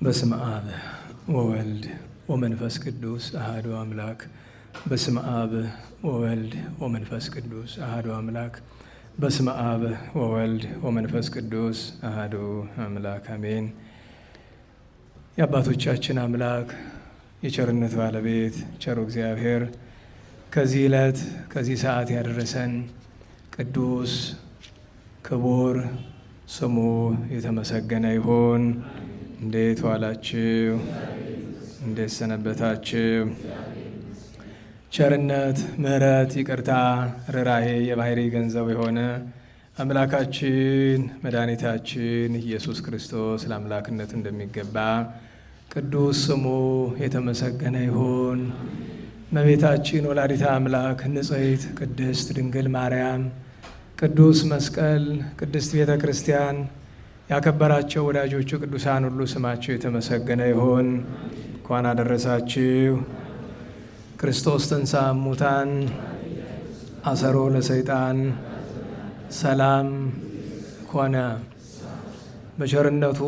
በስመ አብ ወወልድ ወመንፈስ ቅዱስ አሐዱ አምላክ። በስመ አብ ወወልድ ወመንፈስ ቅዱስ አሐዱ አምላክ። በስመ አብ ወወልድ ወመንፈስ ቅዱስ አሐዱ አምላክ አሜን። የአባቶቻችን አምላክ የቸርነት ባለቤት ቸሩ እግዚአብሔር ከዚህ ዕለት ከዚህ ሰዓት ያደረሰን ቅዱስ ክቡር ስሙ የተመሰገነ ይሁን። እንዴት ዋላችሁ? እንዴት ሰነበታችሁ? ቸርነት፣ ምሕረት፣ ይቅርታ፣ ርኅራኄ የባሕሪ ገንዘብ የሆነ አምላካችን መድኃኒታችን ኢየሱስ ክርስቶስ ለአምላክነቱ እንደሚገባ ቅዱስ ስሙ የተመሰገነ ይሁን። እመቤታችን ወላዲተ አምላክ ንጽሕት ቅድስት ድንግል ማርያም፣ ቅዱስ መስቀል፣ ቅድስት ቤተ ክርስቲያን ያከበራቸው ወዳጆቹ ቅዱሳን ሁሉ ስማቸው የተመሰገነ ይሁን። እንኳን አደረሳችሁ። ክርስቶስ ተንሥአ እሙታን አሰሮ ለሰይጣን ሰላም ሆነ። በቸርነቱ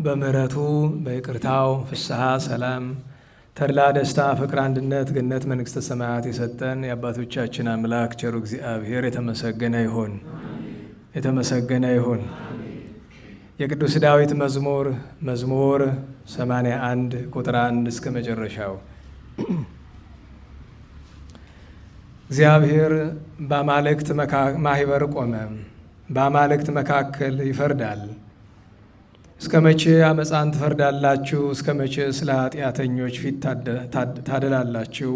በምሕረቱ በይቅርታው ፍስሐ ሰላም ተድላ ደስታ ፍቅር አንድነት ገነት መንግሥተ ሰማያት የሰጠን የአባቶቻችን አምላክ ቸሩ እግዚአብሔር የተመሰገነ ይሁን። የተመሰገነ ይሁን። የቅዱስ ዳዊት መዝሙር 81 ቁጥር 1 እስከ መጨረሻው። እግዚአብሔር በአማልክት ማኅበር ቆመ፣ በአማልክት መካከል ይፈርዳል። እስከ መቼ አመፃን ትፈርዳላችሁ? እስከ መቼ ስለ ኃጢአተኞች ፊት ታደላላችሁ?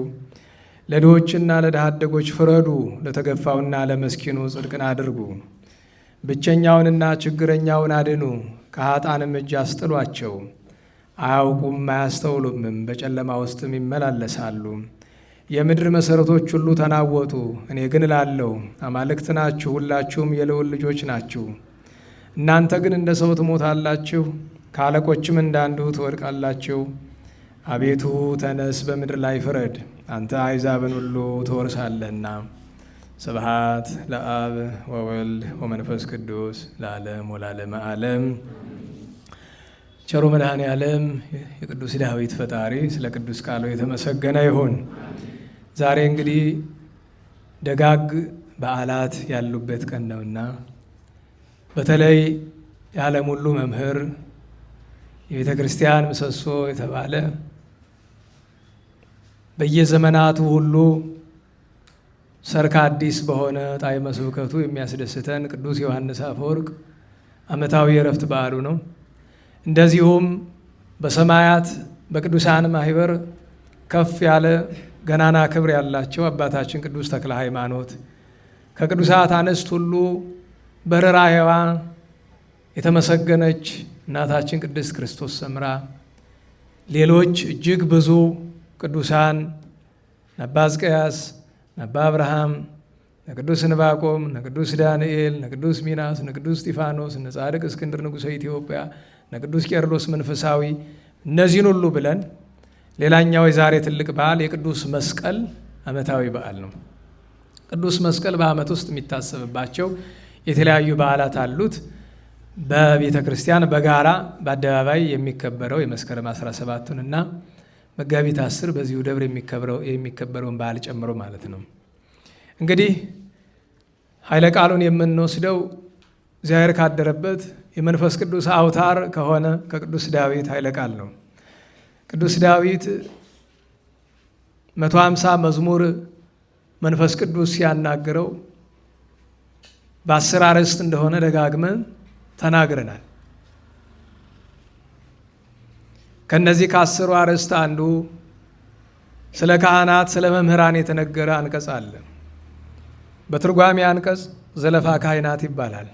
ለድሆችና ለድሃ አደጎች ፍረዱ፣ ለተገፋውና ለመስኪኑ ጽድቅን አድርጉ። ብቸኛውንና ችግረኛውን አድኑ፣ ከኃጥአንም እጅ አስጥሏቸው። አያውቁም አያስተውሉምም፣ በጨለማ ውስጥም ይመላለሳሉ። የምድር መሠረቶች ሁሉ ተናወጡ። እኔ ግን እላለሁ አማልክት ናችሁ፣ ሁላችሁም የልዑል ልጆች ናችሁ። እናንተ ግን እንደ ሰው ትሞታላችሁ፣ ከአለቆችም እንዳንዱ ትወድቃላችሁ። አቤቱ ተነስ፣ በምድር ላይ ፍረድ፣ አንተ አሕዛብን ሁሉ ትወርሳለህና። ስብሐት ለአብ ወወልድ ወመንፈስ ቅዱስ ለዓለም ወለዓለመ ዓለም። ቸሩ መድኃኔ ዓለም የቅዱስ ዳዊት ፈጣሪ ስለ ቅዱስ ቃሉ የተመሰገነ ይሁን። ዛሬ እንግዲህ ደጋግ በዓላት ያሉበት ቀን ነውና በተለይ የዓለም ሁሉ መምህር የቤተ ክርስቲያን ምሰሶ የተባለ በየዘመናቱ ሁሉ ሰርክ አዲስ በሆነ ጣዕመ ስብከቱ የሚያስደስተን ቅዱስ ዮሐንስ አፈወርቅ ዓመታዊ የዕረፍት በዓሉ ነው። እንደዚሁም በሰማያት በቅዱሳን ማኅበር ከፍ ያለ ገናና ክብር ያላቸው አባታችን ቅዱስ ተክለ ሃይማኖት ከቅዱሳት አንስት ሁሉ በርኅራኄዋ የተመሰገነች እናታችን ቅድስት ክርስቶስ ሰምራ፣ ሌሎች እጅግ ብዙ ቅዱሳን አባ ሕዝቅያስ፣ አባ አብርሃም፣ ቅዱስ ዕንባቆም፣ ቅዱስ ዳንኤል፣ ቅዱስ ሚናስ፣ ቅዱስ እስጢፋኖስ፣ ጻድቅ እስክንድር ንጉሠ ኢትዮጵያ፣ ቅዱስ ቄርሎስ መንፈሳዊ፣ እነዚህን ሁሉ ብለን ሌላኛው የዛሬ ትልቅ በዓል የቅዱስ መስቀል ዓመታዊ በዓል ነው። ቅዱስ መስቀል በዓመት ውስጥ የሚታሰብባቸው የተለያዩ በዓላት አሉት። በቤተ ክርስቲያን በጋራ በአደባባይ የሚከበረው የመስከረም 17ቱን እና መጋቢት 10 በዚሁ ደብር የሚከበረውን በዓል ጨምሮ ማለት ነው። እንግዲህ ኃይለ ቃሉን የምንወስደው እግዚአብሔር ካደረበት የመንፈስ ቅዱስ አውታር ከሆነ ከቅዱስ ዳዊት ኃይለ ቃል ነው። ቅዱስ ዳዊት 150 መዝሙር መንፈስ ቅዱስ ሲያናግረው በ10 አርዕስት እንደሆነ ደጋግመን ተናግረናል። ከነዚህ ከ10 አርዕስት አንዱ ስለ ካህናት ስለ መምህራን የተነገረ አንቀጽ አለ። በትርጓሜ አንቀጽ ዘለፋ ካህናት ይባላል።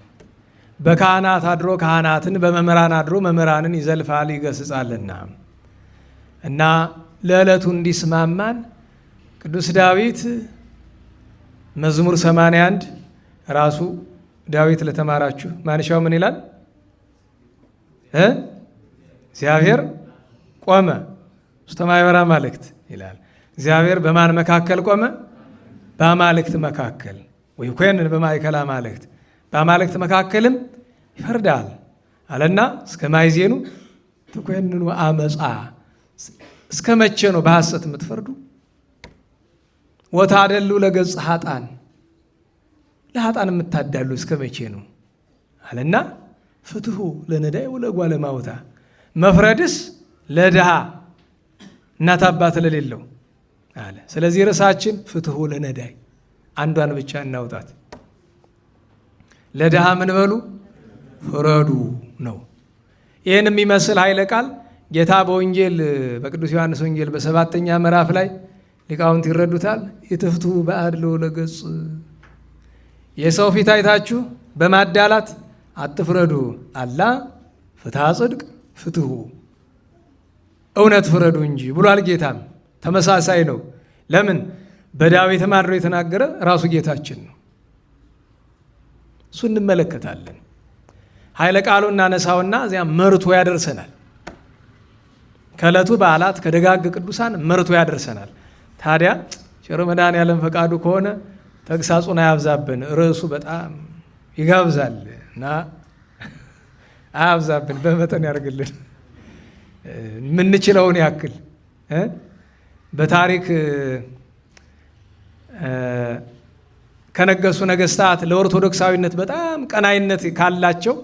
በካህናት አድሮ ካህናትን፣ በመምህራን አድሮ መምህራንን ይዘልፋል ይገስጻልና እና ለዕለቱ እንዲስማማን ቅዱስ ዳዊት መዝሙር 81 ራሱ ዳዊት ለተማራችሁ ማንሻው ምን ይላል? እግዚአብሔር ቆመ ውስተ ማኅበረ አማልክት ይላል። እግዚአብሔር በማን መካከል ቆመ? በአማልክት መካከል። ወይኮንን በማእከለ አማልክት፣ በአማልክት መካከልም ይፈርዳል አለና እስከ ማይዜኑ ትኮንኑ አመፃ እስከ መቼ ነው በሐሰት የምትፈርዱ? ወታደሉ ለገጽ ኃጣን ለኃጣን የምታዳሉ እስከ መቼ ነው አለና ፍትሑ ለነዳይ ወለጓለ ማውታ መፍረድስ ለድሃ እናት አባት ለሌለው አለ። ስለዚህ ርዕሳችን ፍትሑ ለነዳይ አንዷን ብቻ እናውጣት። ለድሃ ምን በሉ ፍረዱ ነው። ይህን የሚመስል ኃይለ ቃል ጌታ በወንጌል በቅዱስ ዮሐንስ ወንጌል በ7ኛ ምዕራፍ ላይ ሊቃውንት ይረዱታል። ኢትፍትሑ በአድልዎ ለገጽ የሰው ፊት አይታችሁ በማዳላት አትፍረዱ፣ አላ ፍትሐ ጽድቅ ፍትሑ እውነት ፍረዱ እንጂ ብሏል። ጌታም ተመሳሳይ ነው። ለምን? በዳዊት ማድሮ የተናገረ ራሱ ጌታችን ነው። እሱ እንመለከታለን። ኃይለ ቃሉ እናነሳውና እዚያም መርቶ ያደርሰናል። ከዕለቱ በዓላት ከደጋግ ቅዱሳን መርቶ ያደርሰናል። ታዲያ ቸር መድኃኔዓለም ፈቃዱ ከሆነ ተግሳጹን አያብዛብን። ርዕሱ በጣም ይጋብዛል እና አያብዛብን፣ በመጠን ያደርግልን የምንችለውን ያክል። በታሪክ ከነገሱ ነገስታት ለኦርቶዶክሳዊነት በጣም ቀናይነት ካላቸው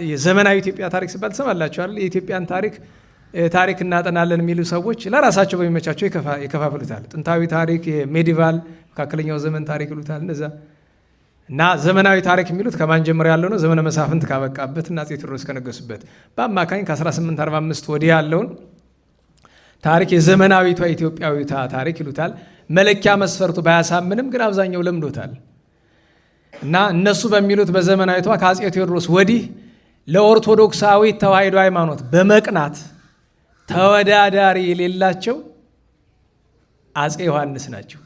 የዘመናዊ ኢትዮጵያ ታሪክ ሲባል ትሰማላችኋል። የኢትዮጵያን ታሪክ እናጠናለን የሚሉ ሰዎች ለራሳቸው በሚመቻቸው ይከፋፍሉታል። ጥንታዊ ታሪክ፣ የሜዲቫል መካከለኛው ዘመን ታሪክ ይሉታል እንደዛ። እና ዘመናዊ ታሪክ የሚሉት ከማን ጀምሮ ያለው ነው? ዘመነ መሳፍንት ካበቃበት እና አፄ ቴዎድሮስ ከነገሱበት በአማካኝ ከ1845 ወዲህ ያለውን ታሪክ የዘመናዊቷ ኢትዮጵያዊቷ ታሪክ ይሉታል። መለኪያ መስፈርቱ ባያሳምንም ግን አብዛኛው ለምዶታል። እና እነሱ በሚሉት በዘመናዊቷ ከአፄ ቴዎድሮስ ወዲህ ለኦርቶዶክሳዊ ተዋሕዶ ሃይማኖት በመቅናት ተወዳዳሪ የሌላቸው አፄ ዮሐንስ ናቸው።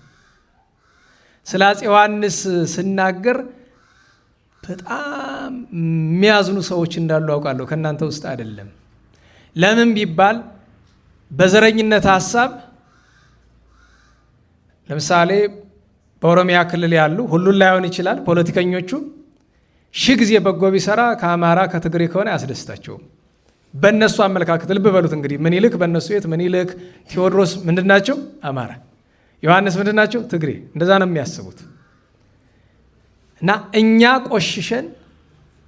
ስለ አፄ ዮሐንስ ስናገር በጣም የሚያዝኑ ሰዎች እንዳሉ አውቃለሁ። ከእናንተ ውስጥ አይደለም። ለምን ቢባል በዘረኝነት ሀሳብ ለምሳሌ በኦሮሚያ ክልል ያሉ ሁሉን ላይሆን ይችላል ፖለቲከኞቹ ሺህ ጊዜ በጎ ቢሰራ ከአማራ ከትግሬ ከሆነ አያስደስታቸውም። በእነሱ አመለካከት ልብ በሉት እንግዲህ ምኒልክ በእነሱ የት ምኒልክ ቴዎድሮስ ምንድን ናቸው? አማራ። ዮሐንስ ምንድን ናቸው? ትግሬ። እንደዛ ነው የሚያስቡት። እና እኛ ቆሽሸን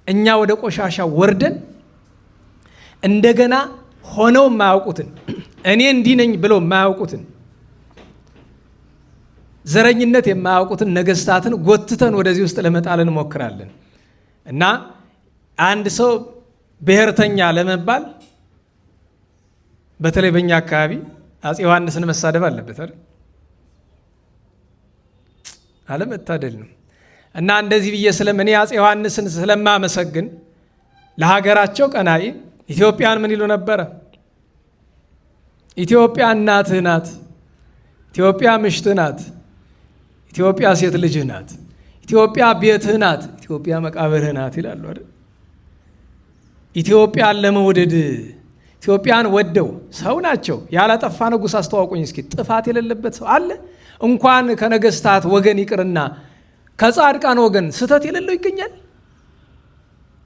እኛ ወደ ቆሻሻ ወርደን እንደገና ሆነው የማያውቁትን እኔ እንዲህ ነኝ ብለው የማያውቁትን ዘረኝነት የማያውቁትን ነገስታትን ጎትተን ወደዚህ ውስጥ ለመጣል እንሞክራለን። እና አንድ ሰው ብሔርተኛ ለመባል በተለይ በእኛ አካባቢ አፄ ዮሐንስን መሳደብ አለበት አይደል? አለመታደል ነው። እና እንደዚህ ብዬ እኔ አፄ ዮሐንስን ስለማመሰግን ለሀገራቸው ቀናኢ ኢትዮጵያን ምን ይሉ ነበረ? ኢትዮጵያ እናትህ ናት፣ ኢትዮጵያ ምሽትህ ናት፣ ኢትዮጵያ ሴት ልጅህ ናት፣ ኢትዮጵያ ቤትህ ናት፣ ኢትዮጵያ መቃብርህ ናት ይላሉ አይደል? ኢትዮጵያን ለመውደድ ኢትዮጵያን ወደው ሰው ናቸው። ያላጠፋ ንጉሥ አስተዋውቁኝ እስኪ። ጥፋት የሌለበት ሰው አለ? እንኳን ከነገስታት ወገን ይቅርና ከጻድቃን ወገን ስተት የሌለው ይገኛል?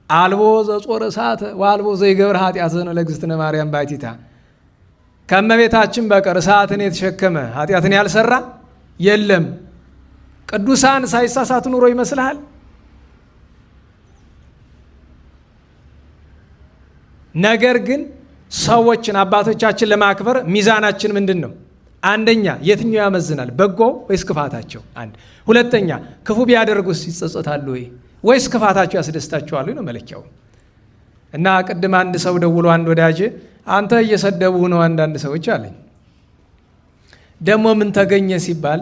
አልቦ ዘጾረ እሳተ ወአልቦ ዘይገብር ኃጢአት ለእግዝእትነ ማርያም ባሕቲታ። ከእመቤታችን በቀር እሳትን የተሸከመ ኃጢአትን ያልሰራ የለም። ቅዱሳን ሳይሳሳቱ ኑሮ ይመስልሃል? ነገር ግን ሰዎችን አባቶቻችን ለማክበር ሚዛናችን ምንድን ነው? አንደኛ የትኛው ያመዝናል? በጎ ወይስ ክፋታቸው? አንድ። ሁለተኛ ክፉ ቢያደርጉስ ይጸጸታሉ ወይስ ክፋታቸው ያስደስታቸዋል ነው መለኪያው። እና ቅድም አንድ ሰው ደውሎ አንድ ወዳጄ አንተ እየሰደቡ ነው አንዳንድ ሰዎች አለኝ። ደግሞ ምን ተገኘ ሲባል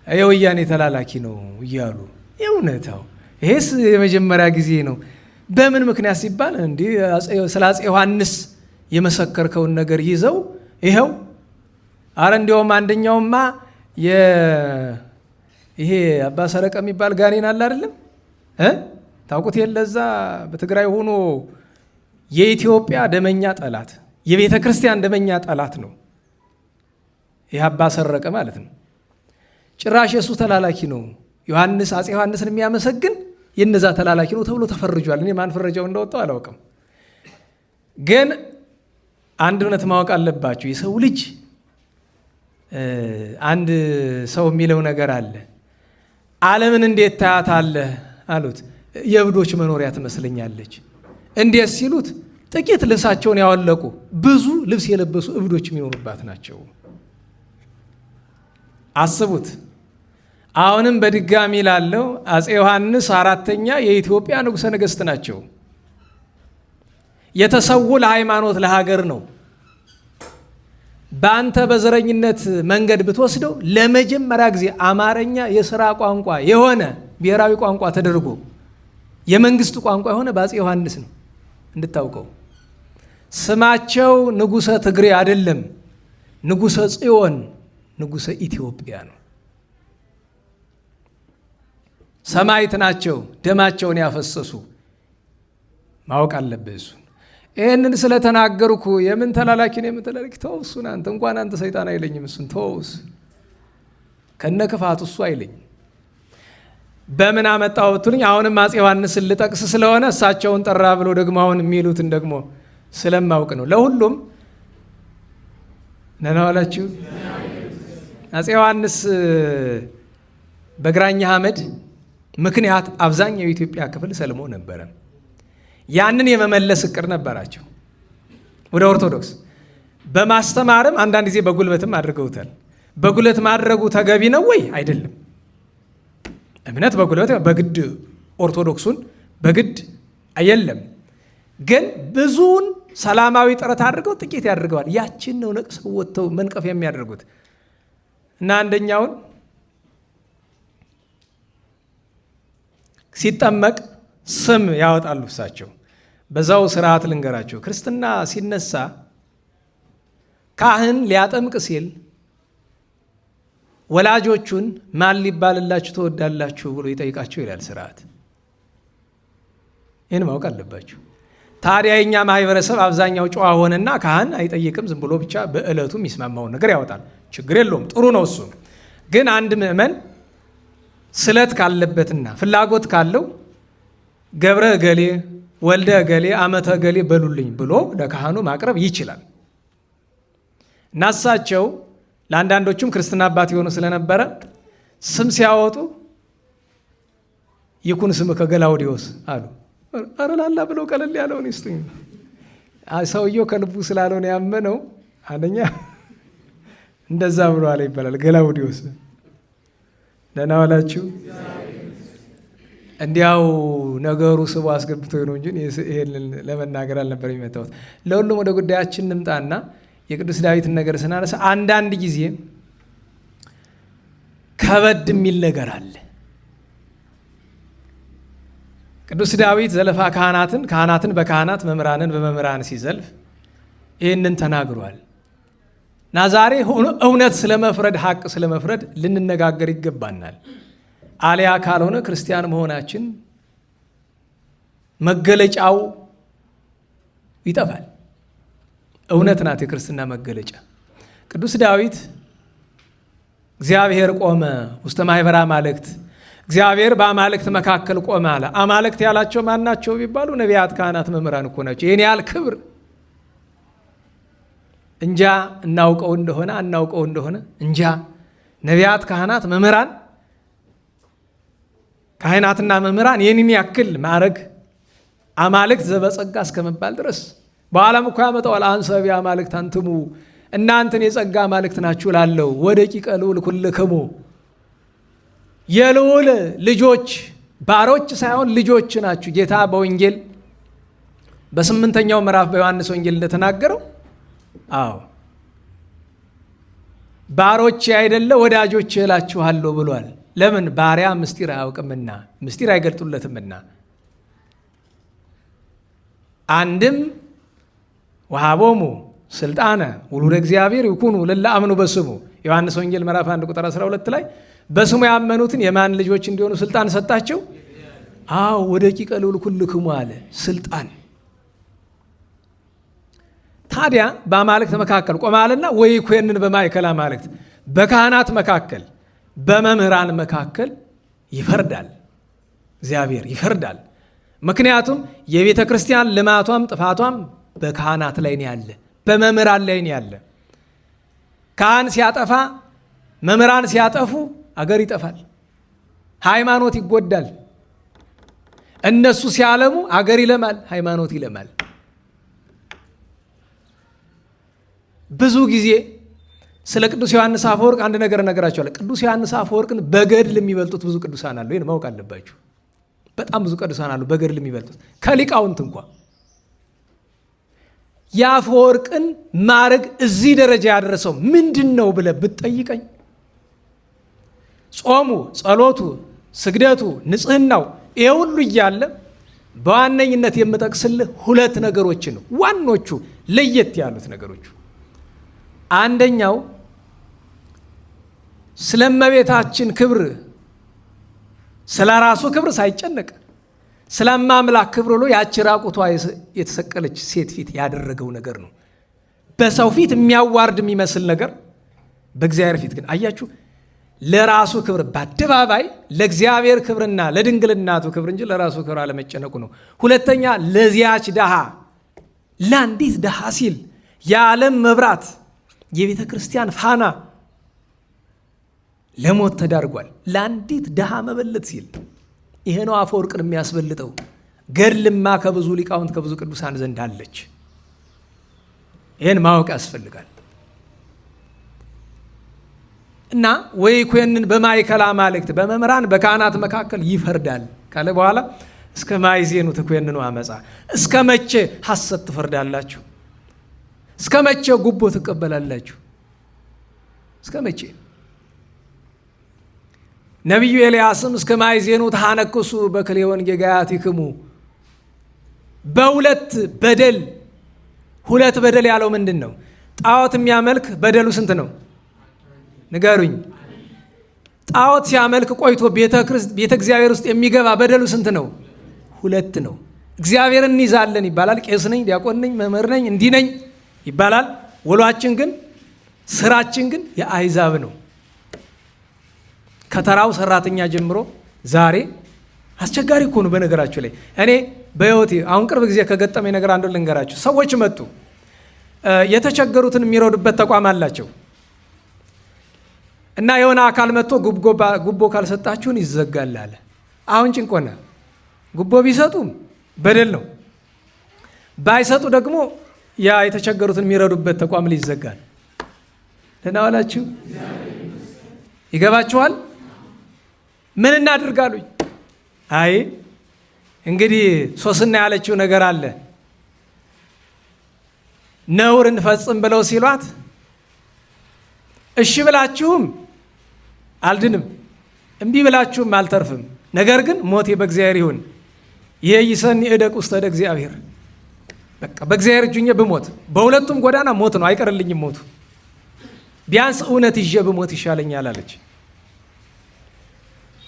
የወያኔ ተላላኪ ነው እያሉ። የእውነታው ይሄስ የመጀመሪያ ጊዜ ነው። በምን ምክንያት ሲባል እንዲህ ስለ አፄ ዮሐንስ የመሰከርከውን ነገር ይዘው ይኸው። አረ እንዲያውም አንደኛውማ ይሄ አባ ሰረቀ የሚባል ጋኔን አለ አይደለም? ታውቁት የለዛ በትግራይ ሆኖ የኢትዮጵያ ደመኛ ጠላት፣ የቤተ ክርስቲያን ደመኛ ጠላት ነው። ይህ አባ ሰረቀ ማለት ነው። ጭራሽ የሱ ተላላኪ ነው። ዮሐንስ አፄ ዮሐንስን የሚያመሰግን የነዛ ተላላኪ ነው ተብሎ ተፈርጇል። እኔ ማን ፈረጃው እንደወጣው አላውቅም። ግን አንድ እውነት ማወቅ አለባችሁ። የሰው ልጅ አንድ ሰው የሚለው ነገር አለ። ዓለምን እንዴት ታያታለህ አሉት። የእብዶች መኖሪያ ትመስለኛለች። እንዴት ሲሉት ጥቂት ልብሳቸውን ያወለቁ ብዙ ልብስ የለበሱ እብዶች የሚኖሩባት ናቸው። አስቡት። አሁንም በድጋሚ ላለው አፄ ዮሐንስ አራተኛ የኢትዮጵያ ንጉሠ ነገሥት ናቸው። የተሰዉ ለሃይማኖት ለሀገር ነው። በአንተ በዘረኝነት መንገድ ብትወስደው ለመጀመሪያ ጊዜ አማርኛ የሥራ ቋንቋ የሆነ ብሔራዊ ቋንቋ ተደርጎ የመንግስት ቋንቋ የሆነ በአፄ ዮሐንስ ነው። እንድታውቀው ስማቸው ንጉሠ ትግሬ አይደለም፣ ንጉሠ ጽዮን፣ ንጉሠ ኢትዮጵያ ነው። ሰማዕት ናቸው፣ ደማቸውን ያፈሰሱ። ማወቅ አለብህ እሱን። ይህንን ስለተናገርኩ የምን ተላላኪ ነው የምትላላኪ? ተው እሱን አንተ እንኳን አንተ ሰይጣን አይለኝም። እሱን ተውስ ከነ ክፋቱ እሱ አይለኝም። በምን አመጣው ብትሉኝ አሁንም አፄ ዮሐንስን ልጠቅስ ስለሆነ እሳቸውን ጠራ ብሎ ደግሞ አሁን የሚሉትን ደግሞ ስለማውቅ ነው። ለሁሉም ነናዋላችሁ። አፄ ዮሐንስ በግራኝ አህመድ ምክንያት አብዛኛው የኢትዮጵያ ክፍል ሰልሞ ነበረ። ያንን የመመለስ እቅድ ነበራቸው ወደ ኦርቶዶክስ። በማስተማርም አንዳንድ ጊዜ በጉልበትም አድርገውታል። በጉልበት ማድረጉ ተገቢ ነው ወይ? አይደለም። እምነት በጉልበት በግድ ኦርቶዶክሱን በግድ አየለም። ግን ብዙውን ሰላማዊ ጥረት አድርገው ጥቂት ያደርገዋል። ያችን ነው ነቅሰው ወጥተው መንቀፍ የሚያደርጉት እና አንደኛውን ሲጠመቅ ስም ያወጣሉ እሳቸው። በዛው ስርዓት ልንገራቸው። ክርስትና ሲነሳ ካህን ሊያጠምቅ ሲል ወላጆቹን ማን ሊባልላችሁ ትወዳላችሁ ብሎ ይጠይቃቸው ይላል ስርዓት። ይህን ማወቅ አለባችሁ። ታዲያ የኛ ማህበረሰብ አብዛኛው ጨዋ ሆነና ካህን አይጠይቅም። ዝም ብሎ ብቻ በዕለቱ የሚስማማውን ነገር ያወጣል። ችግር የለውም፣ ጥሩ ነው እሱ። ግን አንድ ምእመን ስለት ካለበትና ፍላጎት ካለው ገብረ እገሌ ወልደ እገሌ አመተ እገሌ በሉልኝ ብሎ ለካህኑ ማቅረብ ይችላል። እና እሳቸው ለአንዳንዶቹም ክርስትና አባት የሆኑ ስለነበረ ስም ሲያወጡ ይኩን ስምከ ገላውዴዎስ አሉ። ኧረ ላላ ብለው ቀለል ያለውን ይስጡኝ። ሰውየው ከልቡ ስላልሆነ ያመነው አንደኛ እንደዛ ብሎ አለ ይባላል። ገላውዴዎስ ደህና ዋላችሁ። እንዲያው ነገሩ ስቦ አስገብቶ ነው እንጂ ይሄን ለመናገር አልነበር የሚመጣው። ለሁሉም ወደ ጉዳያችን እንምጣና የቅዱስ ዳዊትን ነገር ስናነሳ አንዳንድ ጊዜ ከበድ የሚል ነገር አለ። ቅዱስ ዳዊት ዘለፋ ካህናትን በካህናት መምህራንን በመምህራን ሲዘልፍ ይህንን ተናግሯል። እና ዛሬ እውነት ስለመፍረድ ሀቅ ስለመፍረድ ልንነጋገር ይገባናል። አሊያ ካልሆነ ክርስቲያን መሆናችን መገለጫው ይጠፋል። እውነት ናት የክርስትና መገለጫ። ቅዱስ ዳዊት እግዚአብሔር ቆመ ውስተ ማኅበረ አማልክት፣ እግዚአብሔር በአማልክት መካከል ቆመ አለ። አማልክት ያላቸው ማን ናቸው ቢባሉ ነቢያት፣ ካህናት፣ መምህራን እኮ ናቸው። ይህን ያህል ክብር እንጃ እናውቀው እንደሆነ አናውቀው እንደሆነ እንጃ። ነቢያት፣ ካህናት፣ መምህራን፣ ካህናትና መምህራን ይህንን ያክል ማዕረግ አማልክት ዘበጸጋ እስከመባል ድረስ በዓለም እኮ ያመጣዋል። አንሰብ አማልክት አንትሙ፣ እናንተን የጸጋ አማልክት ናችሁ ላለው ወደቂቀ ልዑል ኩልክሙ፣ የልዑል ልጆች ባሮች ሳይሆን ልጆች ናችሁ። ጌታ በወንጌል በ8ኛው ምዕራፍ በዮሐንስ ወንጌል እንደተናገረው አዎ ባሮች አይደለ ወዳጆች እላችኋለሁ ብሏል። ለምን? ባሪያ ምስጢር አያውቅምና ምስጢር አይገልጡለትምና። አንድም ወሃቦሙ ስልጣነ ውሉደ እግዚአብሔር ይኩኑ ለለ አምኑ በስሙ ዮሐንስ ወንጌል ምዕራፍ 1 ቁጥር 12 ላይ በስሙ ያመኑትን የማን ልጆች እንዲሆኑ ስልጣን ሰጣቸው? አዎ ወደቂቀ ልዑል ኩልክሙ አለ። ስልጣን ታዲያ በአማልክት መካከል ቆማልና ወይኮንን በማእከለ አማልክት፣ በካህናት መካከል በመምህራን መካከል ይፈርዳል። እግዚአብሔር ይፈርዳል። ምክንያቱም የቤተ ክርስቲያን ልማቷም ጥፋቷም በካህናት ላይ ነው ያለ፣ በመምህራን ላይ ነው ያለ። ካህን ሲያጠፋ፣ መምህራን ሲያጠፉ አገር ይጠፋል፣ ሃይማኖት ይጎዳል። እነሱ ሲያለሙ አገር ይለማል፣ ሃይማኖት ይለማል። ብዙ ጊዜ ስለ ቅዱስ ዮሐንስ አፈወርቅ አንድ ነገር እነግራቸዋለሁ። ቅዱስ ዮሐንስ አፈወርቅን በገድል የሚበልጡት ብዙ ቅዱሳን አሉ። ይህን ማወቅ አለባችሁ። በጣም ብዙ ቅዱሳን አሉ በገድል የሚበልጡት ከሊቃውንት እንኳ። የአፈወርቅን ማዕረግ እዚህ ደረጃ ያደረሰው ምንድን ነው ብለህ ብትጠይቀኝ ጾሙ፣ ጸሎቱ፣ ስግደቱ፣ ንጽህናው ይህ ሁሉ እያለ በዋነኝነት የምጠቅስልህ ሁለት ነገሮችን ነው። ዋኖቹ ለየት ያሉት ነገሮቹ አንደኛው ስለ እመቤታችን ክብር፣ ስለ ራሱ ክብር ሳይጨነቅ ስለ አምላክ ክብር ብሎ ያቺ ራቁቷ የተሰቀለች ሴት ፊት ያደረገው ነገር ነው። በሰው ፊት የሚያዋርድ የሚመስል ነገር፣ በእግዚአብሔር ፊት ግን አያችሁ ለራሱ ክብር በአደባባይ ለእግዚአብሔር ክብርና ለድንግልናቱ ክብር እንጂ ለራሱ ክብር አለመጨነቁ ነው። ሁለተኛ ለዚያች ድሃ፣ ለአንዲት ድሃ ሲል የዓለም መብራት የቤተ ክርስቲያን ፋና ለሞት ተዳርጓል። ለአንዲት ድሃ መበለት ሲል ይሄ ነው አፈወርቅን የሚያስበልጠው። ገድልማ ከብዙ ሊቃውንት ከብዙ ቅዱሳን ዘንድ አለች። ይህን ማወቅ ያስፈልጋል። እና ወይኮንን በማእከለ አማልክት በመምህራን በካህናት መካከል ይፈርዳል ካለ በኋላ እስከ ማእዜኑ ትኮንኑ አመፃ፣ እስከ መቼ ሐሰት ትፈርዳላችሁ? እስከ መቼ ጉቦ ትቀበላላችሁ? እስከ መቼ? ነቢዩ ኤልያስም እስከ ማእዜኑ ተሐነክሱ በክልኤ ወንጌጋያቲክሙ፣ በሁለት በደል ያለው ምንድን ነው? ጣዖት የሚያመልክ በደሉ ስንት ነው? ንገሩኝ። ጣዖት ሲያመልክ ቆይቶ ቤተ እግዚአብሔር ውስጥ የሚገባ በደሉ ስንት ነው? ሁለት ነው። እግዚአብሔርን እንይዛለን ይባላል። ቄስ ነኝ፣ ዲያቆን ነኝ፣ መምህር ነኝ፣ እንዲህ ነኝ ይባላል። ውሏችን ግን ስራችን ግን የአሕዛብ ነው። ከተራው ሰራተኛ ጀምሮ ዛሬ አስቸጋሪ እኮ ነው። በነገራችሁ ላይ እኔ በሕይወቴ አሁን ቅርብ ጊዜ ከገጠመኝ ነገር አንዱ ልንገራችሁ። ሰዎች መጡ፣ የተቸገሩትን የሚረዱበት ተቋም አላቸው እና የሆነ አካል መጥቶ ጉቦ ካልሰጣችሁን ይዘጋል አለ። አሁን ጭንቅ ሆነ። ጉቦ ቢሰጡም በደል ነው፣ ባይሰጡ ደግሞ ያ የተቸገሩትን የሚረዱበት ተቋም ሊዘጋል። ደህና ዋላችሁ? ይገባችኋል? ምን እናድርጋሉኝ? አይ እንግዲህ ሶስና ያለችው ነገር አለ። ነውር እንፈጽም ብለው ሲሏት እሺ ብላችሁም አልድንም፣ እምቢ ብላችሁም አልተርፍም፣ ነገር ግን ሞቴ በእግዚአብሔር ይሁን፣ ይእይሰኒ እደቅ ውስተ እደ እግዚአብሔር። በቃ በእግዚአብሔር እጁ ብሞት፣ በሁለቱም ጎዳና ሞት ነው፣ አይቀርልኝም ሞቱ፣ ቢያንስ እውነት ይዤ ብሞት ይሻለኛል አለች።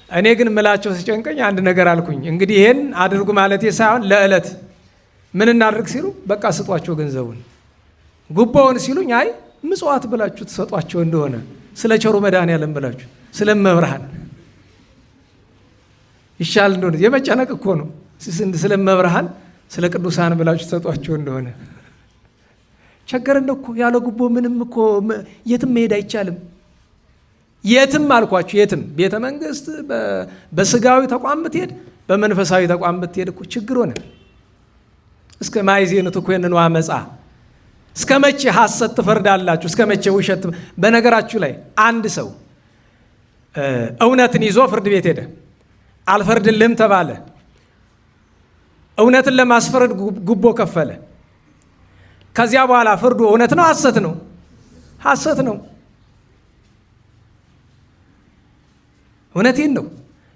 እኔ ግን ምላቸው ሲጨንቀኝ አንድ ነገር አልኩኝ። እንግዲህ ይሄን አድርጉ ማለቴ ሳይሆን ለዕለት ምን እናድርግ ሲሉ በቃ ስጧቸው ገንዘቡን። ጉቦውን ሲሉኝ አይ ምጽዋት ብላችሁ ትሰጧቸው እንደሆነ ስለ ቸሩ መድኃኔዓለም ብላችሁ ስለ መብርሃን ይሻል እንደሆነ የመጨነቅ እኮ ነው። ስለ መብርሃን ስለ ቅዱሳን ብላችሁ ትሰጧቸው እንደሆነ ቸገረን እኮ። ያለ ጉቦ ምንም እኮ የትም መሄድ አይቻልም። የትም አልኳችሁ፣ የትም ቤተ መንግስት፣ በስጋዊ ተቋም ብትሄድ፣ በመንፈሳዊ ተቋም ብትሄድ እኮ ችግር ሆነ። እስከ ማእዜኑ ትኮንኑ አመፃ፣ እስከ መቼ ሐሰት ትፈርዳላችሁ? እስከ መቼ ውሸት? በነገራችሁ ላይ አንድ ሰው እውነትን ይዞ ፍርድ ቤት ሄደ፣ አልፈርድልህም ተባለ። እውነትን ለማስፈረድ ጉቦ ከፈለ። ከዚያ በኋላ ፍርዱ እውነት ነው ሐሰት ነው? ሐሰት ነው። እውነቴን ነው።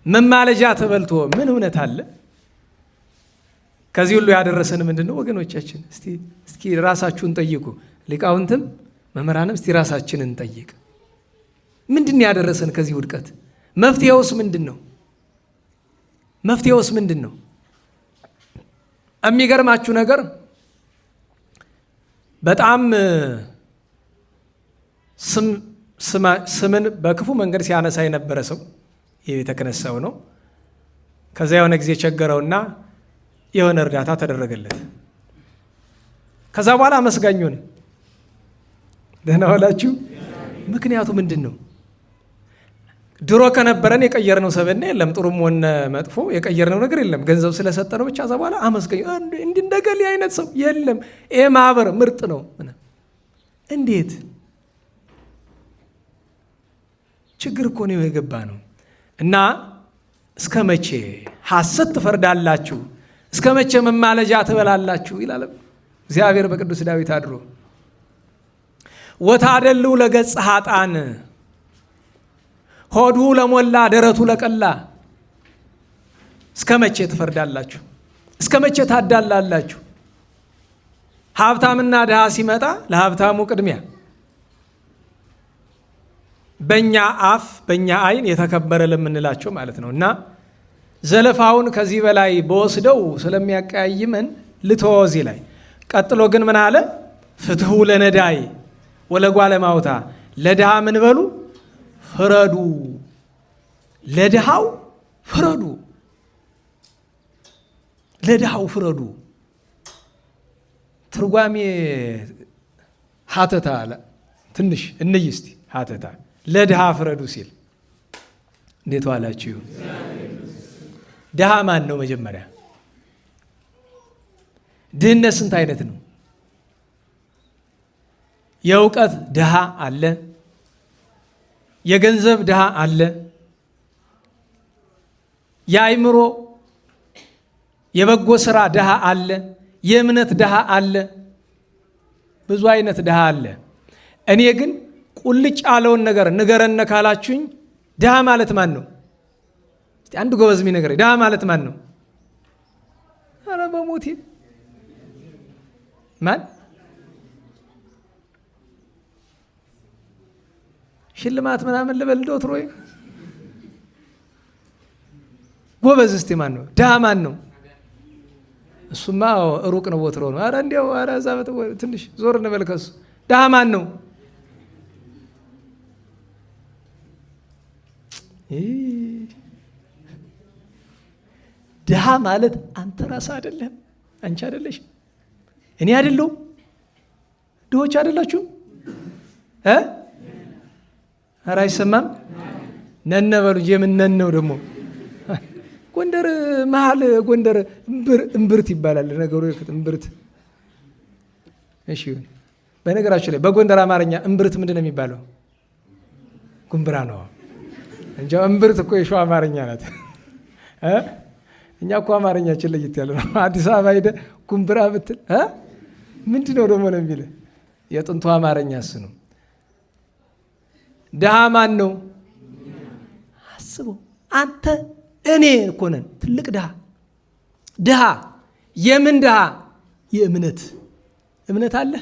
መማለጃ ተበልቶ ምን እውነት አለ? ከዚህ ሁሉ ያደረሰን ምንድን ነው ወገኖቻችን? እስቲ ራሳችሁን ጠይቁ። ሊቃውንትም መምህራንም እስቲ ራሳችንን እንጠይቅ። ምንድን ያደረሰን ከዚህ ውድቀት? መፍትሄውስ ምንድን ነው? መፍትሄውስ ምንድን ነው? የሚገርማችሁ ነገር በጣም ስምን በክፉ መንገድ ሲያነሳ የነበረ ሰው የቤተ ክህነት ሰው ነው። ከዛ የሆነ ጊዜ ቸገረውና የሆነ እርዳታ ተደረገለት። ከዛ በኋላ አመስጋኙን ደህና ዋላችሁ። ምክንያቱ ምንድን ነው? ድሮ ከነበረን የቀየርነው ሰበና የለም። ጥሩም ሆነ መጥፎ የቀየርነው ነገር የለም። ገንዘብ ስለሰጠነው ብቻ እዛ በኋላ አመስገኝ እንዲህ እንደገሌ አይነት ሰው የለም። ይሄ ማህበር ምርጥ ነው። እንዴት ችግር እኮ ነው የገባ ነው። እና እስከ መቼ ሐሰት ትፈርዳላችሁ? እስከ መቼ መማለጃ ትበላላችሁ? ይላል እግዚአብሔር በቅዱስ ዳዊት አድሮ። ወታደሉ ለገጽ ኃጣን ሆዱ ለሞላ ደረቱ ለቀላ። እስከ መቼ ትፈርዳላችሁ? እስከ መቼ ታዳላላችሁ? ሀብታምና ድሃ ሲመጣ ለሀብታሙ ቅድሚያ። በእኛ አፍ በእኛ አይን የተከበረ ለምንላቸው ማለት ነው። እና ዘለፋውን ከዚህ በላይ በወስደው ስለሚያቀያይመን ልተወዚ ላይ ቀጥሎ ግን ምን አለ? ፍትሑ ለነዳይ ወለጓለ ማውታ፣ ለድሃ ምን በሉ ፍረዱ። ለድሃው ፍረዱ፣ ለድሃው ፍረዱ። ትርጓሜ ሀተታ አለ። ትንሽ እንይ እስቲ ሀተታ ለድሃ ፍረዱ ሲል እንዴት ዋላችሁ? ድሃ ማን ነው? መጀመሪያ ድህነት ስንት አይነት ነው? የእውቀት ድሃ አለ፣ የገንዘብ ድሃ አለ፣ የአእምሮ የበጎ ስራ ድሃ አለ፣ የእምነት ድሃ አለ፣ ብዙ አይነት ድሃ አለ። እኔ ግን ቁልጭ ያለውን ነገር ንገረነ ካላችሁኝ ድሃ ማለት ማን ነው? እስቲ አንድ ጎበዝ የሚነግረኝ ድሃ ማለት ማን ነው? ኧረ በሞቴ ማን? ሽልማት ምናምን ልበል እንደው ትሮይ ጎበዝ እስቲ ማን ነው? ድሃ ማን ነው? እሱማ ሩቅ ነው ወትሮ ነው። ኧረ እንዲያው ኧረ እዛ ትንሽ ዞር እንበል ከሱ። ድሃ ማን ነው? ድሃ ማለት አንተ ራስህ አይደለም፣ አንቺ አይደለሽ፣ እኔ አይደለሁም። ድሆች አይደላችሁ? ኧረ አይሰማም? ነነ በሉ እንጂ የምን ነው ደግሞ? ጎንደር መሀል ጎንደር እምብርት ይባላል ነገሩ። እምብርት እሺ። በነገራችሁ ላይ በጎንደር አማርኛ እምብርት ምንድን ነው የሚባለው? ጉንብራ ነው እንጂ እምብርት እኮ የሸዋ አማርኛ ናት። እኛ እኮ አማርኛችን ለየት ያለ ነው። አዲስ አበባ ሄደ ጉንብራ ብትል ምንድን ነው ደግሞ ነው የሚልህ። የጥንቱ አማርኛ እሱ ነው። ድሃ ማን ነው? አስበው አንተ እኔ እኮ ነን ትልቅ ድሃ። ድሃ የምን ድሃ? የእምነት እምነት አለ።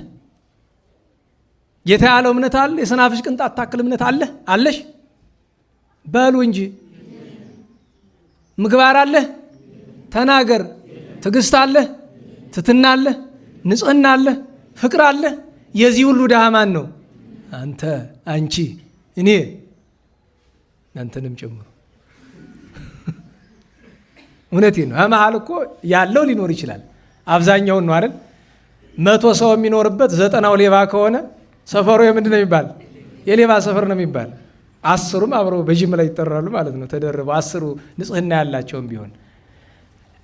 ጌታ ያለው እምነት አለ። የሰናፍጭ ቅንጣት ታክል እምነት አለ አለሽ በሉ እንጂ። ምግባር አለ ተናገር። ትዕግስት አለ፣ ትትና አለ፣ ንጽህና አለ፣ ፍቅር አለ። የዚህ ሁሉ ድሃ ማን ነው? አንተ፣ አንቺ፣ እኔ፣ እናንተንም ጨምሮ። እውነቴን ነው። መሀል እኮ ያለው ሊኖር ይችላል። አብዛኛውን ነው አይደል? 100 ሰው የሚኖርበት 90ው ሌባ ከሆነ ሰፈሩ የምንድን ነው የሚባል? የሌባ ሰፈር ነው የሚባል። 10ሩም አብረው በጅምላ ይጠራሉ ማለት ነው ተደርበው። 10ሩ ንጽህና ያላቸውም ቢሆን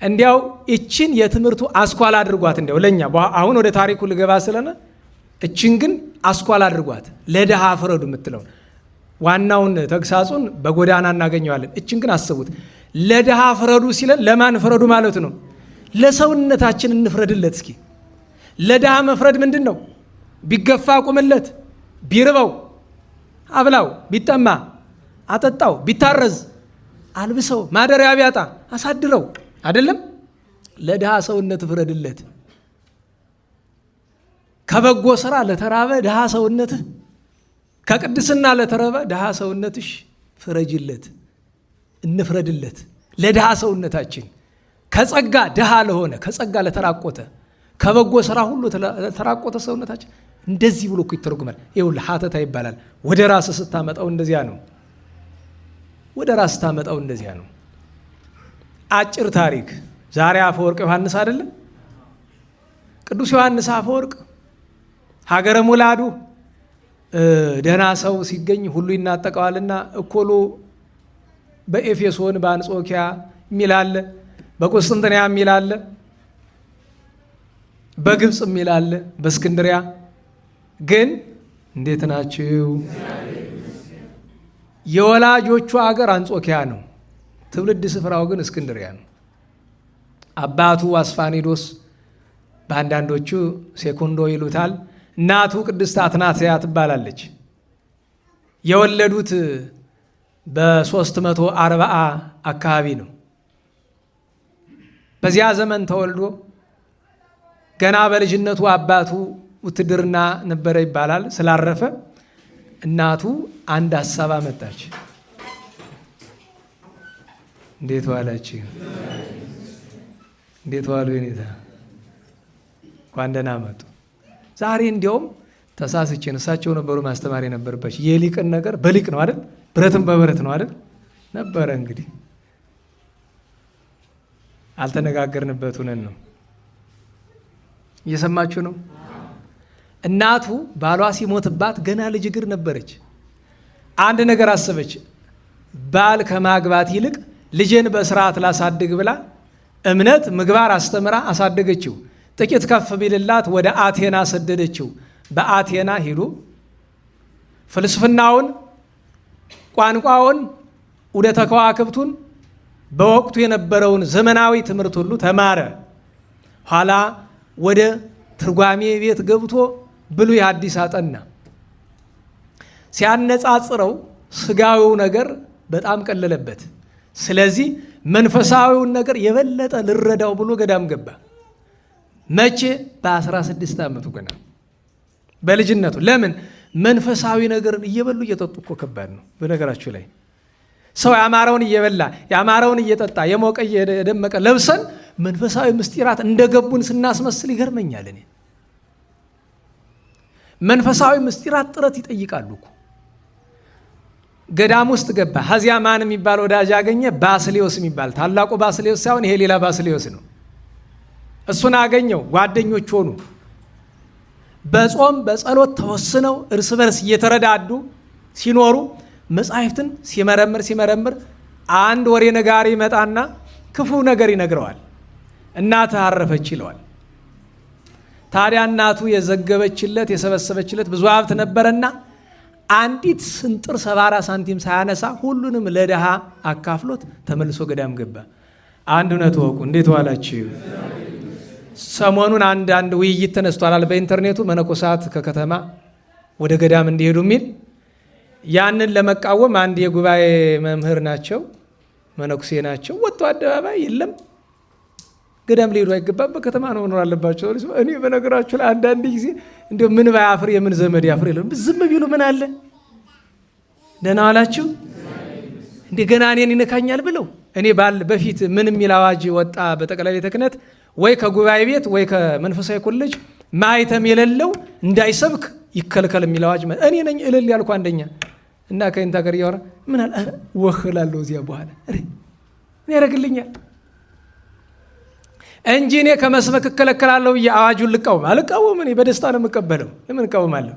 እንዲያው እችን የትምህርቱ አስኳል አድርጓት። እንዲያው ለኛ አሁን ወደ ታሪኩ ልገባ ስለነ እችን ግን አስኳል አድርጓት። ለድሃ ፍረዱ የምትለው ዋናውን ተግሳጹን በጎዳና እናገኘዋለን። እችን ግን አስቡት። ለድሃ ፍረዱ ሲለን ለማን ፍረዱ ማለት ነው? ለሰውነታችን እንፍረድለት። እስኪ ለድሃ መፍረድ ምንድን ነው? ቢገፋ ቁምለት፣ ቢርበው አብላው፣ ቢጠማ አጠጣው፣ ቢታረዝ አልብሰው፣ ማደሪያ ቢያጣ አሳድረው። አይደለም? ለድሃ ሰውነት ፍረድለት። ከበጎ ስራ ለተራበ ድሃ ሰውነትህ፣ ከቅድስና ለተረበ ድሃ ሰውነትሽ ፍረጅለት፣ እንፍረድለት። ለድሃ ሰውነታችን ከጸጋ ድሃ ለሆነ ከጸጋ ለተራቆተ ከበጎ ስራ ሁሉ ለተራቆተ ሰውነታችን እንደዚህ ብሎ እኮ ይተረጉማል። ይኸውልህ ሀተታ ይባላል። ወደ ራስህ ስታመጣው እንደዚያ ነው። ወደ ራስህ ስታመጣው እንደዚያ ነው። አጭር ታሪክ። ዛሬ አፈወርቅ ዮሐንስ አይደለም? ቅዱስ ዮሐንስ አፈወርቅ ሀገረ ሙላዱ ደህና ሰው ሲገኝ ሁሉ ይናጠቀዋልና እኮሎ በኤፌሶን በአንጾኪያ የሚል አለ፣ በቁስጥንጥንያ የሚል አለ፣ በግብፅ የሚል አለ፣ በእስክንድሪያ ግን እንዴት ናችሁ? የወላጆቹ አገር አንጾኪያ ነው። ትውልድ ስፍራው ግን እስክንድሪያ ነው። አባቱ አስፋኒዶስ፣ በአንዳንዶቹ ሴኩንዶ ይሉታል። እናቱ ቅድስት አትናስያ ትባላለች። የወለዱት በ340 አካባቢ ነው። በዚያ ዘመን ተወልዶ ገና በልጅነቱ አባቱ ውትድርና ነበረ ይባላል። ስላረፈ እናቱ አንድ ሀሳብ አመጣች። እንዴት ዋላችሁ? እንዴት ዋሉ? የኔታ እንኳን ደህና መጡ። ዛሬ እንዲያውም ተሳስቼን እሳቸው ነበሩ ማስተማር የነበረባቸው። የሊቅን ነገር በሊቅ ነው አይደል? ብረትን በብረት ነው አይደል? ነበረ እንግዲህ አልተነጋገርንበት ሆነን ነው። እየሰማችሁ ነው። እናቱ ባሏ ሲሞትባት ገና ልጅ እግር ነበረች። አንድ ነገር አሰበች። ባል ከማግባት ይልቅ ልጄን በስርዓት ላሳድግ ብላ እምነት ምግባር አስተምራ አሳደገችው። ጥቂት ከፍ ቢልላት ወደ አቴና ሰደደችው። በአቴና ሄዶ ፍልስፍናውን፣ ቋንቋውን፣ ዑደተ ከዋክብቱን በወቅቱ የነበረውን ዘመናዊ ትምህርት ሁሉ ተማረ። ኋላ ወደ ትርጓሜ ቤት ገብቶ ብሉይ ሐዲስ አጠና። ሲያነጻጽረው ስጋዊው ነገር በጣም ቀለለበት። ስለዚህ መንፈሳዊውን ነገር የበለጠ ልረዳው ብሎ ገዳም ገባ። መቼ? በ16 ዓመቱ ገና በልጅነቱ። ለምን? መንፈሳዊ ነገርን እየበሉ እየጠጡ እኮ ከባድ ነው። በነገራችሁ ላይ ሰው ያማረውን እየበላ ያማረውን እየጠጣ የሞቀ የደመቀ ለብሰን መንፈሳዊ ምስጢራት እንደገቡን ስናስመስል ይገርመኛል። እኔ መንፈሳዊ ምስጢራት ጥረት ይጠይቃሉ እኮ። ገዳም ውስጥ ገባ። ከዚያ ማን የሚባል ወዳጅ ያገኘ? ባስሌዎስ የሚባል ታላቁ ባስሌዎስ ሳይሆን ይሄ ሌላ ባስሌዎስ ነው። እሱን አገኘው። ጓደኞች ሆኑ። በጾም በጸሎት ተወስነው እርስ በርስ እየተረዳዱ ሲኖሩ መጻሕፍትን ሲመረምር አንድ ወሬ ነጋሪ ይመጣና ክፉ ነገር ይነግረዋል። እናትህ አረፈች ይለዋል። ታዲያ እናቱ የዘገበችለት የሰበሰበችለት ብዙ ሀብት ነበረና አንዲት ስንጥር 74 ሳንቲም ሳያነሳ ሁሉንም ለድሃ አካፍሎት ተመልሶ ገዳም ገባ። አንድ እውነት ወቁ። እንዴት ዋላችሁ? ሰሞኑን አንድ ውይይት ተነስቷል በኢንተርኔቱ። መነኮሳት ከከተማ ወደ ገዳም እንዲሄዱ የሚል ያንን ለመቃወም አንድ የጉባኤ መምህር ናቸው፣ መነኩሴ ናቸው። ወጥቶ አደባባይ የለም ገዳም ሊሄዱ አይገባም፣ በከተማ ነው መኖር አለባቸው። እኔ በነገራችሁ ላይ አንዳንድ ጊዜ እንዲሁ ምን ባያፍር የምን ዘመድ ያፍር የለም። ዝም ቢሉ ምን አለ? ደህና ዋላችሁ እንደገና እኔን ይነካኛል ብለው እኔ በፊት ምን የሚል አዋጅ ወጣ በጠቅላይ ቤተ ክህነት፣ ወይ ከጉባኤ ቤት ወይ ከመንፈሳዊ ኮሌጅ ማይተም የሌለው እንዳይሰብክ ይከልከል የሚል አዋጅ። እኔ ነኝ እልል ያልኩ አንደኛ እና ከእንታ ጋር እያወራ ምን አለ ወህላለሁ እዚያ በኋላ ምን ያደርግልኛል እንጂ እኔ ከመስበክ እከለከላለሁ ብዬ አዋጁን አልቃወም። እኔ በደስታ ነው የምቀበለው። ለምን እቃወማለሁ?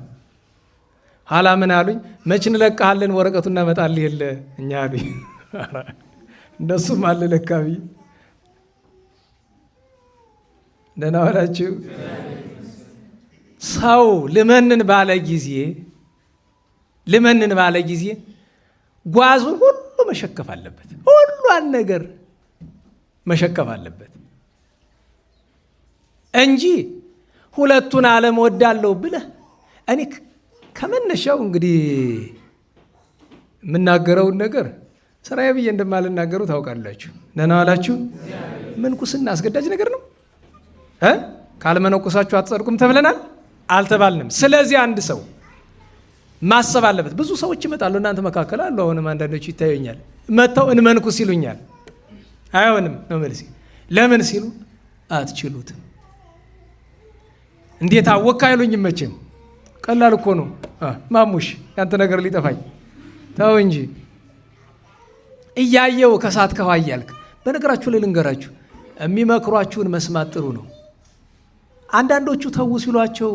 ኋላ ምን አሉኝ? መች እንለቅሃለን ወረቀቱን እናመጣልህ የለ እኛ አሉኝ። እንደሱም አለ ለካ ብዬ። ደህና ዋላችሁ። ሰው ልመንን ባለ ጊዜ ጓዙን ሁሉ መሸከፍ አለበት። ሁሏን ነገር መሸከፍ አለበት እንጂ ሁለቱን ዓለም ወዳለሁ ብለህ እኔ ከመነሻው እንግዲህ የምናገረውን ነገር ስራዬ ብዬ እንደማልናገሩ ታውቃላችሁ። ደህና ዋላችሁ። ምንኩስና አስገዳጅ ነገር ነው። ካልመነኮሳችሁ አትጸድቁም ተብለናል አልተባልንም። ስለዚህ አንድ ሰው ማሰብ አለበት። ብዙ ሰዎች ይመጣሉ እናንተ መካከል አሉ። አሁንም አንዳንዶቹ ይታዩኛል፣ መጥተው እንመንኩስ ይሉኛል። አይሆንም ነው መልሴ። ለምን ሲሉ አትችሉትም። እንዴት አወቅ አይሉኝም። መቼም ቀላል እኮ ነው። ማሙሽ ያንተ ነገር ሊጠፋኝ ተው እንጂ እያየው ከሳት ከዋ እያልክ። በነገራችሁ ላይ ልንገራችሁ፣ የሚመክሯችሁን መስማት ጥሩ ነው። አንዳንዶቹ ተው ሲሏቸው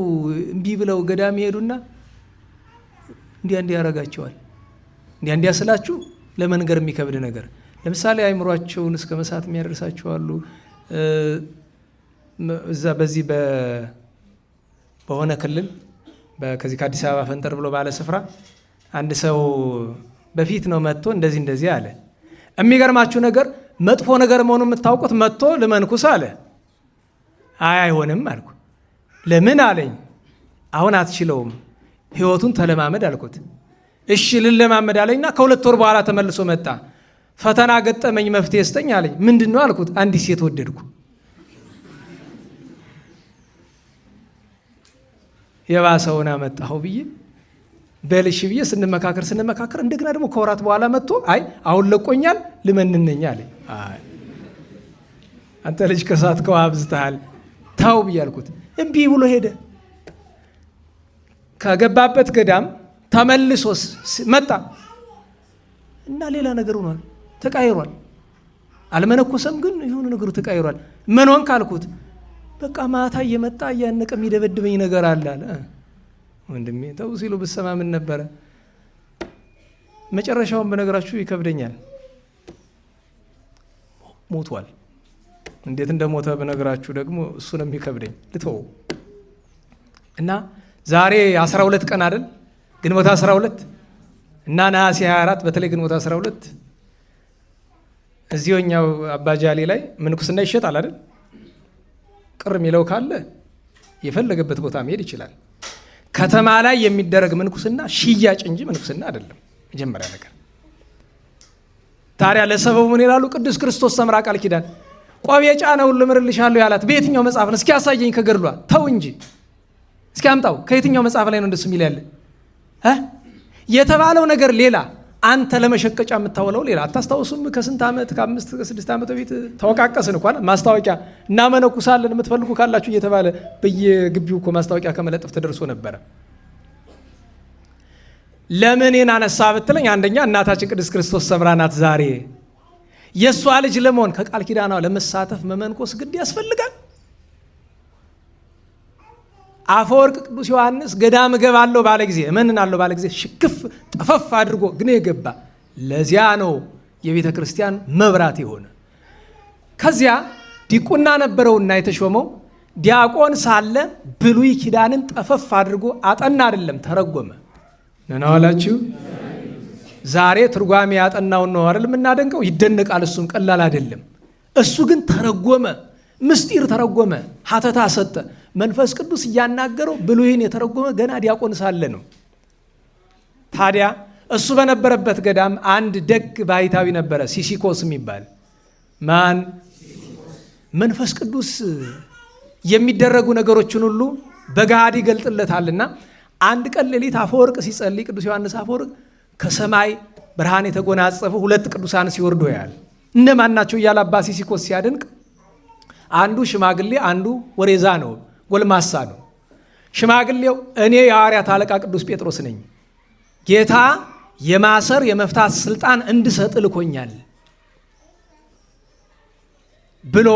እምቢ ብለው ገዳም ይሄዱና እንዲያ ያረጋቸዋል። እንዲያ ስላችሁ ለመንገር የሚከብድ ነገር ለምሳሌ አይምሯቸውን እስከ መሳት የሚያደርሳቸው አሉ። እዛ በዚህ በሆነ ክልል ከዚህ ከአዲስ አበባ ፈንጠር ብሎ ባለ ስፍራ አንድ ሰው በፊት ነው መጥቶ እንደዚህ አለ። የሚገርማችሁ ነገር መጥፎ ነገር መሆኑ የምታውቁት መጥቶ ልመንኩስ አለ። አይሆንም አልኩ። ለምን አለኝ። አሁን አትችለውም፣ ህይወቱን ተለማመድ አልኩት። እሺ ልለማመድ አለኝና ከ2 ወር በኋላ ተመልሶ መጣ። ፈተና ገጠመኝ፣ መፍትሄ ስጠኝ አለኝ። ምንድን ነው አልኩት። አንዲት ሴት ወደድኩ። የባሰውን አመጣኸው ብዬ በልሽ ብዬ ስንመካከር እንደገና ደግሞ ከወራት በኋላ መጥቶ አይ አሁን ለቆኛል ልመንነኝ አለኝ። አይ አንተ ልጅ ከሳትከው አብዝተሃል ታው ብዬ አልኩት። እምቢ ብሎ ሄደ። ከገባበት ገዳም ተመልሶስ መጣ እና ሌላ ነገር ሆኗል፣ ተቃይሯል። አልመነኮሰም ግን የሆነ ነገሩ ተቃይሯል። ምን ሆንክ አልኩት። በቃ ማታ እየመጣ እያነቀ የሚደበድበኝ ነገር አለ አለ። ወንድሜ ተው ሲሉ ብሰማ ምን ነበረ? መጨረሻውን በነገራችሁ ይከብደኛል። ሞቷል። እንዴት እንደሞተ በነገራችሁ ደግሞ እሱ ነው የሚከብደኝ። ልተው እና ዛሬ 12 ቀን አይደል? ግንቦት 12 እና ነሐሴ 24 በተለይ ግንቦት 12 እዚህኛው አባጃሌ ላይ ምንኩስና ይሸጣል አይደል? ቅር የሚለው ካለ የፈለገበት ቦታ መሄድ ይችላል። ከተማ ላይ የሚደረግ ምንኩስና ሽያጭ እንጂ ምንኩስና አይደለም። መጀመሪያ ነገር ታዲያ ለሰበቡ ምን ይላሉ? ቅዱስ ክርስቶስ ሰምራ ቃል ኪዳን ቆብ የጫነውን ልምርልሻለሁ ያላት በየትኛው መጽሐፍ ነው? እስኪ ያሳየኝ ከገድሏ። ተው እንጂ እስኪ አምጣው። ከየትኛው መጽሐፍ ላይ ነው እንደሱ የሚል ያለ? የተባለው ነገር ሌላ፣ አንተ ለመሸቀጫ የምታውለው ሌላ። አታስታውሱም? ከስንት ዓመት ከ5 ከ6 ዓመት በፊት ተወቃቀስን እኮ ማስታወቂያ እናመነኩሳለን የምትፈልጉ ካላችሁ እየተባለ በየግቢው እኮ ማስታወቂያ ከመለጠፍ ተደርሶ ነበረ። ለምን ይህን አነሳ ብትለኝ፣ አንደኛ እናታችን ቅድስት ክርስቶስ ሰምራ ናት። ዛሬ የእሷ ልጅ ለመሆን ከቃል ኪዳኗ ለመሳተፍ መመንኮስ ግድ ያስፈልጋል። አፈወርቅ ቅዱስ ዮሐንስ ገዳም እገባለሁ ባለ ጊዜ እመንናለሁ ባለ ጊዜ ሽክፍ ጠፈፍ አድርጎ ግን የገባ ለዚያ ነው የቤተ ክርስቲያን መብራት የሆነ። ከዚያ ዲቁና ነበረውና የተሾመው ዲያቆን ሳለ ብሉይ ኪዳንን ጠፈፍ አድርጎ አጠና፣ አይደለም ተረጎመ። ነናዋላችሁ ዛሬ ትርጓሜ ያጠናውን ነው አይደል የምናደንቀው? ይደነቃል። እሱም ቀላል አይደለም። እሱ ግን ተረጎመ፣ ምስጢር ተረጎመ፣ ሀተታ ሰጠ። መንፈስ ቅዱስ እያናገረው ብሉይን የተረጎመ ገና ዲያቆን ሳለ ነው። ታዲያ እሱ በነበረበት ገዳም አንድ ደግ ባሕታዊ ነበረ፣ ሲሲኮስ የሚባል። ማን? መንፈስ ቅዱስ የሚደረጉ ነገሮችን ሁሉ በገሃድ ይገልጥለታልና አንድ ቀን ሌሊት አፈወርቅ ሲጸልይ ቅዱስ ዮሐንስ አፈወርቅ ከሰማይ ብርሃን የተጎናጸፉ 2 ቅዱሳን ሲወርዱ ያያል። እነማን ናቸው እያለ አባ ሲሲኮስ ሲያደንቅ፣ አንዱ ሽማግሌ አንዱ ወሬዛ ነው፣ ጎልማሳ ነው። ሽማግሌው እኔ የሐዋርያት አለቃ ቅዱስ ጴጥሮስ ነኝ፣ ጌታ የማሰር የመፍታት ስልጣን እንድሰጥ ልኮኛል ብሎ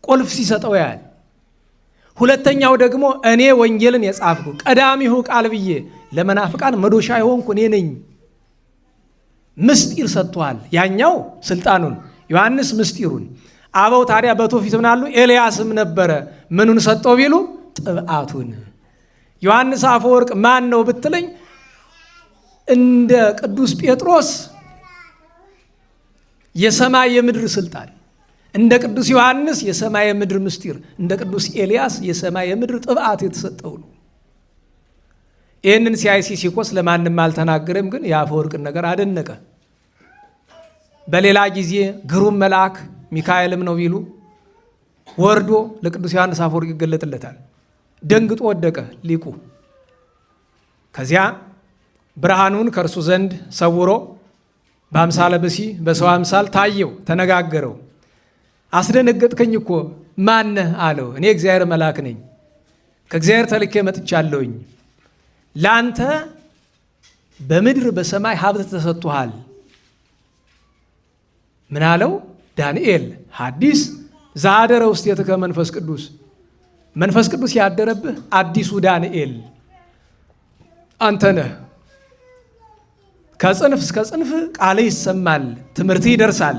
ቁልፍ ሲሰጠው ያያል። ሁለተኛው ደግሞ እኔ ወንጌልን የጻፍኩ ቀዳሚሁ ቃል ብዬ ለመናፍቃን መዶሻ የሆንኩ እኔ ነኝ፣ ምስጢር ሰጥቷል። ያኛው ስልጣኑን፣ ዮሐንስ ምስጢሩን። አበው ታዲያ በትውፊት ምናሉ? ኤልያስም ነበረ ምኑን ሰጠው ቢሉ ጥብዓቱን። ዮሐንስ አፈወርቅ ማን ነው ብትለኝ፣ እንደ ቅዱስ ጴጥሮስ የሰማይ የምድር ስልጣን፣ እንደ ቅዱስ ዮሐንስ የሰማይ የምድር ምስጢር፣ እንደ ቅዱስ ኤልያስ የሰማይ የምድር ጥብዓት የተሰጠው ነው። ይህንን ሲያይ ሲሲኮስ ለማንም አልተናገረም፣ ግን የአፈወርቅን ነገር አደነቀ። በሌላ ጊዜ ግሩም መልአክ ሚካኤልም ነው ቢሉ ወርዶ ለቅዱስ ዮሐንስ አፈወርቅ ይገለጥለታል። ደንግጦ ወደቀ ሊቁ። ከዚያ ብርሃኑን ከእርሱ ዘንድ ሰውሮ በአምሳለ ብሲ በሰው አምሳል ታየው፣ ተነጋገረው። አስደነገጥከኝ እኮ ማነህ አለው። እኔ እግዚአብሔር መልአክ ነኝ፣ ከእግዚአብሔር ተልኬ መጥቻለሁኝ። ለአንተ በምድር በሰማይ ሀብት ተሰጥቶሃል። ምን አለው? ዳንኤል ሐዲስ ዘአደረ ውስቴትከ መንፈስ ቅዱስ፣ መንፈስ ቅዱስ ያደረብህ አዲሱ ዳንኤል አንተ ነህ። ከጽንፍ እስከ ጽንፍ ቃል ይሰማል፣ ትምህርት ይደርሳል።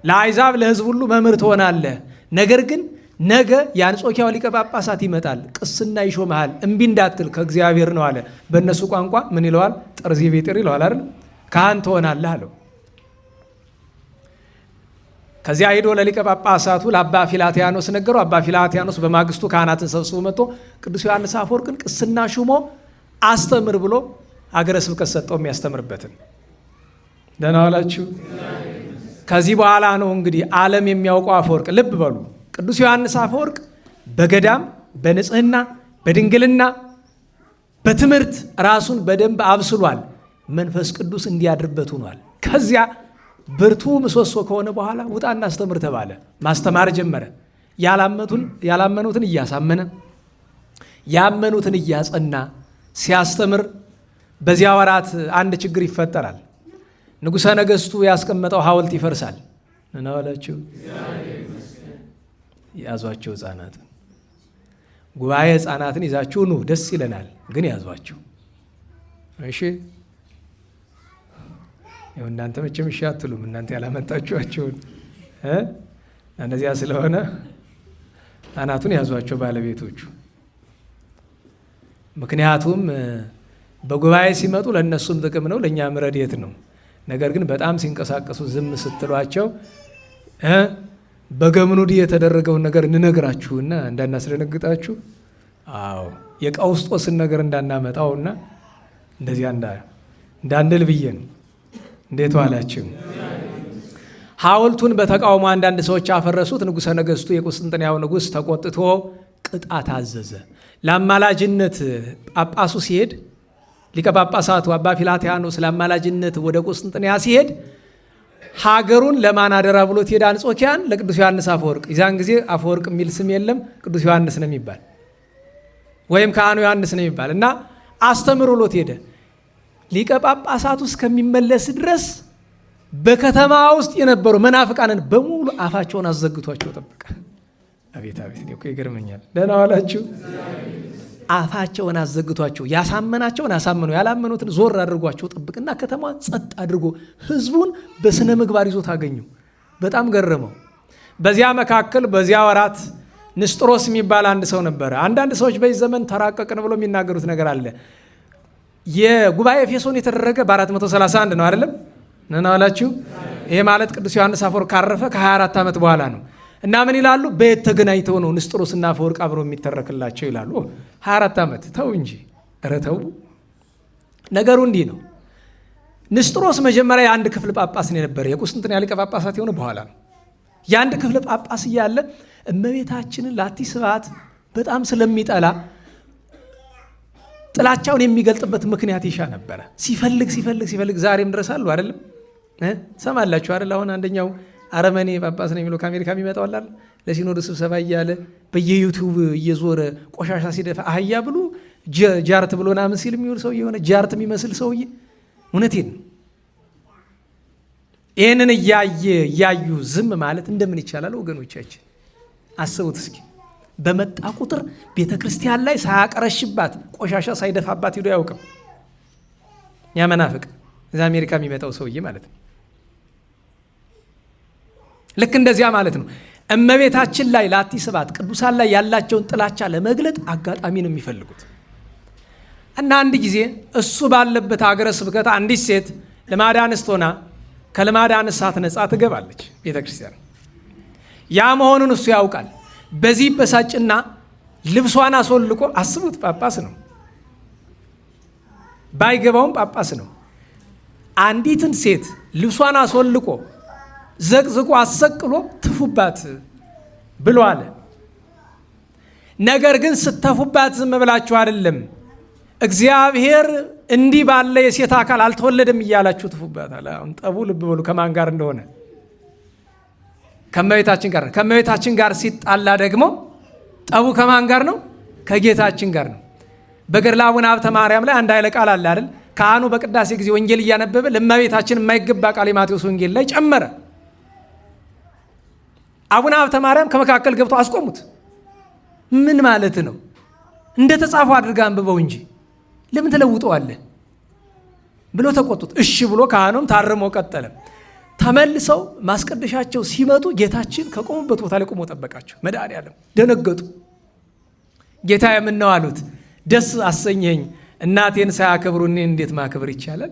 ለአሕዛብ ለሕዝብ ሁሉ መምህር ትሆናለህ። ነገር ግን ነገ የአንጾኪያው ሊቀ ጳጳሳት ይመጣል፣ ቅስና ይሾመሃል፣ እምቢ እንዳትል ከእግዚአብሔር ነው አለ። በእነሱ ቋንቋ ምን ይለዋል? ጠርዚ ቤጥር ይለዋል አይደል? ካህን ትሆናለህ አለው። ከዚያ ሄዶ ለሊቀ ጳጳሳቱ ለአባ ፊላትያኖስ ነገረው። አባ ፊላትያኖስ በማግስቱ ካህናትን ሰብስቦ መጥቶ ቅዱስ ዮሐንስ አፈወርቅን ቅስና ሹሞ አስተምር ብሎ ሀገረ ስብከት ሰጠው የሚያስተምርበትን። ደህና ዋላችሁ። ከዚህ በኋላ ነው እንግዲህ ዓለም የሚያውቀው አፈወርቅ። ልብ በሉ ቅዱስ ዮሐንስ አፈወርቅ በገዳም በንጽህና በድንግልና በትምህርት ራሱን በደንብ አብስሏል። መንፈስ ቅዱስ እንዲያድርበት ሆኗል። ከዚያ ብርቱ ምሰሶ ከሆነ በኋላ ውጣና አስተምር ተባለ። ማስተማር ጀመረ። ያላመኑትን እያሳመነ ያመኑትን እያጸና ሲያስተምር በዚያ ወራት አንድ ችግር ይፈጠራል። ንጉሠ ነገሥቱ ያስቀመጠው ሐውልት ይፈርሳል። እናዋላችሁ ያዟቸው ሕፃናትን፣ ጉባኤ ሕፃናትን ይዛችሁ ኑ፣ ደስ ይለናል፣ ግን ያዟቸው። እሺ ይኸው እናንተ መቼም እሺ አትሉም። እናንተ ያላመጣችኋቸውን እነዚያ ስለሆነ ሕፃናቱን ያዟቸው ባለቤቶቹ። ምክንያቱም በጉባኤ ሲመጡ ለእነሱም ጥቅም ነው፣ ለእኛም ረድኤት ነው። ነገር ግን በጣም ሲንቀሳቀሱ ዝም ስትሏቸው በገምኑድ የተደረገውን ነገር እንነግራችሁና እንዳናስደነግጣችሁ፣ አዎ የቀውስጦስን ነገር እንዳናመጣውና እንደዚያ እንዳንል ብዬ ነው። እንዴት ዋላችሁ? ሐውልቱን በተቃውሞ አንዳንድ ሰዎች አፈረሱት። ንጉሠ ነገሥቱ የቁስጥንጥንያው ንጉሥ ተቆጥቶ ቅጣት አዘዘ። ለአማላጅነት ጳጳሱ ሲሄድ ሊቀ ጳጳሳቱ አባ ፊላትያኖስ ለአማላጅነት ወደ ቁስጥንጥንያ ሲሄድ ሀገሩን ለማን አደራ ብሎት ሄደ? አንጾኪያን ለቅዱስ ዮሐንስ አፈወርቅ። የዛን ጊዜ አፈወርቅ የሚል ስም የለም፣ ቅዱስ ዮሐንስ ነው የሚባል ወይም ካህኑ ዮሐንስ ነው የሚባል እና አስተምር ብሎት ሄደ። ሊቀ ጳጳሳቱ እስከሚመለስ ድረስ በከተማ ውስጥ የነበሩ መናፍቃንን በሙሉ አፋቸውን አዘግቷቸው ጠበቀ። አቤት አቤት፣ እኮ ይገርመኛል። ደህና ዋላችሁ። አፋቸውን አዘግቷቸው ያሳመናቸውን አሳምነው ያላመኑትን ዞር አድርጓቸው ጠብቅና ከተማዋን ጸጥ አድርጎ ህዝቡን በስነ ምግባር ይዞት አገኘው። በጣም ገረመው። በዚያ መካከል በዚያ ወራት ንስጥሮስ የሚባል አንድ ሰው ነበረ። አንዳንድ ሰዎች በዚህ ዘመን ተራቀቅን ብሎ የሚናገሩት ነገር አለ። የጉባኤ ኤፌሶን የተደረገ በ431 ነው አይደለም? ነናላችሁ። ይሄ ማለት ቅዱስ ዮሐንስ አፈወርቅ ካረፈ ከ24 ዓመት በኋላ ነው። እና ምን ይላሉ? በየት ተገናኝተው ነው ንስጥሮስና አፈወርቅ አብሮ የሚተረክላቸው ይላሉ። 24 ዓመት ተው እንጂ ኧረ ተው። ነገሩ እንዲህ ነው። ንስጥሮስ መጀመሪያ የአንድ ክፍል ጳጳስ ነው የነበረ። የቁስጥንጥንያ ሊቀ ጳጳሳት የሆነ በኋላ ነው። የአንድ ክፍል ጳጳስ እያለ እመቤታችንን ላቲ ስብሐት በጣም ስለሚጠላ ጥላቻውን የሚገልጥበት ምክንያት ይሻ ነበረ። ሲፈልግ ዛሬም ድረስ አሉ አይደለም? ሰማላችሁ አይደል? አሁን አንደኛው አረመኔ ጳጳስ ነው የሚለው ከአሜሪካ የሚመጣው አለ ለሲኖዶስ ስብሰባ እያለ በየዩቲዩብ እየዞረ ቆሻሻ ሲደፋ አህያ ብሎ ጃርት ብሎ ናምን ሲል የሚውል ሰውዬ፣ የሆነ ጃርት የሚመስል ሰውዬ። እውነቴን ነው። ይህንን እያዩ ዝም ማለት እንደምን ይቻላል ወገኖቻችን? አስቡት እስኪ። በመጣ ቁጥር ቤተ ክርስቲያን ላይ ሳያቀረሽባት ቆሻሻ ሳይደፋባት ሄዶ አያውቅም። ያ መናፍቅ እዛ አሜሪካ የሚመጣው ሰውዬ ማለት ነው። ልክ እንደዚያ ማለት ነው። እመቤታችን ላይ ላቲ ስብሐት ቅዱሳን ላይ ያላቸውን ጥላቻ ለመግለጥ አጋጣሚ ነው የሚፈልጉት። እና አንድ ጊዜ እሱ ባለበት ሀገረ ስብከት አንዲት ሴት ልማደ አንስት ሆና ከልማደ አንስት ሳትነጻ ትገባለች ቤተ ክርስቲያን። ያ መሆኑን እሱ ያውቃል። በዚህ በሳጭና ልብሷን አስወልቆ፣ አስቡት፣ ጳጳስ ነው፣ ባይገባውም ጳጳስ ነው። አንዲትን ሴት ልብሷን አስወልቆ ዘቅዝቆ አሰቅሎ ትፉባት ብሎ አለ። ነገር ግን ስተፉባት ዝም ብላችሁ አይደለም፣ እግዚአብሔር እንዲህ ባለ የሴት አካል አልተወለደም እያላችሁ ትፉባት አለ። አሁን ጠቡ ልብ በሉ ከማን ጋር እንደሆነ። ከመቤታችን ጋር ነው። ከመቤታችን ጋር ሲጣላ ደግሞ ጠቡ ከማን ጋር ነው? ከጌታችን ጋር ነው። በገድለ አቡነ ሀብተ ማርያም ላይ አንድ ኃይለ ቃል አለ አይደል? ካህኑ በቅዳሴ ጊዜ ወንጌል እያነበበ ለእመቤታችን የማይገባ ቃል የማቴዎስ ወንጌል ላይ ጨመረ። አቡነ ሀብተ ማርያም ከመካከል ገብተው አስቆሙት። ምን ማለት ነው? እንደ ተጻፈው አድርጋ አንብበው እንጂ ለምን ተለውጠዋለህ? ብሎ ተቆጡት። እሺ ብሎ ካህኑም ታርሞ ቀጠለ። ተመልሰው ማስቀደሻቸው ሲመጡ ጌታችን ከቆሙበት ቦታ ላይ ቆሞ ጠበቃቸው። መድኃኔዓለም ደነገጡ። ጌታ ምን ነው አሉት። ደስ አሰኘኝ፣ እናቴን ሳያከብሩ እኔን እንዴት ማክበር ይቻላል?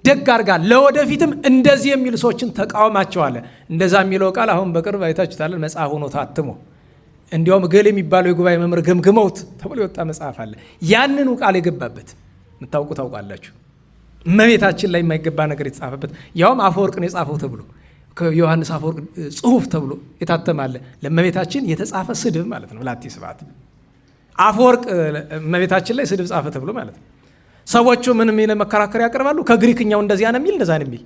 ደግ አድርጋ ለወደፊትም እንደዚህ የሚሉ ሰዎችን ተቃውማቸዋለ። እንደዛ የሚለው ቃል አሁን በቅርብ አይታችሁታል፣ መጽሐፍ ሆኖ ታትሞ እንዲያውም ገሌ የሚባለው የጉባኤ መምህር ገምግመውት ተብሎ የወጣ መጽሐፍ አለ። ያንኑ ቃል የገባበት የምታውቁ ታውቃላችሁ። እመቤታችን ላይ የማይገባ ነገር የተጻፈበት ያውም አፈወርቅን የጻፈው ተብሎ ከዮሐንስ አፈወርቅ ጽሑፍ ተብሎ የታተማለ። ለእመቤታችን የተጻፈ ስድብ ማለት ነው። ላቲ ስብሐት አፈወርቅ እመቤታችን ላይ ስድብ ጻፈ ተብሎ ማለት ነው። ሰዎቹ ምን የሚል መከራከሪያ ያቀርባሉ። ከግሪክኛው እንደዚያ ነው የሚል እንደዛ ነው የሚል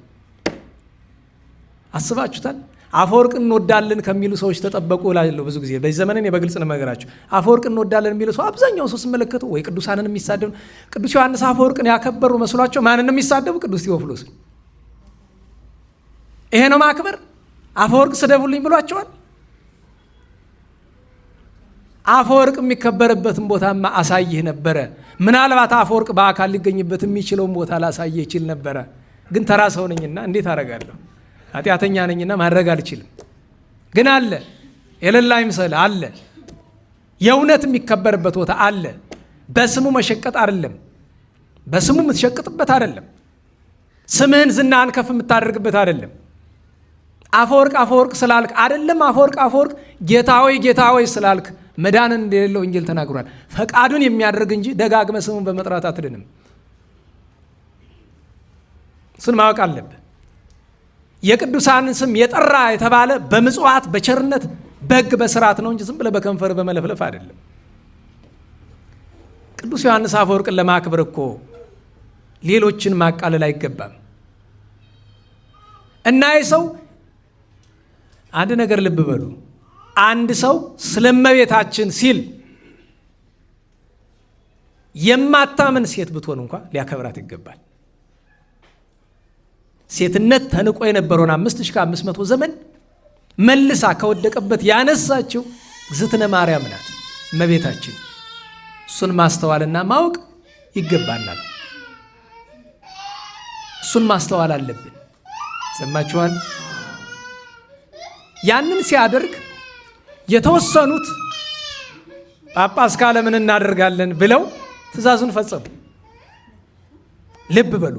አስባችሁታል? አፈወርቅ እንወዳለን ከሚሉ ሰዎች ተጠበቁ እላለሁ። ብዙ ጊዜ በዚህ ዘመን እኔ በግልጽ ነው የምነግራችሁ። አፈወርቅ እንወዳለን የሚሉ ሰው አብዛኛው ሰው ሲመለከቱ ወይ ቅዱሳንን የሚሳደቡ፣ ቅዱስ ዮሐንስ አፈወርቅን ያከበሩ መስሏቸው ማንን የሚሳደቡ? ቅዱስ ቴዎፍሎስን። ይሄ ነው ማክበር? አፈወርቅ ስደቡልኝ ብሏቸዋል። አፈወርቅ የሚከበርበትን ቦታማ አሳይህ ነበረ። ምናልባት አፈወርቅ በአካል ሊገኝበት የሚችለውን ቦታ ላሳይህ ይችል ነበረ። ግን ተራ ሰው ነኝና እንዴት አደርጋለሁ? ኃጢአተኛ ነኝና ማድረግ አልችልም። ግን አለ፣ የሌላ ይምሰል አለ። የእውነት የሚከበርበት ቦታ አለ። በስሙ መሸቀጥ አይደለም፣ በስሙ የምትሸቅጥበት አይደለም፣ ስምህን ዝናህን ከፍ የምታደርግበት አይደለም። አፈወርቅ አፈወርቅ ስላልክ አይደለም፣ አፈወርቅ ጌታ ሆይ ስላልክ መዳንን እንደሌለው ወንጌል ተናግሯል። ፈቃዱን የሚያደርግ እንጂ ደጋግመ ስሙን በመጥራት አትድንም። እሱን ማወቅ አለብህ። የቅዱሳንን ስም የጠራ የተባለ በምጽዋት በቸርነት በሕግ በስርዓት ነው እንጂ ዝም ብለህ በከንፈር በመለፍለፍ አይደለም። ቅዱስ ዮሐንስ አፈወርቅን ለማክበር እኮ ሌሎችን ማቃለል አይገባም። እና ይህ ሰው አንድ ነገር ልብ በሉ። አንድ ሰው ስለ እመቤታችን ሲል የማታምን ሴት ብትሆን እንኳ ሊያከብራት ይገባል። ሴትነት ተንቆ የነበረውን 5500 ዘመን መልሳ ከወደቀበት ያነሳችው እግዝእትነ ማርያም ናት፣ እመቤታችን። እሱን ማስተዋልና ማወቅ ይገባናል። እሱን ማስተዋል አለብን። ሰማችኋል? ያንን ሲያደርግ የተወሰኑት ጳጳስ ካለ ምን እናደርጋለን ብለው ትእዛዙን ፈጸሙ። ልብ በሉ።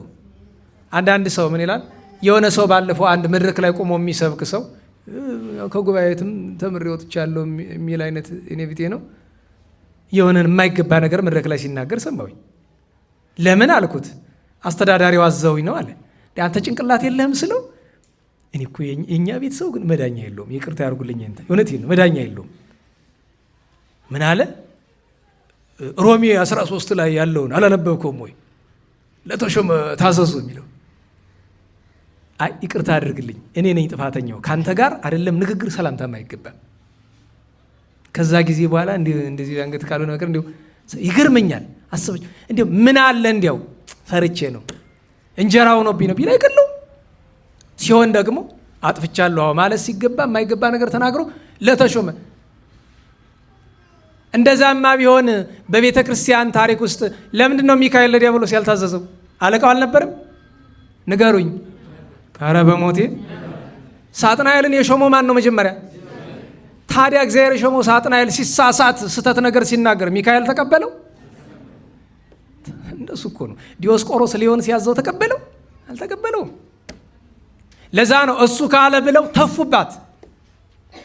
አንዳንድ ሰው ምን ይላል? የሆነ ሰው ባለፈው አንድ መድረክ ላይ ቆሞ የሚሰብክ ሰው ከጉባኤትም ተምሬ ወጥቻለሁ የሚል አይነት እኔ ቢጤ ነው። የሆነን የማይገባ ነገር መድረክ ላይ ሲናገር ሰማሁኝ። ለምን አልኩት። አስተዳዳሪው አዘውኝ ነው አለ። አንተ ጭንቅላት የለህም ስለው እኔ እኮ የእኛ ቤት ሰው ግን መዳኛ የለውም፣ ይቅርታ ያርጉልኝ፣ እውነቴን ነው፣ መዳኛ የለውም። ምን አለ? ሮሜ 13 ላይ ያለውን አላነበብከውም ወይ? ለተሾመ ታዘዙ የሚለው። አይ ይቅርታ አድርግልኝ፣ እኔ ነኝ ጥፋተኛው፣ ካንተ ጋር አይደለም ንግግር ሰላምታም አይገባም። ከዛ ጊዜ በኋላ እንደዚህ አንገት ካልሆነ ነገር እንዲሁ ይገርመኛል። አስበች እንዲሁ ምን አለ እንዲያው ፈርቼ ነው እንጀራው ነው ቢነው ቢላ ይቀለው ሲሆን ደግሞ አጥፍቻለሁ ማለት ሲገባ የማይገባ ነገር ተናግሮ ለተሾመ። እንደዛማ ቢሆን በቤተ ክርስቲያን ታሪክ ውስጥ ለምንድን ነው ሚካኤል ለዲያብሎስ ያልታዘዘው? አለቃው አልነበረም? ንገሩኝ። ኧረ በሞቴ ሳጥናኤልን የሾመው ማን ነው መጀመሪያ? ታዲያ እግዚአብሔር የሾመው ሳጥናኤል ሲሳሳት ስተት ነገር ሲናገር ሚካኤል ተቀበለው? እንደሱ እኮ ነው። ዲዮስቆሮስ ሊሆን ሲያዘው ተቀበለው? አልተቀበለውም። ለዛ ነው እሱ ካለ ብለው ተፉባት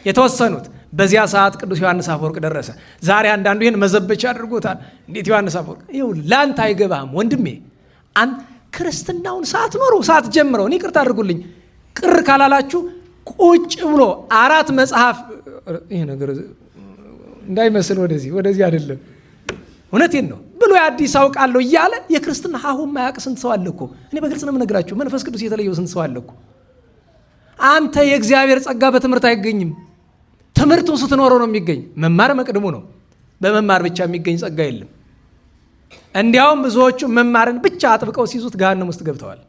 የተወሰኑት። በዚያ ሰዓት ቅዱስ ዮሐንስ አፈወርቅ ደረሰ። ዛሬ አንዳንዱ ይህን መዘበቻ አድርጎታል። እንዴት ዮሐንስ አፈወርቅ? ይኸው ላንተ አይገባም ወንድሜ። ክርስትናውን ሳትኖሩ ሳትጀምረው፣ እኔ ይቅርታ አድርጉልኝ፣ ቅር ካላላችሁ ቁጭ ብሎ 4 መጽሐፍ ይሄ ነገር እንዳይመስል ወደዚህ አይደለም፣ እውነቴን ነው ብሎ አዲስ አውቃለሁ እያለ የክርስትና ሀሁን ማያውቅ ስንት ሰው አለ እኮ። እኔ በግልጽ ነው የምነግራችሁ፣ መንፈስ ቅዱስ የተለየው ስንት ሰው አለ እኮ። አንተ የእግዚአብሔር ጸጋ በትምህርት አይገኝም። ትምህርቱን ስትኖረው ነው የሚገኝ። መማር መቅድሙ ነው። በመማር ብቻ የሚገኝ ጸጋ የለም። እንዲያውም ብዙዎቹ መማርን ብቻ አጥብቀው ሲይዙት ገሃነም ውስጥ ገብተዋል።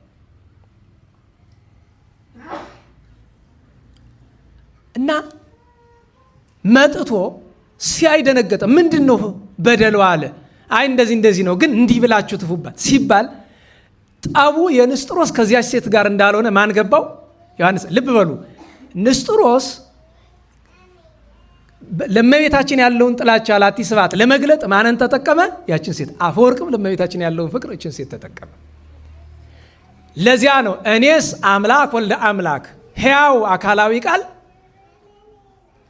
እና መጥቶ ሲያይደነገጠ ምንድን ነው በደሉ አለ። አይ እንደዚህ ነው ግን እንዲህ ብላችሁ ትፉባት ሲባል ጠቡ የንስጥሮስ ከዚያች ሴት ጋር እንዳልሆነ ማን ገባው? ዮሐንስ። ልብ በሉ ንስጥሮስ ለእመቤታችን ያለውን ጥላቻ ላቲ ስብሐት ለመግለጥ ማንን ተጠቀመ? ያችን ሴት። አፈወርቅም ለእመቤታችን ያለውን ፍቅር እችን ሴት ተጠቀመ። ለዚያ ነው እኔስ አምላክ ወልደ አምላክ ሕያው አካላዊ ቃል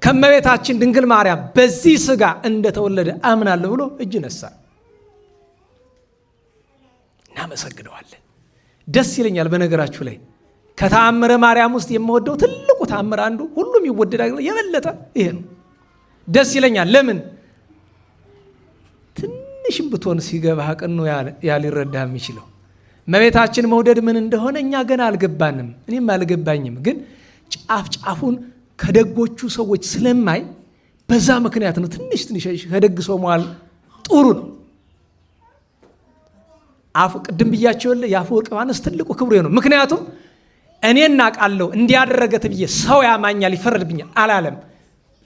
ከእመቤታችን ድንግል ማርያም በዚህ ሥጋ እንደተወለደ አምናለሁ ብሎ እጅ ነሳ። እናመሰግነዋለን። ደስ ይለኛል። በነገራችሁ ላይ ከተአምረ ማርያም ውስጥ የምወደው ትልቁ ተአምር አንዱ ሁሉም ይወደዳል የበለጠ ይሄ ነው። ደስ ይለኛል። ለምን? ትንሽም ብትሆን ሲገባህ ቀን ነው ያሊረዳ የሚችለው። እመቤታችን መውደድ ምን እንደሆነ እኛ ገና አልገባንም፣ እኔም አልገባኝም። ግን ጫፍ ጫፉን ከደጎቹ ሰዎች ስለማይ በዛ ምክንያት ነው። ትንሽ ከደግ ሰው መዋል ጥሩ ነው። ቅድም ብያቸው የለ የአፈወርቅ ዮሐንስ ትልቁ ክብሩ ነው። ምክንያቱም እኔ እናውቃለሁ እንዲያደረገ ብዬ ሰው ያማኛል ይፈረድብኛል አላለም።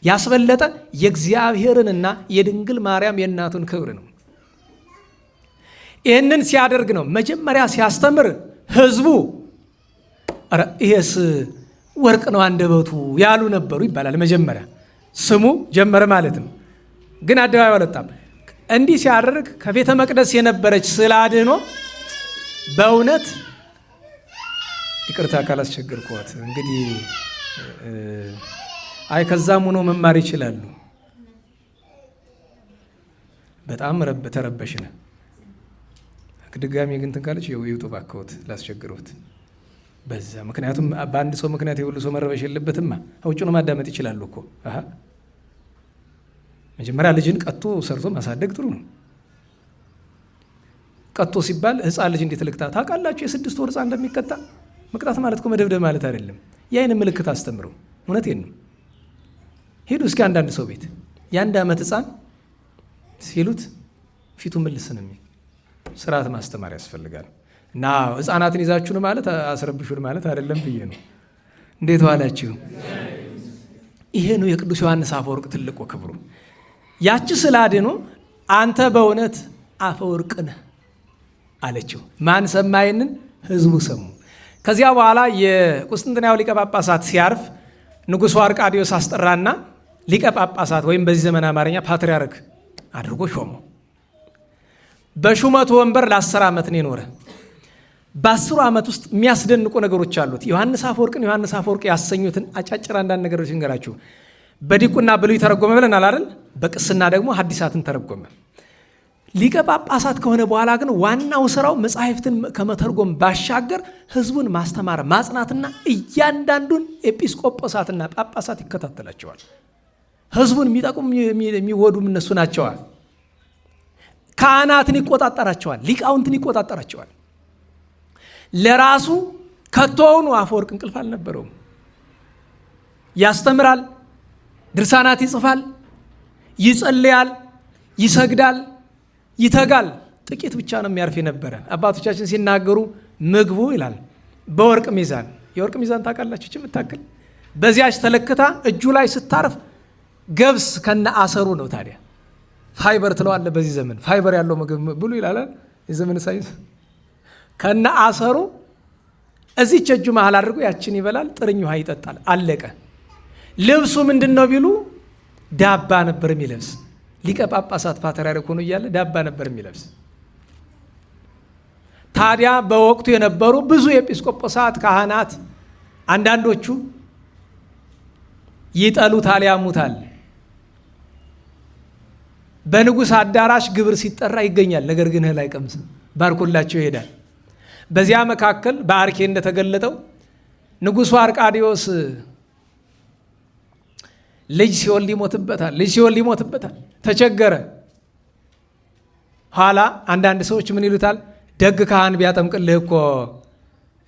ያስበለጠ የእግዚአብሔርንና የድንግል ማርያም የእናቱን ክብር ነው። ይህንን ሲያደርግ ነው መጀመሪያ ሲያስተምር ህዝቡ ይሄስ ወርቅ ነው አንደበቱ ያሉ ነበሩ ይባላል። መጀመሪያ ስሙ ጀመረ ማለት ነው። ግን አደባባይ አልወጣም። እንዲህ ሲያደርግ ከቤተ መቅደስ የነበረች ስዕለ አድኅኖ በእውነት ይቅርታ ካላስቸገርኩት እንግዲህ ከዛም ሆኖ መማር ይችላሉ። በጣም ተረበሽነ። ድጋሚ ግን ትንካለች ይውጡ ባከውት ላስቸግሩት በዛ። ምክንያቱም በአንድ ሰው ምክንያት የሁሉ ሰው መረበሽ የለበትማ። አውጭኑ ማዳመጥ ይችላሉ እኮ። መጀመሪያ ልጅን ቀጥቶ ሰርቶ ማሳደግ ጥሩ ነው። ቀጥቶ ሲባል ህፃን ልጅ እንዴት ልቅጣ ታውቃላችሁ? የ6 ወር ህፃን እንደሚቀጣ። መቅጣት ማለት እኮ መደብደብ ማለት አይደለም። የአይን ምልክት አስተምረው። እውነቴን ነው። ሄዱ እስኪ አንዳንድ ሰው ቤት የ1 ዓመት ህፃን ሲሉት ፊቱ ምልስ ነው የሚል። ስርዓት ማስተማር ያስፈልጋል። እና ህፃናትን ይዛችሁን ማለት አስረብሹን ማለት አይደለም ብዬ ነው። እንዴት ዋላችሁ? ይሄ ነው የቅዱስ ዮሐንስ አፈወርቅ ትልቁ ክብሩ። ያቺ ስዕለ አድኅኖ አንተ በእውነት አፈወርቅ ነህ አለችው። ማን ሰማ? ይንን ህዝቡ ሰሙ። ከዚያ በኋላ የቁስጥንጥንያው ሊቀ ጳጳሳት ሲያርፍ ንጉሡ አርቃዲዮስ አስጠራና ሊቀ ጳጳሳት ወይም በዚህ ዘመን አማርኛ ፓትርያርክ አድርጎ ሾመው። በሹመቱ ወንበር ለ10 ዓመት ነው የኖረ። በ10 ዓመት ውስጥ የሚያስደንቁ ነገሮች አሉት። ዮሐንስ አፈወርቅን ዮሐንስ አፈወርቅ ያሰኙትን አጫጭር አንዳንድ ነገሮች እንገራችሁ። በዲቁና ብሉይ ተረጎመ ብለናል አይደል? በቅስና ደግሞ ሐዲሳትን ተረጎመ። ሊቀ ጳጳሳት ከሆነ በኋላ ግን ዋናው ስራው መጻሕፍትን ከመተርጎም ባሻገር ህዝቡን ማስተማር ማጽናትና እያንዳንዱን ኤጲስቆጶሳትና ጳጳሳት ይከታተላቸዋል። ህዝቡን የሚጠቁም የሚወዱም እነሱ ናቸዋል። ካህናትን ይቆጣጠራቸዋል። ሊቃውንትን ይቆጣጠራቸዋል። ለራሱ ከቶውኑ አፈወርቅ እንቅልፍ አልነበረውም። ያስተምራል፣ ድርሳናት ይጽፋል፣ ይጸልያል፣ ይሰግዳል፣ ይተጋል። ጥቂት ብቻ ነው የሚያርፍ የነበረ። አባቶቻችን ሲናገሩ ምግቡ ይላል በወርቅ ሚዛን። የወርቅ ሚዛን ታውቃላችሁ? የምታክል በዚያች ተለክታ እጁ ላይ ስታርፍ ገብስ ከነ አሰሩ ነው። ታዲያ ፋይበር ትለዋለ። በዚህ ዘመን ፋይበር ያለው ምግብ ብሉ ይላል የዘመን ሳይንስ። ከነ አሰሩ እዚች እጁ መሃል አድርጎ ያችን ይበላል፣ ጥርኝ ውሃ ይጠጣል። አለቀ። ልብሱ ምንድን ነው ቢሉ ዳባ ነበር የሚለብስ። ሊቀ ጳጳሳት ፓትርያርክ ሆኖ እያለ ዳባ ነበር የሚለብስ። ታዲያ በወቅቱ የነበሩ ብዙ ኤጲስቆጶሳት ካህናት አንዳንዶቹ ይጠሉታል፣ ያሙታል። በንጉሥ አዳራሽ ግብር ሲጠራ ይገኛል። ነገር ግን እህል አይቀምስም፣ ባርኮላቸው ይሄዳል። በዚያ መካከል በአርኬ እንደተገለጠው ንጉሡ አርቃዲዮስ ልጅ ሲወልድ ይሞትበታል። ተቸገረ። ኋላ አንዳንድ ሰዎች ምን ይሉታል? ደግ ካህን ቢያጠምቅልህ እኮ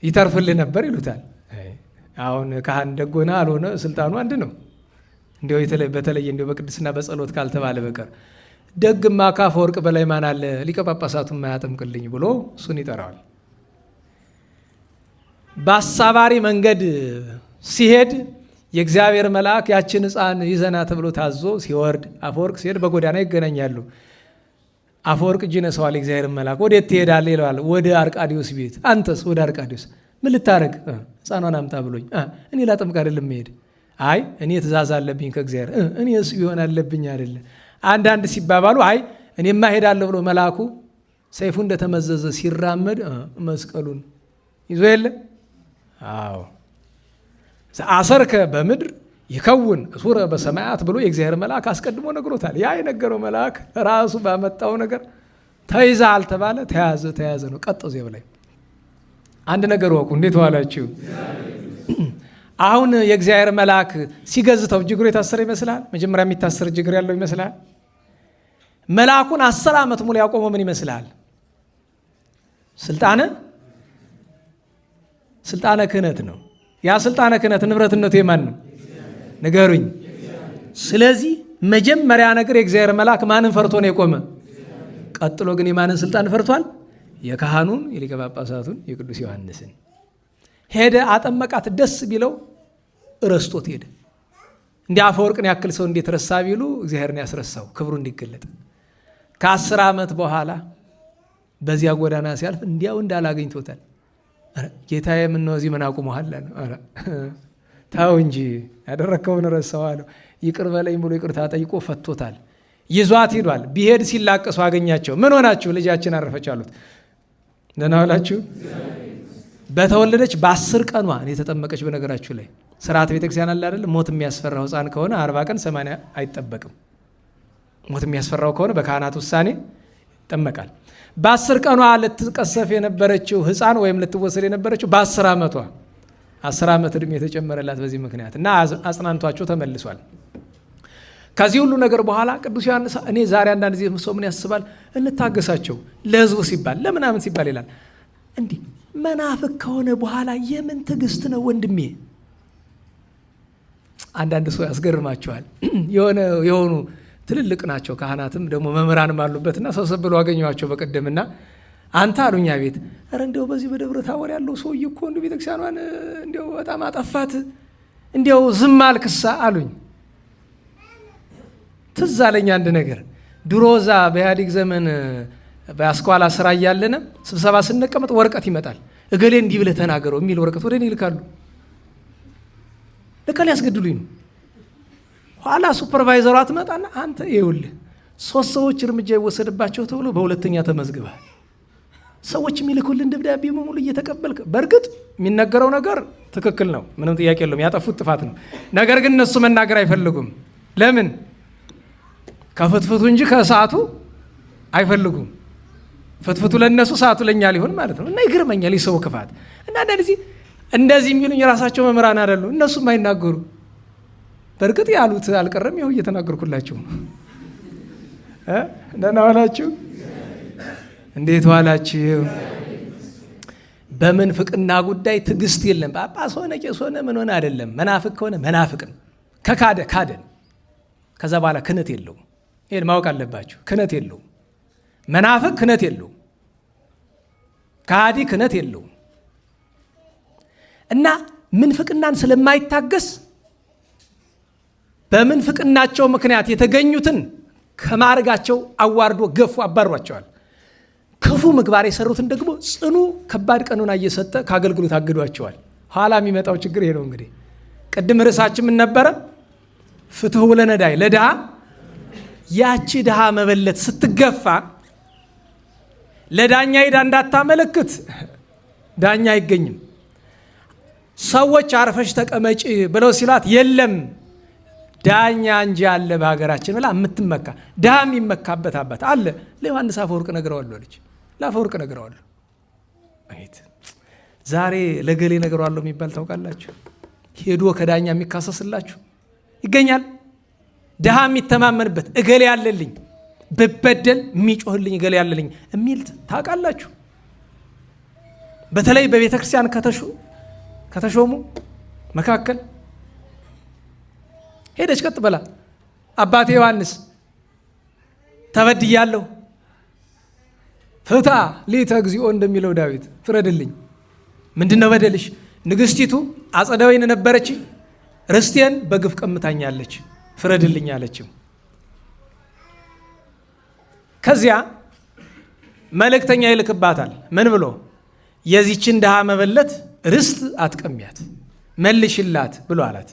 ይተርፍልህ ነበር ይሉታል። አሁን ካህን ደግ ሆነ አልሆነ ስልጣኑ አንድ ነው። እንዲያው በተለየ እንዲያው በቅድስና በጸሎት ካልተባለ በቀር ደግማ ከአፈወርቅ በላይ ማን አለ ሊቀ ጳጳሳቱን ማያጠምቅልኝ ብሎ እሱን ይጠራዋል። በአሳባሪ መንገድ ሲሄድ የእግዚአብሔር መልአክ ያችን ሕፃን ይዘና ተብሎ ታዞ ሲወርድ አፈወርቅ ሲሄድ በጎዳና ይገናኛሉ። አፈወርቅ እጅ ነሰዋል እግዚአብሔር መልአክ። ወዴት ትሄዳለህ ይለዋል። ወደ አርቃዲዮስ ቤት። አንተስ? ወደ አርቃዲዮስ። ምን ልታረግ? ሕፃኗን አምጣ ብሎኝ። እኔ ላጠምቅ አይደለም መሄድ። አይ እኔ ትእዛዝ አለብኝ ከእግዚአብሔር። እኔስ ቢሆን አለብኝ አይደለ? አንዳንድ ሲባባሉ አይ እኔማ እሄዳለሁ ብሎ መልአኩ ሰይፉ እንደተመዘዘ ሲራመድ መስቀሉን ይዞ የለ። አዎ አሰርከ በምድር ይከውን እሱረ በሰማያት ብሎ የእግዚአብሔር መልአክ አስቀድሞ ነግሮታል። ያ የነገረው መልአክ ራሱ ባመጣው ነገር ተይዛ አልተባለ፣ ተያዘ ነው። ቀጠው ዜብ ላይ አንድ ነገር ወቁ። እንዴት ዋላችሁ? አሁን የእግዚአብሔር መልአክ ሲገዝተው ጅግሩ የታሰረ ይመስላል? መጀመሪያ የሚታሰር ጅግር ያለው ይመስላል? መልአኩን 10 ዓመት ሙሉ ያቆመው ምን ይመስላል? ስልጣነ ክህነት ነው። ያ ስልጣነ ክህነት ንብረትነቱ የማን ነው? ንገሩኝ። ስለዚህ መጀመሪያ ነገር የእግዚአብሔር መልአክ ማንን ፈርቶ ነው የቆመ? ቀጥሎ ግን የማንን ስልጣን ፈርቷል? የካህኑን፣ የሊቀ ጳጳሳቱን፣ የቅዱስ ዮሐንስን። ሄደ አጠመቃት። ደስ ቢለው ረስቶት ሄደ። እንዲህ አፈወርቅን ያክል ሰው እንዴት ረሳ ቢሉ እግዚአብሔርን ያስረሳው ክብሩ እንዲገለጥ። ከ10 ዓመት በኋላ በዚያ ጎዳና ሲያልፍ እንዲያው እንዳላገኝቶታል። ጌታዬ ምነው እዚህ ምን አቁመሃል? ታው እንጂ ያደረከውን ረሳው አለው። ይቅር በለኝ ብሎ ይቅርታ ጠይቆ ፈቶታል። ይዟት ሂዷል። ቢሄድ ሲላቀሱ አገኛቸው። ምን ሆናችሁ? ልጃችን አረፈች አሉት። ደህና ዋላችሁ? በተወለደች በ10 ቀኗ የተጠመቀች። በነገራችሁ ላይ ስርዓት ቤተክርስቲያን አለ አይደል? ሞት የሚያስፈራው ሕፃን ከሆነ 40 ቀን 80 አይጠበቅም። ሞት የሚያስፈራው ከሆነ በካህናት ውሳኔ ይጠመቃል። በ10 ቀኗ ልትቀሰፍ የነበረችው ሕፃን ወይም ልትወሰድ የነበረችው በ10 ዓመቷ 10 ዓመት ዕድሜ የተጨመረላት በዚህ ምክንያት እና አጽናንቷቸው ተመልሷል። ከዚህ ሁሉ ነገር በኋላ ቅዱስ ዮሐንስ እኔ ዛሬ አንዳንድ ጊዜ ሰው ምን ያስባል? እንታገሳቸው ለሕዝቡ ሲባል ለምናምን ሲባል ይላል። እንዲህ መናፍቅ ከሆነ በኋላ የምን ትዕግስት ነው ወንድሜ? አንዳንድ ሰው ያስገርማቸዋል። የሆኑ ትልልቅ ናቸው ካህናትም ደግሞ መምህራንም አሉበትና ሰብሰብ ብሎ አገኘኋቸው በቀደምና አንተ አሉኛ ቤት ኧረ እንዲያው በዚህ በደብረ ታቦር ያለው ሰውዬ እኮ እንዲያው ቤተክርስቲያኗን እንዲያው በጣም አጠፋት፣ እንዲያው ዝም አልክሳ አሉኝ። ትዝ አለኝ አንድ ነገር። ድሮ እዛ በኢህአዴግ ዘመን በአስኳላ ስራ እያለነ ስብሰባ ስንቀመጥ ወረቀት ይመጣል። እገሌ እንዲህ ብለህ ተናገረው የሚል ወረቀት ወደ እኔ ይልካሉ። ለካ ሊያስገድሉኝ ነው። ኋላ ሱፐርቫይዘሯ ትመጣና አንተ ይኸውልህ 3 ሰዎች እርምጃ ይወሰድባቸው ተብሎ በሁለተኛ ተመዝግበሃል። ሰዎች የሚልኩልን ደብዳቤ በሙሉ እየተቀበልክ፣ በእርግጥ የሚነገረው ነገር ትክክል ነው፣ ምንም ጥያቄ የለውም፣ ያጠፉት ጥፋት ነው። ነገር ግን እነሱ መናገር አይፈልጉም። ለምን? ከፍትፍቱ እንጂ ከሰዓቱ አይፈልጉም። ፍትፍቱ ለነሱ ሰዓቱ ለኛ ሊሆን ማለት ነው። እና ይገርመኛል የሰው ክፋት። እና እንደዚህ የሚሉኝ የራሳቸው መምህራን አይደሉ፣ እነሱም አይናገሩ። በእርግጥ ያሉት አልቀረም፣ ይኸው እየተናገርኩላችሁ። ደህና ዋላችሁ? እንዴት ዋላችሁ? በምንፍቅና ጉዳይ ትዕግስት የለም። ጳጳስ ሆነ ቄስ ሆነ ምን ሆነ አይደለም። መናፍቅ ከሆነ መናፍቅ ነው። ካደን ከዛ በኋላ ክህነት የለውም። ይሄን ማወቅ አለባችሁ። ክህነት የለውም። መናፍቅ ክህነት የለውም። ከሃዲ ክህነት የለውም። እና ምንፍቅናን ስለማይታገስ በምንፍቅናቸው ምክንያት የተገኙትን ከማዕረጋቸው አዋርዶ ገፉ አባሯቸዋል። ክፉ ምግባር የሰሩትን ደግሞ ጽኑ ከባድ ቀኖና እየሰጠ ከአገልግሎት አግዷቸዋል። ኋላ የሚመጣው ችግር ይሄ ነው። እንግዲህ ቅድም ርዕሳችን ምን ነበረ? ፍትሑ ለነዳይ ለድሃ። ያቺ ድሃ መበለት ስትገፋ ለዳኛ ሄዳ እንዳታመለክት፣ ዳኛ አይገኝም። ሰዎች አርፈሽ ተቀመጪ ብለው ሲሏት የለም ዳኛ እንጂ አለ በሀገራችን ብላ የምትመካ ድሃ የሚመካበት አባት አለ። ለዮሐንስ አፈወርቅ ነግረዋለሁ፣ ልጅ ለአፈወርቅ ነግረዋለሁ። አይት ዛሬ ለገሌ ነግረዋለሁ የሚባል ታውቃላችሁ? ሄዶ ከዳኛ የሚካሰስላችሁ ይገኛል። ድሃ የሚተማመንበት እገሌ ያለልኝ ብበደል የሚጮህልኝ እገሌ ያለልኝ የሚል ታውቃላችሁ? በተለይ በቤተ ክርስቲያን ከተሾሙ መካከል ሄደች ቀጥ በላ አባቴ ዮሐንስ ተበድያለሁ፣ ፍታ ሊተ እግዚኦ እንደሚለው ዳዊት ፍረድልኝ። ምንድነው በደልሽ? ንግስቲቱ አጸደ ወይን ነበረች፣ ርስቴን በግፍ ቀምታኛለች፣ ፍረድልኝ አለችው። ከዚያ መልእክተኛ ይልክባታል። ምን ብሎ? የዚችን ድሃ መበለት ርስት አትቀሚያት መልሽላት ብሎ አላት።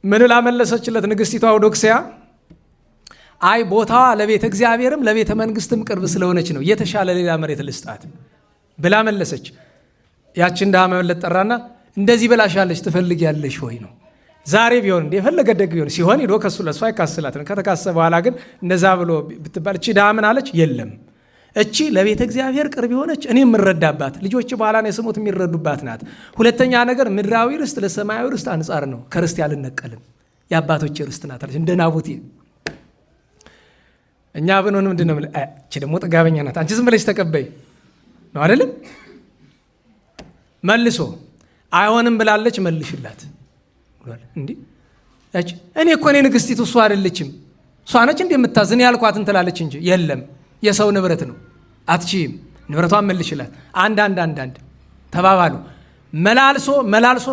ምን ላመለሰችለት ንግሥቲቱ አውዶክስያ? አይ ቦታዋ ለቤተ እግዚአብሔርም ለቤተ መንግስትም ቅርብ ስለሆነች ነው፣ የተሻለ ሌላ መሬት ልስጣት ብላ መለሰች። ያችን ድሃ መበለት ጠራና እንደዚህ ብላሻለች ትፈልጊያለሽ ወይ ነው። ዛሬ ቢሆን እንደ የፈለገ ደግ ቢሆን ሲሆን ሄዶ ከሱ ለሷ አይካስላትም። ከተካሰ በኋላ ግን እንደዛ ብሎ ብትባል እቺ ድሃ ምን አለች? የለም እቺ ለቤተ እግዚአብሔር ቅርብ የሆነች እኔ የምረዳባት ልጆች በኋላ ነው የስሙት የሚረዱባት ናት። ሁለተኛ ነገር ምድራዊ ርስት ለሰማያዊ ርስት አንጻር ነው፣ ከርስት ያልነቀልም የአባቶች ርስት ናት አለች። እንደ ናቡቴ እኛ ብንሆን ምንድን ነው እቺ ደግሞ ጥጋበኛ ናት አንቺ ዝም ብለሽ ተቀበይ ነው አይደለም። መልሶ አይሆንም ብላለች መልሽላት። እንዲህ እኔ እኮ እኔ ንግሥቲቱ እሷ አይደለችም እሷ ነች እንደ የምታዝን ያልኳትን ትላለች እንጂ የለም የሰው ንብረት ነው አትችይም፣ ንብረቷን መልሽላት። አንድ ተባባሉ።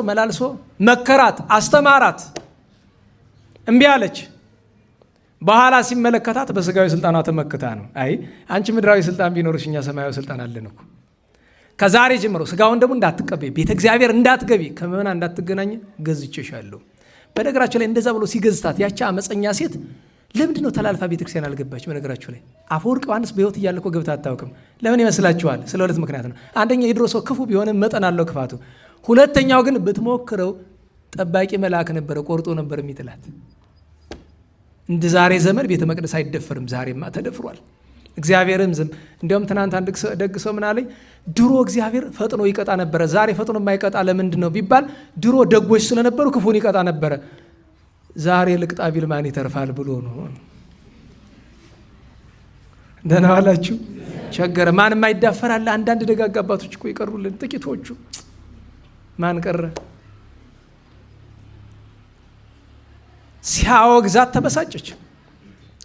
መላልሶ መከራት፣ አስተማራት፣ እምቢ አለች። በኋላ ሲመለከታት በስጋዊ ስልጣኗ ተመክታ ነው። አይ አንቺ ምድራዊ ስልጣን ቢኖርሽ እኛ ሰማያዊ ስልጣን አለን እኮ። ከዛሬ ጀምሮ ስጋውን ደግሞ እንዳትቀበይ፣ ቤተ እግዚአብሔር እንዳትገቢ፣ ከምዕመናን እንዳትገናኝ ገዝቼሻለሁ። በነገራችሁ ላይ እንደዛ ብሎ ሲገዝታት ያቺ አመፀኛ ሴት ለምንድን ነው ተላልፋ ቤተክርስቲያን አልገባች? በነገራችሁ ላይ አፈወርቅ ዮሐንስ በሕይወት እያለ እኮ ገብታ አታውቅም። ለምን ይመስላችኋል? ስለ ሁለት ምክንያት ነው። አንደኛ የድሮ ሰው ክፉ ቢሆንም መጠን አለው ክፋቱ። ሁለተኛው ግን ብትሞክረው ጠባቂ መልአክ ነበረ፣ ቆርጦ ነበር የሚጥላት። እንደ ዛሬ ዘመን ቤተ መቅደስ አይደፈርም። ዛሬማ ተደፍሯል። እግዚአብሔርም ዝም። እንዲያውም ትናንት አንድ ደግ ሰው ምን አለኝ፣ ድሮ እግዚአብሔር ፈጥኖ ይቀጣ ነበረ፣ ዛሬ ፈጥኖ የማይቀጣ ለምንድን ነው ቢባል ድሮ ደጎች ስለነበሩ ክፉን ይቀጣ ነበረ፣ ዛሬ ልቅጣ ቢል ማን ይተርፋል ብሎ ነው። ደህና ዋላችሁ? ቸገረ። ማንም አይዳፈራል። አንዳንድ ደጋግ አባቶች እኮ ይቀሩልን ጥቂቶቹ። ማን ቀረ? ሲያወግዛት ተበሳጨች፣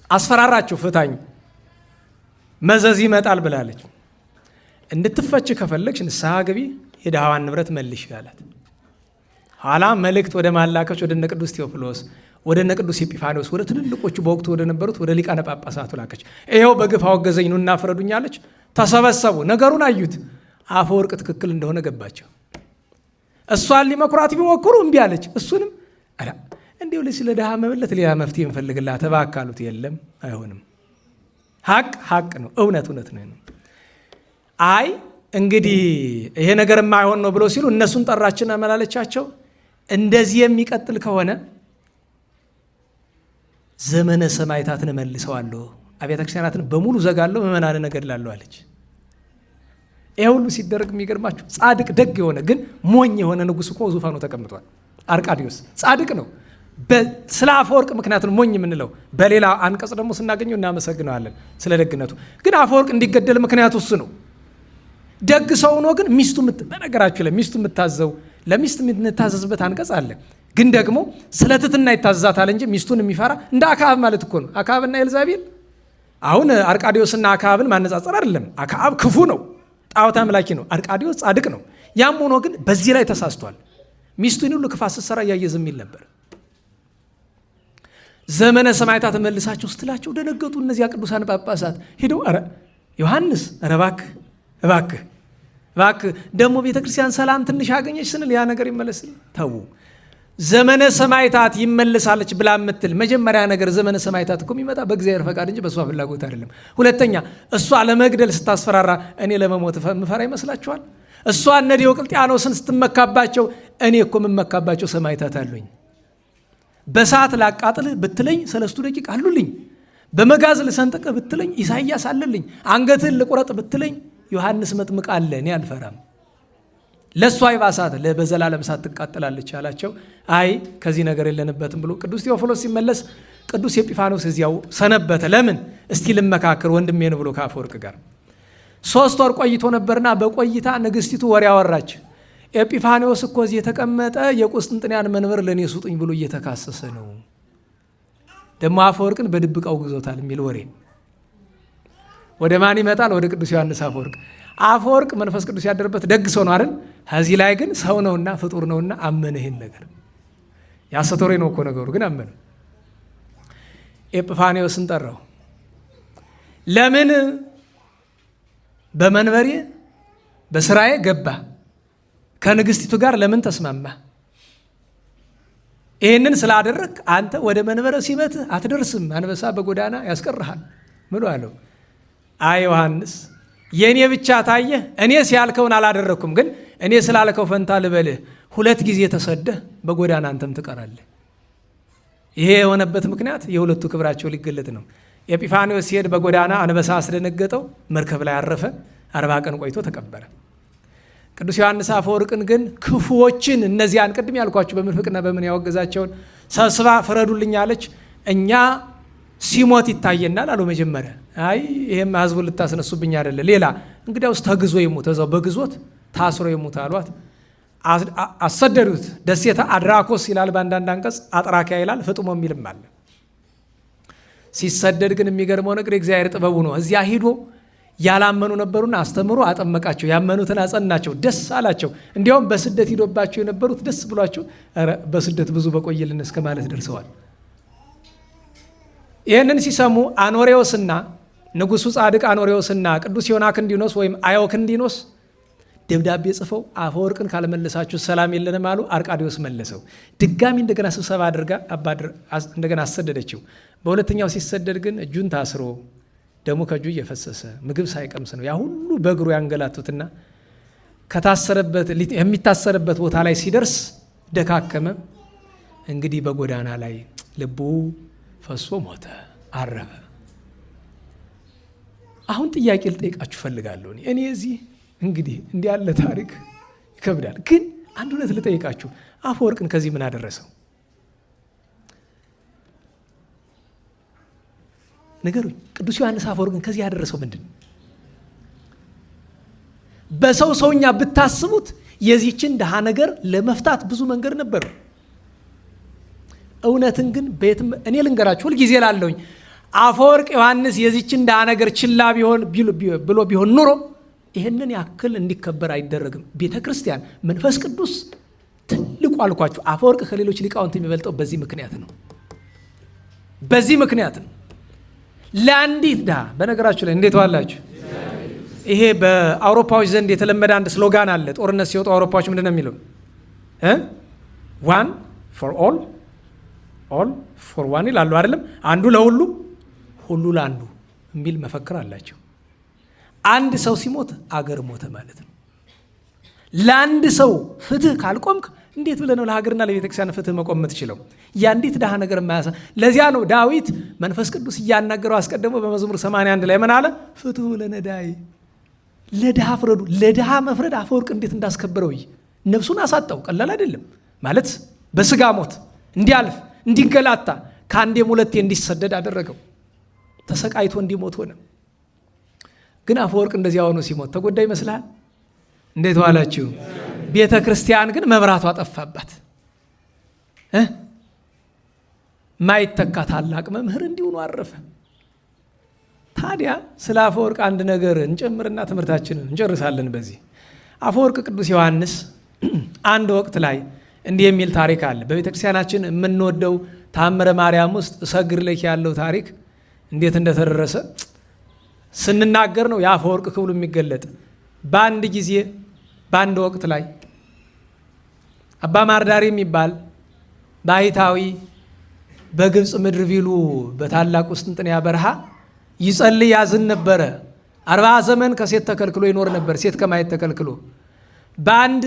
አስፈራራቸው። ፍታኝ መዘዝ ይመጣል ብላለች። እንድትፈች ከፈለግሽ ንስሐ ግቢ፣ የድሃዋን ንብረት መልሽ አላት። ኋላ መልእክት ወደ ማላከች ወደ እነ ቅዱስ ቴዎፍሎስ፣ ወደ እነ ቅዱስ ኤጲፋንዮስ፣ ወደ ትልልቆቹ በወቅቱ ወደ ነበሩት ወደ ሊቃነ ጳጳሳቱ ላከች። ይኸው በግፍ አወገዘኝ ኑና ፍረዱኝ አለች። ተሰበሰቡ፣ ነገሩን አዩት። አፈወርቅ ትክክል እንደሆነ ገባቸው። እሷን ሊመኩራት ቢሞክሩ እምቢ አለች። እሱንም እንዲሁ ስለ ድሃ መበለት ሌላ መፍትሄ እንፈልግላት እባክህ አሉት። የለም አይሆንም፣ ሀቅ ነው፣ እውነት ነው። አይ እንግዲህ ይሄ ነገር የማይሆን ነው ብሎ ሲሉ እነሱን ጠራችና መላለቻቸው። እንደዚህ የሚቀጥል ከሆነ ዘመነ ሰማዕታትን እመልሰዋለሁ፣ አብያተ ክርስቲያናትን በሙሉ ዘጋለሁ፣ ምዕመናንን እገድላለሁ አለች። ይሄ ሁሉ ሲደረግ የሚገርማችሁ ጻድቅ ደግ የሆነ ግን ሞኝ የሆነ ንጉሥ እኮ ዙፋኑ ተቀምጧል። አርቃዲዮስ ጻድቅ ነው። ስለ አፈወርቅ ምክንያት ነው ሞኝ የምንለው። በሌላ አንቀጽ ደግሞ ስናገኘው እናመሰግነዋለን ስለ ደግነቱ። ግን አፈወርቅ እንዲገደል ምክንያቱ እሱ ነው። ደግ ሰው ሆኖ ግን ሚስቱ በነገራችሁ ላይ ሚስቱ የምታዘው ለሚስት የምታዘዝበት አንቀጽ አለ። ግን ደግሞ ስለ ትሕትና ይታዘዛታል እንጂ ሚስቱን የሚፈራ እንደ አክዓብ ማለት እኮ ነው። አክዓብና ኤልዛቤል አሁን አርቃዲዮስና አክዓብን ማነጻጸር አይደለም። አክዓብ ክፉ ነው፣ ጣዖት አምላኪ ነው። አርቃዲዮስ ጻድቅ ነው። ያም ሆኖ ግን በዚህ ላይ ተሳስቷል። ሚስቱን ሁሉ ክፋት ስትሰራ እያየ ዝም ይል ነበር። ዘመነ ሰማዕታት መልሳቸው ስትላቸው ደነገጡ። እነዚያ ቅዱሳን ጳጳሳት ሄደው ዮሐንስ እባክህ ደግሞ ቤተክርስቲያን ሰላም ትንሽ አገኘች ስንል ያ ነገር ይመለስል ተዉ። ዘመነ ሰማዕታት ይመለሳለች ብላ የምትል መጀመሪያ ነገር ዘመነ ሰማዕታት እኮ የሚመጣ በእግዚአብሔር ፈቃድ እንጂ በእሷ ፍላጎት አይደለም። ሁለተኛ እሷ ለመግደል ስታስፈራራ እኔ ለመሞት ምፈራ ይመስላችኋል? እሷ እነ ዲዮቅልጥያኖስን ስትመካባቸው እኔ እኮ የምመካባቸው ሰማዕታት አሉኝ። በሰዓት ላቃጥልህ ብትለኝ 3 ደቂቃ አሉልኝ። በመጋዝ ልሰንጥቅህ ብትለኝ ኢሳይያስ አለልኝ። አንገትህን ልቁረጥ ብትለኝ ዮሐንስ መጥምቅ አለ። እኔ አልፈራም። ለእሷ ይባሳት በዘላለም እሳት ትቃጠላለች አላቸው። አይ ከዚህ ነገር የለንበትም ብሎ ቅዱስ ቴዎፍሎስ ሲመለስ ቅዱስ ኤጲፋኖስ እዚያው ሰነበተ። ለምን እስቲ ልመካከር ወንድሜ ነው ብሎ ከአፈወርቅ ጋር 3 ወር ቆይቶ ነበርና በቆይታ ንግሥቲቱ ወሬ አወራች። ኤጲፋኒዎስ እኮ እዚህ የተቀመጠ የቁስጥንጥንያን መንበር ለእኔ ስጡኝ ብሎ እየተካሰሰ ነው፣ ደግሞ አፈወርቅን በድብቅ አውግዞታል የሚል ወሬ ወደ ማን ይመጣል? ወደ ቅዱስ ዮሐንስ አፈወርቅ። አፈወርቅ መንፈስ ቅዱስ ያደረበት ደግ ሰው ነው አይደል? ከዚህ ላይ ግን ሰው ነውና ፍጡር ነውና አመነ። ይሄን ነገር ያሰተወሬ ነው እኮ ነገሩ፣ ግን አመነ። ኤጲፋኒዎስን ጠራው። ለምን በመንበሬ በስራዬ ገባ። ከንግስቲቱ ጋር ለምን ተስማማ? ይህንን ስላደረግ አንተ ወደ መንበረ ሲመትህ አትደርስም፣ አንበሳ በጎዳና ያስቀርሃል ብሎ አለው። አይ ዮሐንስ የእኔ ብቻ ታየህ፣ እኔስ ያልከውን አላደረግኩም፣ ግን እኔ ስላልከው ፈንታ ልበልህ፣ 2 ጊዜ ተሰደህ በጎዳና አንተም ትቀራለህ። ይሄ የሆነበት ምክንያት የሁለቱ ክብራቸው ሊገለጥ ነው። ኤጲፋኒዎስ ሲሄድ በጎዳና አንበሳ አስደነገጠው፣ መርከብ ላይ አረፈ፣ 40 ቀን ቆይቶ ተቀበረ። ቅዱስ ዮሐንስ አፈወርቅን ግን ክፉዎችን እነዚያን ቅድም ያልኳቸው በምንፍቅና በምን ያወገዛቸውን ሰብስባ ፍረዱልኝ አለች። እኛ ሲሞት ይታየናል አሉ። መጀመሪያ አይ ይሄም ህዝቡን ልታስነሱብኝ አይደለ፣ ሌላ እንግዲያውስ ተግዞ ይሙት፣ እዛው በግዞት ታስሮ ይሙት አሏት። አሰደዱት። ደሴታ አድራኮስ ይላል በአንዳንድ አንቀጽ፣ አጥራኪያ ይላል፣ ፍጥሞ የሚልም አለ። ሲሰደድ ግን የሚገርመው ነገር የእግዚአብሔር ጥበቡ ነው። እዚያ ሂዶ ያላመኑ ነበሩና አስተምሮ አጠመቃቸው፣ ያመኑትን አጸናቸው፣ ደስ አላቸው። እንዲያውም በስደት ሂዶባቸው የነበሩት ደስ ብሏቸው በስደት ብዙ በቆየልን እስከ ማለት ደርሰዋል። ይህንን ሲሰሙ አኖሬዎስና ንጉሱ ጻድቅ አኖሬዎስና ቅዱስ ዮናክንዲኖስ ወይም አዮክንዲኖስ ደብዳቤ ጽፈው አፈወርቅን ካልመለሳችሁ ሰላም የለንም አሉ። አርቃዲዎስ መለሰው። ድጋሚ እንደገና ስብሰባ አድርጋ እንደገና አሰደደችው። በሁለተኛው ሲሰደድ ግን እጁን ታስሮ ደሙ ከእጁ እየፈሰሰ ምግብ ሳይቀምስ ነው ያ ሁሉ በእግሩ ያንገላቱትና ከታሰረበት የሚታሰርበት ቦታ ላይ ሲደርስ ደካከመ። እንግዲህ በጎዳና ላይ ልቡ ፈሶ ሞተ፣ አረፈ። አሁን ጥያቄ ልጠይቃችሁ ፈልጋለሁ። እኔ እዚህ እንግዲህ እንዲህ ያለ ታሪክ ይከብዳል፣ ግን አንድ እውነት ልጠይቃችሁ። አፈወርቅን ከዚህ ምን አደረሰው? ነገሩኝ። ቅዱስ ዮሐንስ አፈወርቅን ከዚህ ያደረሰው ምንድን ነው? በሰው ሰውኛ ብታስቡት የዚችን ድሃ ነገር ለመፍታት ብዙ መንገድ ነበሩ። እውነትን ግን ቤትም እኔ ልንገራችሁ ሁልጊዜ ላለሁኝ አፈወርቅ ዮሐንስ የዚችን ድሃ ነገር ችላ ብሎ ቢሆን ኑሮ ይህንን ያክል እንዲከበር አይደረግም። ቤተ ክርስቲያን መንፈስ ቅዱስ ትልቁ አልኳችሁ። አፈወርቅ ከሌሎች ሊቃውንት የሚበልጠው በዚህ ምክንያት ነው። በዚህ ምክንያት ነው። ለአንዲት ድሃ በነገራችሁ ላይ እንዴት ዋላችሁ? ይሄ በአውሮፓዎች ዘንድ የተለመደ አንድ ስሎጋን አለ። ጦርነት ሲወጡ አውሮፓዎች ምንድን ነው የሚለው? ዋን ፎር ኦል ኦል ፎር ዋን ይላሉ አይደለም? አንዱ ለሁሉ ሁሉ ለአንዱ የሚል መፈክር አላቸው። አንድ ሰው ሲሞት አገር ሞተ ማለት ነው። ለአንድ ሰው ፍትህ ካልቆምክ እንዴት ብለህ ነው ለሀገርና ለቤተክርስቲያን ፍትህ መቆም የምትችለው? የአንዲት ድሃ ነገር የማያሳ ለዚያ ነው ዳዊት መንፈስ ቅዱስ እያናገረው አስቀድሞ በመዝሙር 81 ላይ ምን አለ? ፍትሁ ለነዳይ፣ ለድሃ ፍረዱ። ለድሃ መፍረድ አፈወርቅ እንዴት እንዳስከበረው ነፍሱን አሳጣው። ቀላል አይደለም ማለት በስጋ ሞት እንዲያልፍ እንዲንገላታ ከአንዴም ሁለቴ እንዲሰደድ አደረገው። ተሰቃይቶ እንዲሞት ሆነ። ግን አፈወርቅ እንደዚያ ሆኖ ሲሞት ተጎዳ ይመስልሃል? እንዴት ዋላችሁ? ቤተ ክርስቲያን ግን መብራቷ ጠፋባት። ማይተካ ታላቅ መምህር እንዲሆኑ አረፈ። ታዲያ ስለ አፈወርቅ አንድ ነገር እንጨምርና ትምህርታችንን እንጨርሳለን። በዚህ አፈወርቅ ቅዱስ ዮሐንስ አንድ ወቅት ላይ እንዲህ የሚል ታሪክ አለ። በቤተ ክርስቲያናችን የምንወደው ተአምረ ማርያም ውስጥ እሰግር ለኪ ያለው ታሪክ እንዴት እንደተደረሰ ስንናገር ነው የአፈወርቅ ክብሉ የሚገለጥ። በአንድ ጊዜ በአንድ ወቅት ላይ አባ ማርዳሪ የሚባል ባሕታዊ በግብፅ ምድር ቢሉ በታላቅ ቁስጥንጥንያ በረሃ ይጸልይ ያዝን ነበረ። 40 ዘመን ከሴት ተከልክሎ ይኖር ነበር፣ ሴት ከማየት ተከልክሎ። በአንድ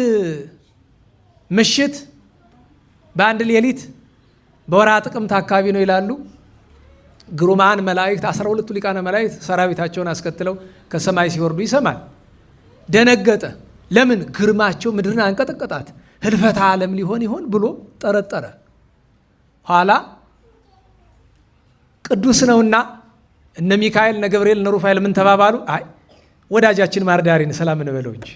ምሽት በአንድ ሌሊት በወርሃ ጥቅምት አካባቢ ነው ይላሉ ግሩማን መላእክት 12ቱ ሊቃነ መላእክት ሰራዊታቸውን አስከትለው ከሰማይ ሲወርዱ ይሰማል። ደነገጠ። ለምን? ግርማቸው ምድርን አንቀጠቀጣት። ህልፈተ ዓለም ሊሆን ይሆን ብሎ ጠረጠረ። ኋላ ቅዱስ ነውና እነ ሚካኤል እነ ገብርኤል እነ ሩፋኤል ምን ተባባሉ? አይ ወዳጃችን ማርዳሪን ሰላም እንበለው እንጂ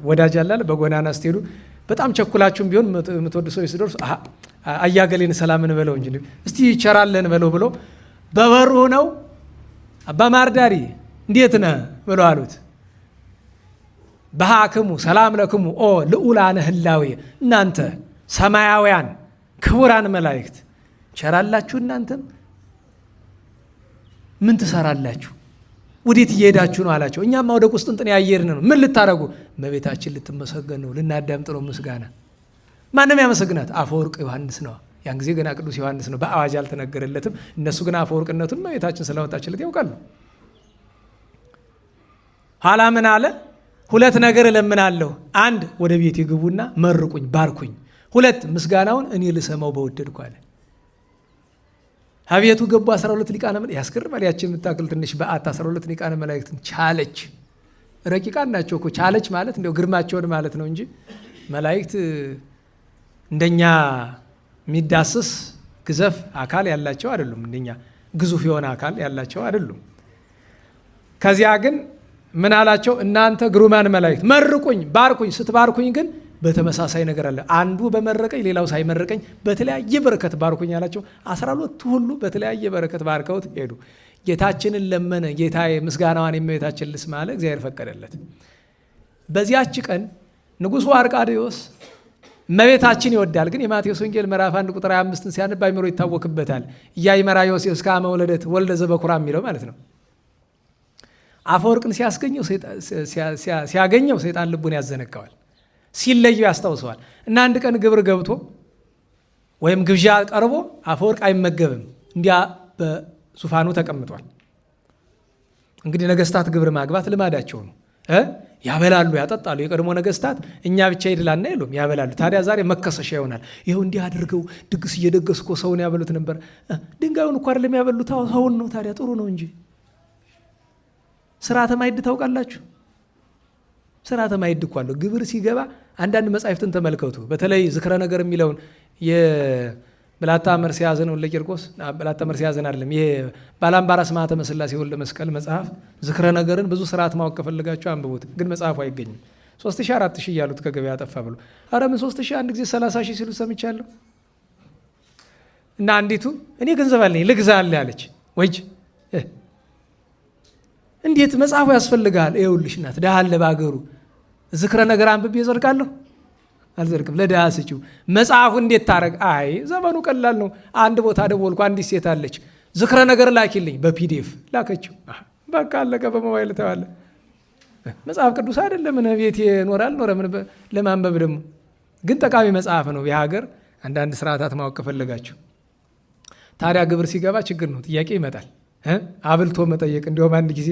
ወዳጅ አላለ። በጎዳና ስትሄዱ በጣም ቸኩላችሁም ቢሆን የምትወዱ ሰዎች ሲደርሱ አያገሌን ሰላም እንበለው እንጂ እስቲ ይቸራለን በለው ብሎ በበሩ ነው አባ ማርዳሪ እንዴት ነህ ብሎ አሉት። በሃክሙ ሰላም ለክሙ ኦ ልዑላነ ህላዌ፣ እናንተ ሰማያውያን ክቡራን መላእክት ቸራላችሁ፣ እናንተም ምን ትሰራላችሁ? ወዴት እየሄዳችሁ ነው አላቸው። እኛማ ወደ ቁስጥንጥንያ እየሄድን ነው። ምን ልታደርጉ? እመቤታችን ልትመሰገን ነው፣ ልናዳምጥ ነው ምስጋና። ማንም ያመሰግናት? አፈወርቅ ዮሐንስ ነው። ያን ጊዜ ገና ቅዱስ ዮሐንስ ነው፣ በአዋጅ አልተነገረለትም። እነሱ ግን አፈወርቅነቱን እመቤታችን ስለወጣችለት ያውቃሉ። ኋላ ምን አለ? 2 ነገር እለምናለሁ። 1 ወደ ቤት ይግቡና መርቁኝ፣ ባርኩኝ። 2 ምስጋናውን እኔ ልሰማው በወደድኩ አለ። አቤቱ ገቡ 12 ሊቃነ መላእክት። ያስገርማል። ያችን የምታክል ትንሽ በዓት 12 ሊቃነ መላእክትን ቻለች። ረቂቃን ናቸው እኮ። ቻለች ማለት እንደው ግርማቸውን ማለት ነው እንጂ መላእክት እንደኛ የሚዳስስ ግዘፍ አካል ያላቸው አይደሉም። እንደኛ ግዙፍ የሆነ አካል ያላቸው አይደሉም። ከዚያ ግን ምን አላቸው? እናንተ ግሩማን መላእክት መርቁኝ፣ ባርኩኝ። ስትባርኩኝ ግን በተመሳሳይ ነገር አለ። አንዱ በመረቀኝ ሌላው ሳይመረቀኝ በተለያየ በረከት ባርኩኝ አላቸው። 12 ሁሉ በተለያየ በረከት ባርከውት ሄዱ። ጌታችንን ለመነ። ጌታዬ ምስጋናዋን የእመቤታችን ልስማ አለ። እግዚአብሔር ፈቀደለት። በዚያች ቀን ንጉሡ አርቃዴዎስ እመቤታችን ይወዳል። ግን የማቴዎስ ወንጌል ምዕራፍ 1 ቁጥር 25ን ሲያነብ አይምሮ ይታወክበታል። እያይመራ ዮሴፍ እስከ አመ ወለደት ወልደ ዘበኩራ የሚለው ማለት ነው። አፈወርቅን ሲያገኘው ሰይጣን ልቡን ያዘነጋዋል፣ ሲለዩ ያስታውሰዋል። እና አንድ ቀን ግብር ገብቶ ወይም ግብዣ ቀርቦ አፈወርቅ አይመገብም፣ እንዲያ በዙፋኑ ተቀምጧል። እንግዲህ ነገስታት ግብር ማግባት ልማዳቸው ነው። ያበላሉ፣ ያጠጣሉ። የቀድሞ ነገስታት እኛ ብቻ ይድላና የሉም፣ ያበላሉ። ታዲያ ዛሬ መከሰሻ ይሆናል። ይኸው እንዲህ አድርገው ድግስ እየደገሱ እኮ ሰውን ያበሉት ነበር። ድንጋዩን እኮ አይደለም ያበሉት፣ ሰውን ነው። ታዲያ ጥሩ ነው እንጂ። ስርዓተ ማዕድ ታውቃላችሁ? ስርዓተ ማዕድ እኮ አለው። ግብር ሲገባ አንዳንድ መጻሕፍትን ተመልከቱ። በተለይ ዝክረ ነገር የሚለውን የብላታ መርስዔያዝን ወልደ ቂርቆስ፣ ብላታ መርስዔያዝን አይደለም፣ ይሄ ባላምባራስ ማኅተመ ሥላሴ ወልደ መስቀል መጽሐፍ ዝክረ ነገርን ብዙ ስርዓት ማወቅ ከፈለጋችሁ አንብቡት። ግን መጽሐፉ አይገኝም። 3000 4000 እያሉት ከገበያ ጠፋ ብሎ። ኧረ ምን 3000 አንድ ጊዜ 30,000 ሲሉ ሰምቻለሁ። እና አንዲቱ እኔ ገንዘብ አለኝ ልግዛል ያለች ወይጅ እንዴት መጽሐፉ ያስፈልጋል? ይኸውልሽ እናት ድሃ አለ በአገሩ ዝክረ ነገር አንብቤ እዘርጋለሁ? አልዘርግም። ለድሃ ስጪው። መጽሐፉ እንዴት ታረግ? አይ ዘመኑ ቀላል ነው። አንድ ቦታ ደወልኩ፣ አንዲት ሴት አለች ዝክረ ነገር ላኪልኝ። በፒዲኤፍ ላከችው። በቃ አለቀ። በሞባይል ተዋለ። መጽሐፍ ቅዱስ አይደለም ምን ቤት ይኖራል ኖረ ምን ለማንበብ ደግሞ ግን ጠቃሚ መጽሐፍ ነው። የሀገር አንዳንድ ስርዓታት ማወቅ ከፈለጋችሁ። ታዲያ ግብር ሲገባ ችግር ነው፣ ጥያቄ ይመጣል። አብልቶ መጠየቅ። እንዲሁም አንድ ጊዜ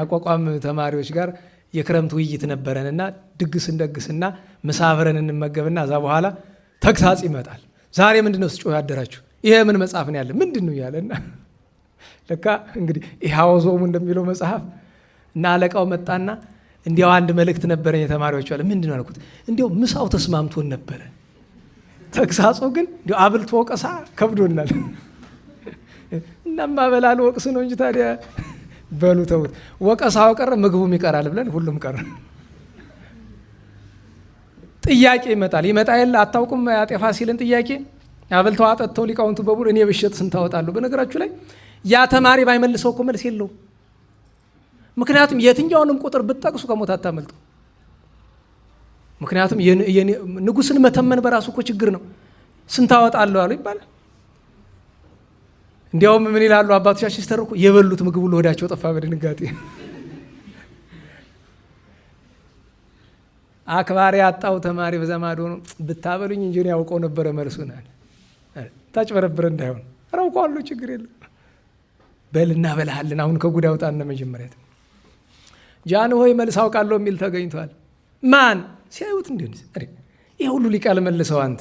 አቋቋም ተማሪዎች ጋር የክረምት ውይይት ነበረንና ድግስ እንደግስና ምሳ አብረን እንመገብና እዛ በኋላ ተግሳጽ ይመጣል። ዛሬ ምንድነው ስጮህ ያደራችሁ? ይሄ ምን መጽሐፍ ነው ያለ ምንድን ነው ያለና ለካ እንግዲህ ኢሃወዞሙ እንደሚለው መጽሐፍ እና አለቃው መጣና እንዲያው አንድ መልእክት ነበረኝ የተማሪዎች አለ። ምንድነው አልኩት። እንዲያው ምሳው ተስማምቶን ነበረ፣ ተግሳጹ ግን እንዲያው አብልቶ ወቀሳ ከብዶናል። እናማ በላል ወቅስ ነው እንጂ ታዲያ በሉ ተውት። ወቀሳው ቀረ ምግቡም ይቀራል ብለን ሁሉም ቀረ። ጥያቄ ይመጣል የለ አታውቁም? አጤ ፋሲልን ጥያቄ አበልተው አጠጥተው ሊቃውንቱ በሙሉ እኔ ብሸጥ ስንት አወጣለሁ? በነገራችሁ ላይ ያ ተማሪ ባይመልሰው እኮ መልስ የለውም። ምክንያቱም የትኛውንም ቁጥር ብትጠቅሱ ከሞት አታመልጡ። ምክንያቱም ንጉሥን መተመን በራሱ እኮ ችግር ነው። ስንት አወጣለሁ አሉ ይባላል። እንዲያውም ምን ይላሉ አባቶቻችን ሲተርኩ የበሉት ምግብ ሁሉ ሆዳቸው ጠፋ በድንጋጤ። አክባሪ ያጣው ተማሪ በዘማዶ ነው ብታበሉኝ እንጂ ነው ያውቀው ነበረ መልሱን አለ። ታጭበረብረ እንዳይሆን አውቀዋለሁ ችግር የለም በልና በልሃልን። አሁን ከጉድ አውጣና መጀመሪያ ጃን ሆይ መልስ አውቃለሁ የሚል ተገኝቷል። ማን ሲያዩት እንደዚህ ይሄ ሁሉ ሊቃል መልሰው አንተ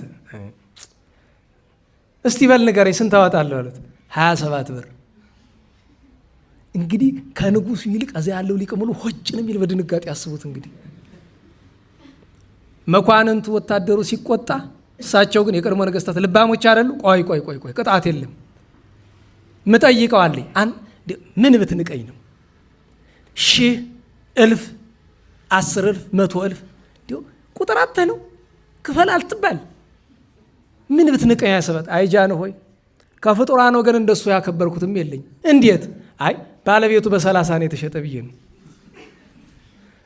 እስቲ በል ንገረኝ ስንት አወጣለሁ አሉት። 27 ብር። እንግዲህ ከንጉሱ ይልቅ እዚያ ያለው ሊቅ ሙሉ ሆጭ ነው የሚል በድንጋጤ ያስቡት። እንግዲህ መኳንንቱ ወታደሩ ሲቆጣ፣ እሳቸው ግን የቀድሞ ነገስታት ልባሞች አይደሉ? ቆይ ቅጣት የለም ምጠይቀው አለኝ። ምን ብትንቀኝ ነው? 1000 1000 10,000 100,000 እንዲሁ ቁጥር አጥተህ ነው ክፈል አልትባል። ምን ብትንቀኝ ያሰበት? አይጃን ሆይ ከፍጡራን ወገን እንደሱ ያከበርኩትም የለኝ። እንዴት? አይ ባለቤቱ በ30 ነው የተሸጠ ብዬ ነው።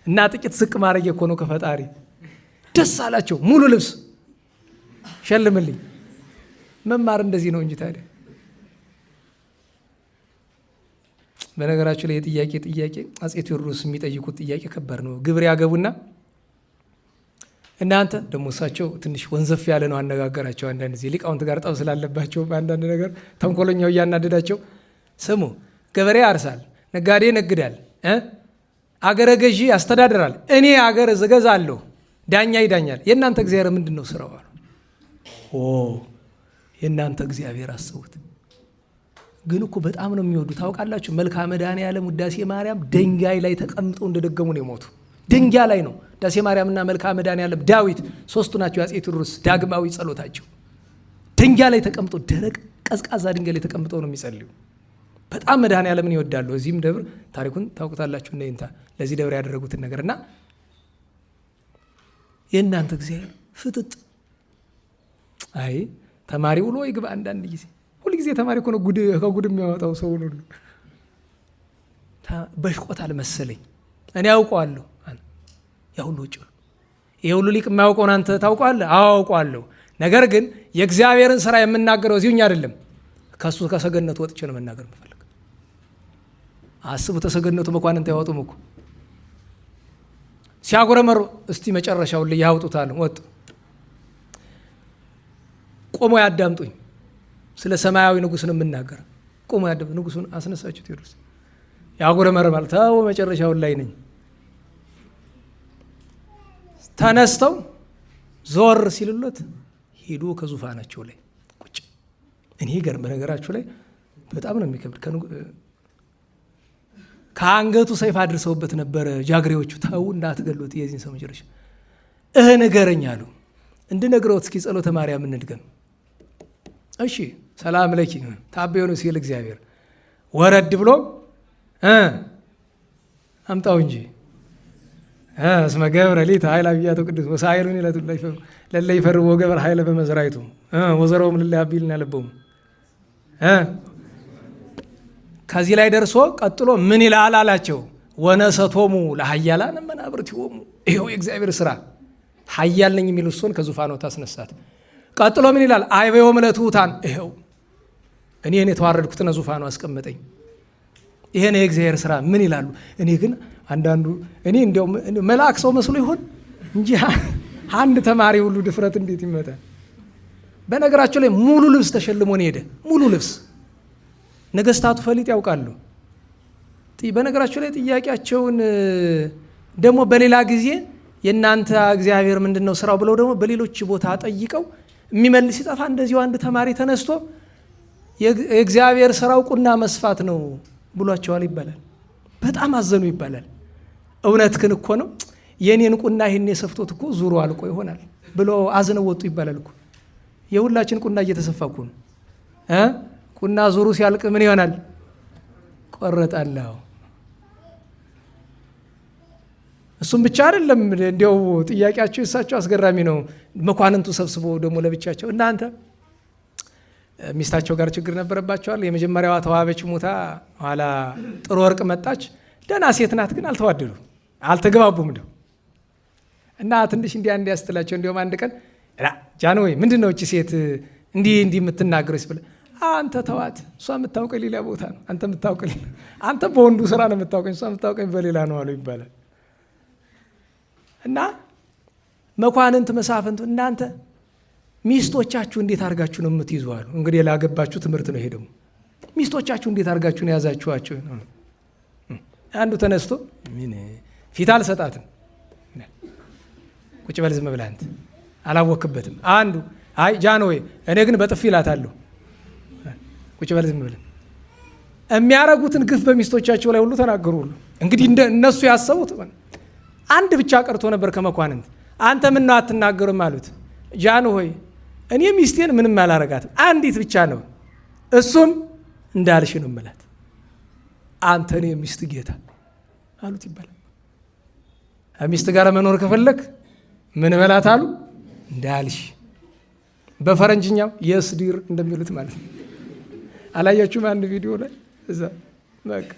እና ጥቂት ዝቅ ማድረግ እኮ ነው ከፈጣሪ። ደስ አላቸው። ሙሉ ልብስ ሸልምልኝ። መማር እንደዚህ ነው እንጂ ታዲያ በነገራችሁ ላይ ጥያቄ አፄ ቴዎድሮስ የሚጠይቁት ጥያቄ ከባድ ነው። ግብር ያገቡና እናንተ ደግሞ እሳቸው ትንሽ ወንዘፍ ያለ ነው አነጋገራቸው። አንዳንድ ጊዜ ሊቃውንት ጋር ጠብ ስላለባቸው በአንዳንድ ነገር ተንኮለኛው እያናደዳቸው፣ ስሙ ገበሬ ያርሳል፣ ነጋዴ ነግዳል፣ አገረ ገዢ ያስተዳድራል፣ እኔ አገር እገዛለሁ፣ ዳኛ ይዳኛል። የእናንተ እግዚአብሔር ምንድን ነው ስራው አሉ። የእናንተ እግዚአብሔር አስቡት። ግን እኮ በጣም ነው የሚወዱ ታውቃላችሁ። መልክአ መድኃኔዓለም ውዳሴ ማርያም ድንጋይ ላይ ተቀምጠው እንደደገሙ ነው የሞቱ። ድንጋይ ላይ ነው ውዳሴ ማርያምና መልክአ መድኃኔዓለም ዳዊት ሶስቱ ናቸው። የአፄ ቴዎድሮስ ዳግማዊ ጸሎታቸው ድንጋይ ላይ ተቀምጠው፣ ደረቅ ቀዝቃዛ ድንጋይ ላይ ተቀምጠው ነው የሚጸልዩ። በጣም መድኃኔዓለምን ይወዳሉ። እዚህም ደብር ታሪኩን ታውቁታላችሁ። እንደ ለዚህ ደብር ያደረጉትን ነገርና የእናንተ እግዚአብሔር ፍጥጥ አይ ተማሪ ውሎ ይግባ። አንዳንድ ጊዜ ሁል ጊዜ ተማሪ እኮ ነው ከጉድ የሚያወጣው ሰው ሁሉ በሽቆታል መሰለኝ። እኔ አውቀዋለሁ። ያ ሁሉ ውጭ ይሄ ሁሉ ሊቅ የማያውቀውን አንተ ታውቀዋለህ? አውቀዋለሁ። ነገር ግን የእግዚአብሔርን ስራ የምናገረው እዚሁኝ አይደለም፣ ከሱ ከሰገነቱ ወጥቼ ነው መናገር የምፈልግ። አስቡ፣ ተሰገነቱ መኳንንት ያወጡም እኮ ሲያጉረመሩ፣ እስቲ መጨረሻውን ላይ ያውጡታል። ወጡ ቆሞ ያዳምጡኝ። ስለ ሰማያዊ ንጉሥ ነው የምናገር። ቆሞ ያዳምጡ። ንጉሱን አስነሳችሁ ቴዎድሮስ ያጉረመርማል። ተው መጨረሻውን ላይ ነኝ። ተነስተው ዞር ሲልሎት ሄዶ ከዙፋናቸው ላይ ቁጭ። እኔ ገርም በነገራችሁ ላይ በጣም ነው የሚከብድ። ከአንገቱ ሰይፍ አድርሰውበት ነበረ ጃግሬዎቹ። ተው እንዳትገሉት የዚህን ሰው መጨረሻ ንገረኝ አሉ። እንድነግረውት እስኪ ጸሎተ ማርያም እንድገም። እሺ ሰላም ለኪ ታበዩ ነው ሲል እግዚአብሔር ወረድ ብሎ አምጣው እንጂ እስመ ገብረ ሊት ኃይል አብያቱ ቅዱስ ወሳይሉን ለለ ይፈርቦ ገበር ኃይለ በመዝራይቱ ወዘረውም ልላ ያቢልና ያለበውም። ከዚህ ላይ ደርሶ ቀጥሎ ምን ይላል አላቸው። ወነሰቶሙ ለኃያላን መናብርቲሆሙ። ይኸው የእግዚአብሔር ስራ። ኃያል ነኝ የሚል እሱን ከዙፋኑ ታስነሳት። ቀጥሎ ምን ይላል? አይቤዮም ለትሑታን። ይኸው እኔን የተዋረድኩትን ዙፋኑ አስቀመጠኝ። ይሄን የእግዚአብሔር ስራ ምን ይላሉ? እኔ ግን አንዳንዱ እኔ እንዲያው መልአክ ሰው መስሎ ይሆን እንጂ አንድ ተማሪ ሁሉ ድፍረት እንዴት ይመጣል? በነገራቸው ላይ ሙሉ ልብስ ተሸልሞ ነው ሄደ። ሙሉ ልብስ ነገስታቱ ፈሊጥ ያውቃሉ። በነገራቸው ላይ ጥያቄያቸውን ደግሞ በሌላ ጊዜ የእናንተ እግዚአብሔር ምንድን ነው ስራው ብለው ደግሞ በሌሎች ቦታ ጠይቀው የሚመልስ ሲጠፋ እንደዚሁ አንድ ተማሪ ተነስቶ የእግዚአብሔር ስራው ቁና መስፋት ነው ብሏቸዋል ይባላል። በጣም አዘኑ ይባላል። እውነት ግን እኮ ነው። የኔን ቁና ይሄን የሰፍቶት እኮ ዙሮ አልቆ ይሆናል ብሎ አዝነው ወጡ ይባላል እኮ። የሁላችን ቁና እየተሰፋኩ ነው። ቁና ዙሩ ሲያልቅ ምን ይሆናል? ቆረጣለሁ። እሱም ብቻ አይደለም። እንዲያው ጥያቄያቸው እሳቸው አስገራሚ ነው። መኳንንቱ ሰብስቦ ደግሞ ለብቻቸው እናንተ ሚስታቸው ጋር ችግር ነበረባቸዋል። የመጀመሪያዋ ተዋበች ሙታ፣ ኋላ ጥሩ ወርቅ መጣች። ደህና ሴት ናት፣ ግን አልተዋደዱ አልተገባቡም እንደው እና ትንሽ እንዲያስትላቸው እንዲሁም አንድ ቀን ጃንሆይ ምንድን ነው እቺ ሴት እንዲህ የምትናገረው ሲባል አንተ ተዋት፣ እሷ የምታውቀኝ ሌላ ቦታ ነው፣ አንተ የምታውቀኝ አንተ በወንዱ ስራ ነው የምታውቀኝ፣ እሷ የምታውቀኝ በሌላ ነው አሉ ይባላል። እና መኳንንት መሳፍንቱ እናንተ ሚስቶቻችሁ እንዴት አድርጋችሁ ነው የምትይዙ አሉ። እንግዲህ ላገባችሁ ትምህርት ነው። ሄደው ሚስቶቻችሁ እንዴት አድርጋችሁ ነው ያዛችኋቸው? አንዱ ተነስቶ ምን ፊት አልሰጣትም፣ ቁጭ በል ዝም ብለህ አንተ አላወክበትም። አንዱ አይ ጃንሆይ እኔ ግን በጥፊ እላታለሁ፣ ቁጭ በል ዝም ብለህ። የሚያረጉትን ግፍ በሚስቶቻቸው ላይ ሁሉ ተናገሩ። ሁሉ እንግዲህ እነሱ ያሰቡት አንድ ብቻ ቀርቶ ነበር ከመኳንንት። አንተ ምን ነው አትናገሩም አሉት። ጃንሆይ እኔ ሚስቴን ምንም አላረጋትም፣ አንዲት ብቻ ነው፣ እሱም እንዳልሽ ነው የምላት። አንተ እኔ ሚስት ጌታ አሉት ይባላል። ሚስት ጋር መኖር ከፈለክ ምን በላት አሉ? እንዳልሽ። በፈረንጅኛው የስዲር እንደሚሉት ማለት ነው። አላያችሁም? አንድ ቪዲዮ ላይ እዛ በቃ።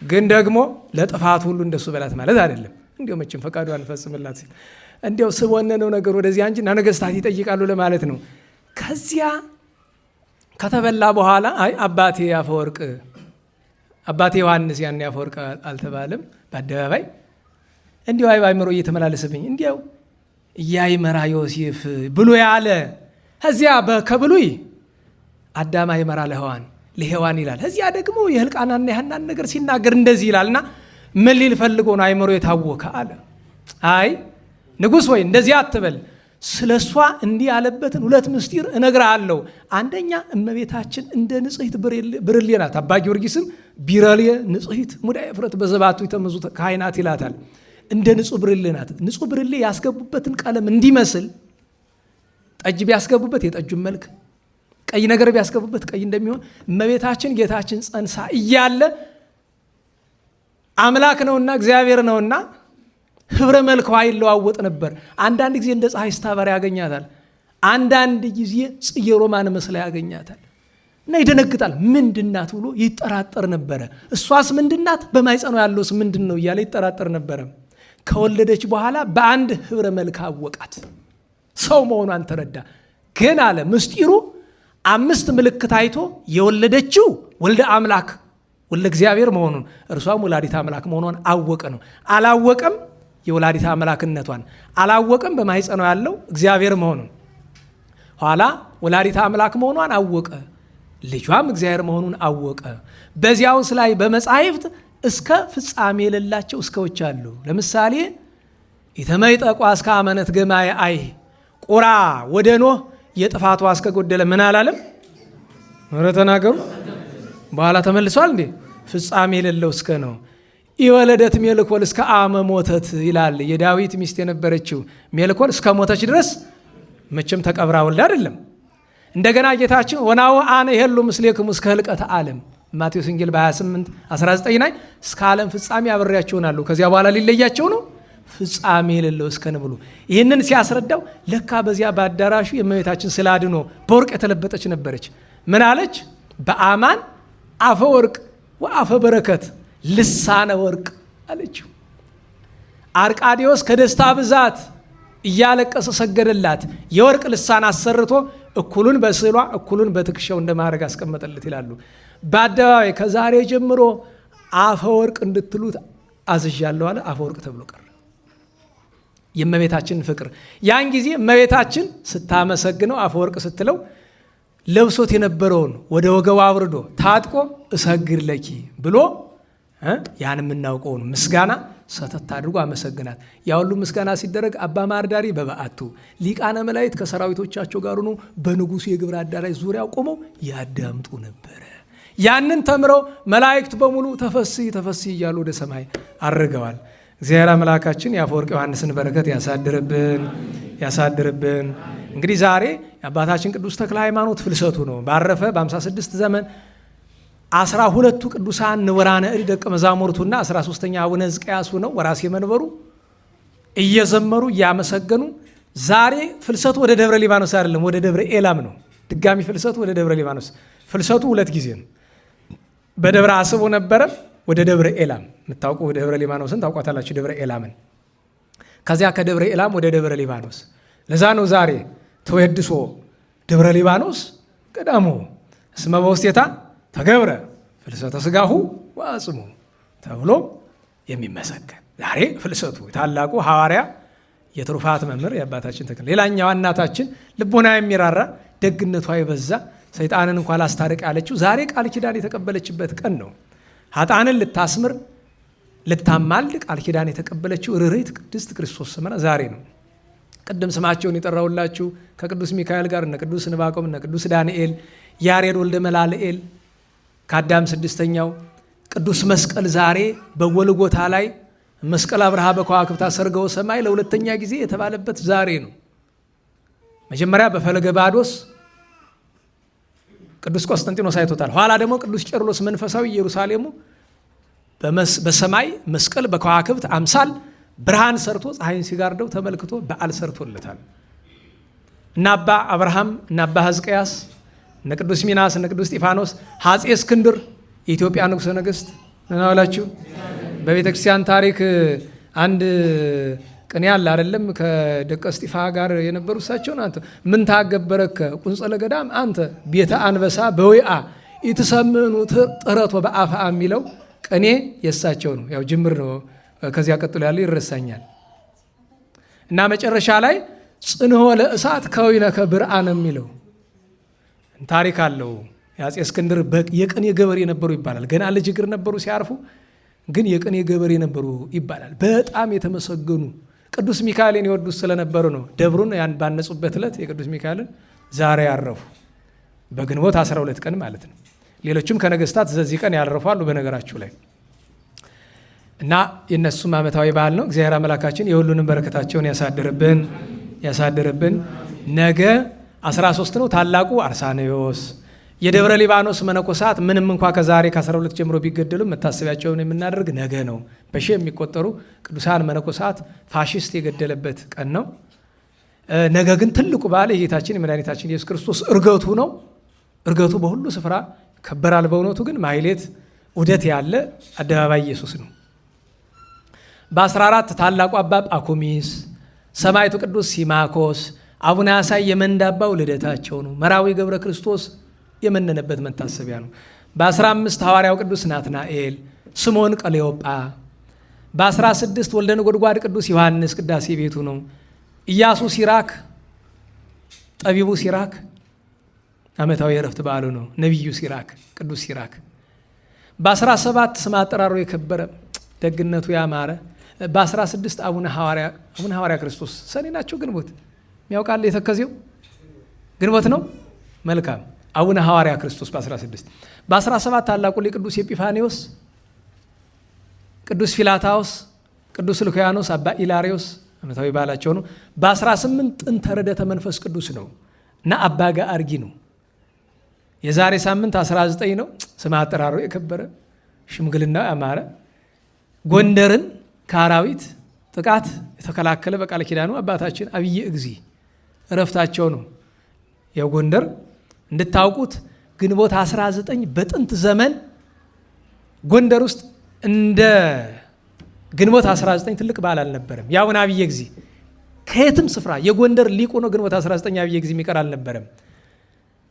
ግን ደግሞ ለጥፋት ሁሉ እንደሱ በላት ማለት አይደለም። እንዲያው መቼም ፈቃዷን ፈጽምላት ሲል እንዲያው ስቦነነው ነገር ወደዚያ እንጂ ነገስታት ይጠይቃሉ ለማለት ነው። ከዚያ ከተበላ በኋላ አይ አባቴ አፈወርቅ አባቴ ዮሐንስ ያን አፈወርቅ አልተባለም በአደባባይ እንዲሁ አይምሮ እየተመላለሰብኝ እንዲያው ያይመራ ዮሴፍ ብሎ ያለ እዚያ ከብሉይ አዳም አይመራ ለሔዋን ይላል። እዚያ ደግሞ የሕልቃናና የሐናን ነገር ሲናገር እንደዚህ ይላልና ምን ሊል ፈልጎ ነው አይምሮ የታወከ አለ። አይ ንጉሥ ወይ እንደዚህ አትበል፣ ስለሷ እንዲህ ያለበትን ሁለት ምስጢር እነግርሃለሁ። አንደኛ እመቤታችን እንደ ንጽሕት ብርሌ ናት። አባ ጊዮርጊስም ቢረሌ ንጽሕት ሙዳየ ፍረት በዘባቱ የተመዙ ካህናት ይላታል። እንደ ንጹሕ ብርሌ ናት። ንጹሕ ብርሌ ያስገቡበትን ቀለም እንዲመስል ጠጅ ቢያስገቡበት የጠጁን መልክ፣ ቀይ ነገር ቢያስገቡበት ቀይ እንደሚሆን እመቤታችን ጌታችን ጸንሳ እያለ አምላክ ነውና እግዚአብሔር ነውና ህብረ መልኳ ይለዋወጥ ነበር። አንዳንድ ጊዜ እንደ ፀሐይ ስታበራ ያገኛታል፣ አንዳንድ ጊዜ ጽጌ ሮማን መስላ ያገኛታል እና ይደነግጣል። ምንድናት ብሎ ይጠራጠር ነበረ። እሷስ ምንድናት? በማይጸኗ ያለውስ ምንድን ነው እያለ ይጠራጠር ነበረ። ከወለደች በኋላ በአንድ ህብረ መልክ አወቃት፣ ሰው መሆኗን ተረዳ። ግን አለ ምስጢሩ 5 ምልክት አይቶ የወለደችው ወልደ አምላክ ወልደ እግዚአብሔር መሆኑን እርሷም ወላዲተ አምላክ መሆኗን አወቀ ነው። አላወቀም የወላዲተ አምላክነቷን፣ አላወቀም በማይጸኗ ያለው እግዚአብሔር መሆኑን። ኋላ ወላዲተ አምላክ መሆኗን አወቀ፣ ልጇም እግዚአብሔር መሆኑን አወቀ። በዚያውስ ላይ በመጻሕፍት እስከ ፍጻሜ የሌላቸው እስከዎች አሉ። ለምሳሌ ኢተመይጠቋ እስከ አመነት ገማየ አይ ቁራ ወደ ኖህ የጥፋቷ እስከጎደለ ምን አላለም? ኧረ ተናገሩ። በኋላ ተመልሷል እንዴ? ፍጻሜ የሌለው እስከ ነው። ኢወለደት ሜልኮል እስከ አመ ሞተት ይላል። የዳዊት ሚስት የነበረችው ሜልኮል እስከ ሞተች ድረስ መቼም ተቀብራ ወልዳ አይደለም። እንደገና ጌታችን ወናው አነ ይሄሉ ምስሌክሙ እስከ ህልቀተ ዓለም ማቴዎስ ወንጌል በ28:19 ላይ እስከ ዓለም ፍጻሜ አብሬያቸው እሆናለሁ፣ ከዚያ በኋላ ሊለያቸው ነው ፍጻሜ የሌለው እስከ ነው ብሎ ይህንን ሲያስረዳው ለካ በዚያ በአዳራሹ የእመቤታችን ስላድኖ በወርቅ የተለበጠች ነበረች። ምን አለች? በአማን አፈ ወርቅ ወአፈ በረከት ልሳነ ወርቅ አለችው። አርቃዲዎስ ከደስታ ብዛት እያለቀሰ ሰገደላት። የወርቅ ልሳን አሰርቶ እኩሉን በስዕሏ እኩሉን በትከሻው እንደማድረግ አስቀመጠለት ይላሉ። በአደባባይ ከዛሬ ጀምሮ አፈ ወርቅ እንድትሉት አዝዣለሁ አለ። አፈ ወርቅ ተብሎ ቀረ። የእመቤታችንን ፍቅር ያን ጊዜ እመቤታችን ስታመሰግነው አፈ ወርቅ ስትለው ለብሶት የነበረውን ወደ ወገቡ አውርዶ ታጥቆ እሰግድ ለኪ ብሎ ያን የምናውቀውን ምስጋና ሰተት አድርጎ አመሰግናት። ያ ሁሉ ምስጋና ሲደረግ አባ ማርዳሪ በበዓቱ ሊቃነ መላእክት ከሰራዊቶቻቸው ጋር ሆነው በንጉሱ የግብር አዳራሽ ዙሪያ ቆመው ያዳምጡ ነበረ። ያንን ተምረው መላእክት በሙሉ ተፈስሒ ተፈስሒ እያሉ ወደ ሰማይ አርገዋል። እግዚአብሔር አምላካችን የአፈወርቅ ዮሐንስን በረከት ያሳድርብን። እንግዲህ ዛሬ የአባታችን ቅዱስ ተክለ ሃይማኖት ፍልሰቱ ነው። ባረፈ በ56 ዘመን 12ቱ ቅዱሳን ንወራነ እድ ደቀ መዛሙርቱና 13ኛ አቡነ ሕዝቅያስ ነው ወራሴ መንበሩ እየዘመሩ እያመሰገኑ። ዛሬ ፍልሰቱ ወደ ደብረ ሊባኖስ አይደለም፣ ወደ ደብረ ኤላም ነው። ድጋሚ ፍልሰቱ ወደ ደብረ ሊባኖስ። ፍልሰቱ 2 ጊዜ ነው። በደብረ አስቦ ነበረ፣ ወደ ደብረ ኤላም። የምታውቁ ደብረ ሊባኖስን ታውቋታላችሁ፣ ደብረ ኤላምን። ከዚያ ከደብረ ኤላም ወደ ደብረ ሊባኖስ። ለዛ ነው ዛሬ ተወድሶ ደብረ ሊባኖስ ቀዳሞ እስመ በውስቴታ ተገብረ ፍልሰተ ስጋሁ ወአጽሙ ተብሎ የሚመሰገን ዛሬ ፍልሰቱ ታላቁ ሐዋርያ የትሩፋት መምህር የአባታችን ተክለ። ሌላኛዋ እናታችን ልቦና የሚራራ ደግነቷ የበዛ ሰይጣንን እንኳን ላስታርቅ ያለችው ዛሬ ቃል ኪዳን የተቀበለችበት ቀን ነው። ኃጥአንን ልታስምር ልታማልድ ቃል ኪዳን የተቀበለችው ርኅርኅት ቅድስት ክርስቶስ ሰምራ ዛሬ ነው። ቅድም ስማቸውን የጠራሁላችሁ ከቅዱስ ሚካኤል ጋር እነ ቅዱስ ዕንባቆም እነ ቅዱስ ዳንኤል፣ ያሬድ ወልደ መላልኤል ከአዳም 6ኛው ቅዱስ መስቀል ዛሬ በጎልጎታ ላይ መስቀል አብርሃ በከዋክብት አሰርገው ሰማይ ለሁለተኛ ጊዜ የተባለበት ዛሬ ነው። መጀመሪያ በፈለገ ባዶስ ቅዱስ ቆስጠንጢኖስ አይቶታል። ኋላ ደግሞ ቅዱስ ቄርሎስ መንፈሳዊ ኢየሩሳሌሙ በሰማይ መስቀል በከዋክብት አምሳል ብርሃን ሰርቶ ፀሐይን ሲጋርደው ተመልክቶ በዓል ሰርቶለታል። እና አባ አብርሃም እና አባ ሕዝቅያስ እነ ቅዱስ ሚናስ እነ ቅዱስ እስጢፋኖስ አፄ እስክንድር የኢትዮጵያ ንጉሠ ነገሥት ናላችሁ። በቤተ ክርስቲያን ታሪክ አንድ ቅኔ ያለ አይደለም? ከደቀ እስጢፋ ጋር የነበሩ እሳቸው ናቸው። ምን ታገበረከ ቁንጸለ ገዳም አንተ ቤተ አንበሳ በወይአ ኢትሰምዕኑ ጥረቶ በአፍአ የሚለው ቅኔ የእሳቸው ነው። ያው ጅምር ነው። ከዚያ ቀጥሎ ያለው ይረሳኛል። እና መጨረሻ ላይ ጽንሖ ለእሳት ከዊነከ ብርአን የሚለው ታሪክ አለው። የአፄ እስክንድር የቅኔ ገበሬ ነበሩ ይባላል። ገና ልጅ እግር ነበሩ ሲያርፉ፣ ግን የቅኔ ገበሬ ነበሩ ይባላል። በጣም የተመሰገኑ ቅዱስ ሚካኤልን ይወዱት ስለነበሩ ነው። ደብሩን ያን ባነጹበት ዕለት የቅዱስ ሚካኤልን ዛሬ ያረፉ በግንቦት 12 ቀን ማለት ነው። ሌሎችም ከነገስታት ዘዚህ ቀን ያረፉ አሉ በነገራችሁ ላይ እና የነሱም ዓመታዊ በዓል ነው። እግዚአብሔር አምላካችን የሁሉንም በረከታቸውን ያሳድርብን። ነገ 13 ነው። ታላቁ አርሳኔዎስ የደብረ ሊባኖስ መነኮሳት ምንም እንኳ ከዛሬ ከ12 ጀምሮ ቢገደሉም መታሰቢያቸውን የምናደርግ ነገ ነው። በሺህ የሚቆጠሩ ቅዱሳን መነኮሳት ፋሽስት የገደለበት ቀን ነው። ነገ ግን ትልቁ በዓል የጌታችን የመድኃኒታችን ኢየሱስ ክርስቶስ እርገቱ ነው። እርገቱ በሁሉ ስፍራ ከበራል። በእውነቱ ግን ማሕሌት ዑደት ያለ አደባባይ ኢየሱስ ነው። በ14 ታላቁ አባ ጳኩሚስ፣ ሰማዕቱ ቅዱስ ሲማኮስ፣ አቡነ አሳይ የመንዳባው ልደታቸው ነው። መራዊ ገብረ ክርስቶስ የመነነበት መታሰቢያ ነው። በ15 ሐዋርያው ቅዱስ ናትናኤል፣ ስምዖን ቀሌዮጳ፣ በ16 ወልደ ነጎድጓድ ቅዱስ ዮሐንስ ቅዳሴ ቤቱ ነው። ኢያሱ ሲራክ፣ ጠቢቡ ሲራክ ዓመታዊ የዕረፍት በዓሉ ነው። ነቢዩ ሲራክ፣ ቅዱስ ሲራክ በ17 ስም አጠራሩ የከበረ ደግነቱ ያማረ በ16 አቡነ ሐዋርያ ክርስቶስ ሰኔ ናቸው። ግንቦት የሚያውቃል የተከዜው ግንቦት ነው። መልካም አቡነ ሐዋርያ ክርስቶስ በ16 በ17 ታላቁ ቅዱስ ኤጲፋኒዎስ፣ ቅዱስ ፊላታዎስ፣ ቅዱስ ሉኪያኖስ፣ አባ ኢላሪዮስ ዓመታዊ በዓላቸው ነው። በ18 ጥንተ ረድኤተ መንፈስ ቅዱስ ነው እና አባ ገአርጊ ነው። የዛሬ ሳምንት 19 ነው። ስም አጠራሩ የከበረ ሽምግልና ያማረ ጎንደርን ከአራዊት ጥቃት የተከላከለ በቃል ኪዳኑ አባታችን አብይ እግዚ እረፍታቸው ነው። የጎንደር እንድታውቁት ግንቦት 19 በጥንት ዘመን ጎንደር ውስጥ እንደ ግንቦት 19 ትልቅ በዓል አልነበረም። የአቡነ አብይ እግዚ ከየትም ስፍራ የጎንደር ሊቁ ነው። ግንቦት 19 አብይ እግዚ የሚቀር አልነበረም።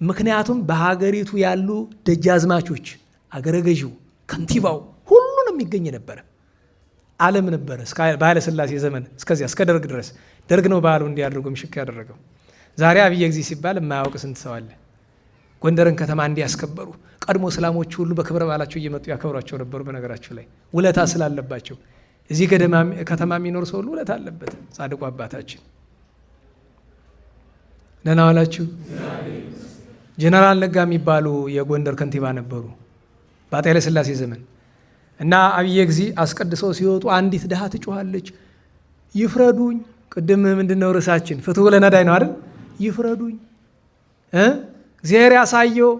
ምክንያቱም በሀገሪቱ ያሉ ደጃዝማቾች፣ አገረ ገዢው፣ ከንቲባው ሁሉንም የሚገኝ ነበረ። ዓለም ነበረ በኃይለ ሥላሴ ዘመን እስከዚያ እስከ ደርግ ድረስ። ደርግ ነው በዓሉ እንዲያደርጉ ምሽክ ያደረገው። ዛሬ አብይ እግዚ ሲባል የማያውቅ ስንት ሰው አለ። ጎንደርን ከተማ እንዲያስከበሩ ቀድሞ እስላሞች ሁሉ በክብረ በዓላቸው እየመጡ ያከብሯቸው ነበሩ። በነገራቸው ላይ ውለታ ስላለባቸው እዚህ ከተማ የሚኖር ሰው ሁሉ ውለታ አለበት። ጻድቁ አባታችን ደህና ዋላችሁ። ጀነራል ነጋ የሚባሉ የጎንደር ከንቲባ ነበሩ በአፄ ኃይለ ሥላሴ ዘመን እና አብይ እግዚ አስቀድሰው ሲወጡ አንዲት ድሃ ትጮኻለች፣ ይፍረዱኝ። ቅድም ምንድነው ርዕሳችን? ፍትሕ ለነዳይ ነው አይደል? ይፍረዱኝ እግዚአብሔር ያሳየው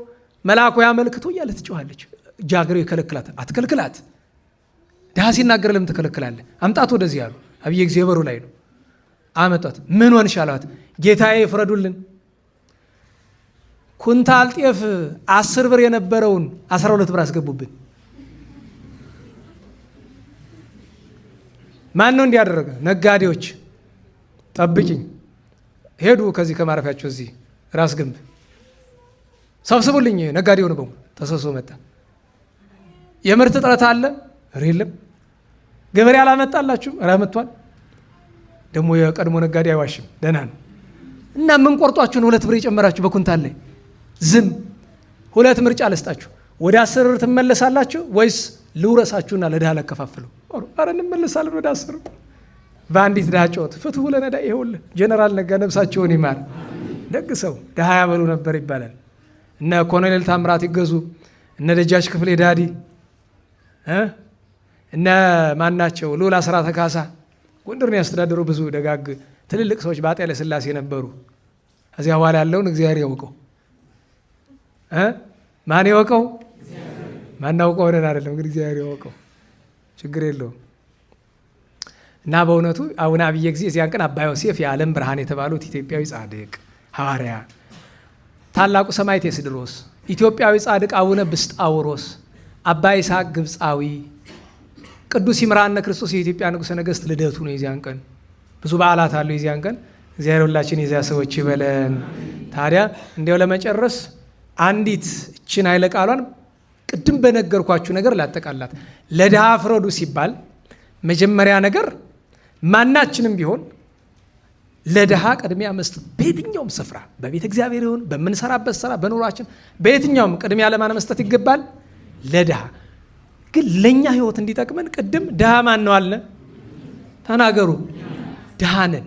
መልአኩ ያመልክቶ እያለ ትጮኻለች። ጃግሬው ይከለክላታል። አትከልክላት፣ ድሃ ሲናገር ለምን ትከለክላለህ? አምጣት ወደዚህ ያሉ አብይ እግዚ በሩ ላይ ነው። አመጣት። ምን ሆንሽ አሏት። ጌታዬ ይፍረዱልን፣ ኩንታል ጤፍ 10 ብር የነበረውን 12 ብር አስገቡብን። ማን ነው እንዲያደረገ? ነጋዴዎች። ጠብቂኝ ሄዱ። ከዚህ ከማረፊያቸው እዚህ ራስ ግንብ ሰብስቡልኝ። ነጋዴው ነው በሙሉ ተሰብስቦ መጣ። የምርት እጥረት አለ? የለም። ገበሬ አላመጣላችሁም? ኧረ መጥቷል። ደግሞ የቀድሞ ነጋዴ አይዋሽም፣ ደህና ነው። እና ምን ቆርጧችሁን 2 ብር የጨመራችሁ በኩንታል ላይ? ዝም 2 ምርጫ ልስጣችሁ። ወደ 10 ብር ትመለሳላችሁ ወይስ ልውረሳችሁና ለድሃ ለከፋፍሉ? ኧረ እንመለሳለን ወደ 10 ብር። በአንዲት ድሃ ጮት ፍትሕ ለነዳይ። ይኸውልህ ጀነራል ነጋ ነፍሳቸውን ይማር፣ ደግ ሰው ድሃ ያበሉ ነበር ይባላል። እነ ኮሎኔል ታምራት ይገዙ፣ እነ ደጃች ክፍሌ ዳዲ፣ እነ ማናቸው ልዑል አስራተ ካሳ ጎንደርን ያስተዳደሩ ብዙ ደጋግ ትልልቅ ሰዎች በአፄ ኃይለ ሥላሴ ነበሩ። ከዚያ በኋላ ያለውን እግዚአብሔር ያውቀው። ማን ያውቀው? ማናውቀው ሆነን አይደለም ግን እግዚአብሔር ያውቀው። ችግር የለውም። እና በእውነቱ አቡነ አብይ እግዚ የዚያን ቀን አባ ዮሴፍ የዓለም ብርሃን የተባሉት ኢትዮጵያዊ ጻድቅ ሐዋርያ፣ ታላቁ ሰማዕት ቴዎድሮስ፣ ኢትዮጵያዊ ጻድቅ አቡነ ብስጣውሮስ፣ አባ ይስሐቅ ግብፃዊ፣ ቅዱስ ይምርሃነ ክርስቶስ የኢትዮጵያ ንጉሠ ነገሥት ልደቱ ነው የዚያን ቀን። ብዙ በዓላት አሉ የዚያን ቀን። እግዚአብሔር ሁላችን የዚያ ሰዎች ይበለን። ታዲያ እንዲያው ለመጨረስ አንዲት እችን ኃይለ ቃሏን ቅድም በነገርኳችሁ ነገር ላጠቃላት። ለድሃ ፍረዱ ሲባል መጀመሪያ ነገር ማናችንም ቢሆን ለድሃ ቅድሚያ መስጠት፣ በየትኛውም ስፍራ በቤተ እግዚአብሔር ይሁን በምንሰራበት ስራ በኑሯችን በየትኛውም ቅድሚያ ለማን መስጠት ይገባል? ለድሃ። ግን ለእኛ ህይወት እንዲጠቅመን ቅድም ድሃ ማን ነው አለ? ተናገሩ። ድሃ ነን።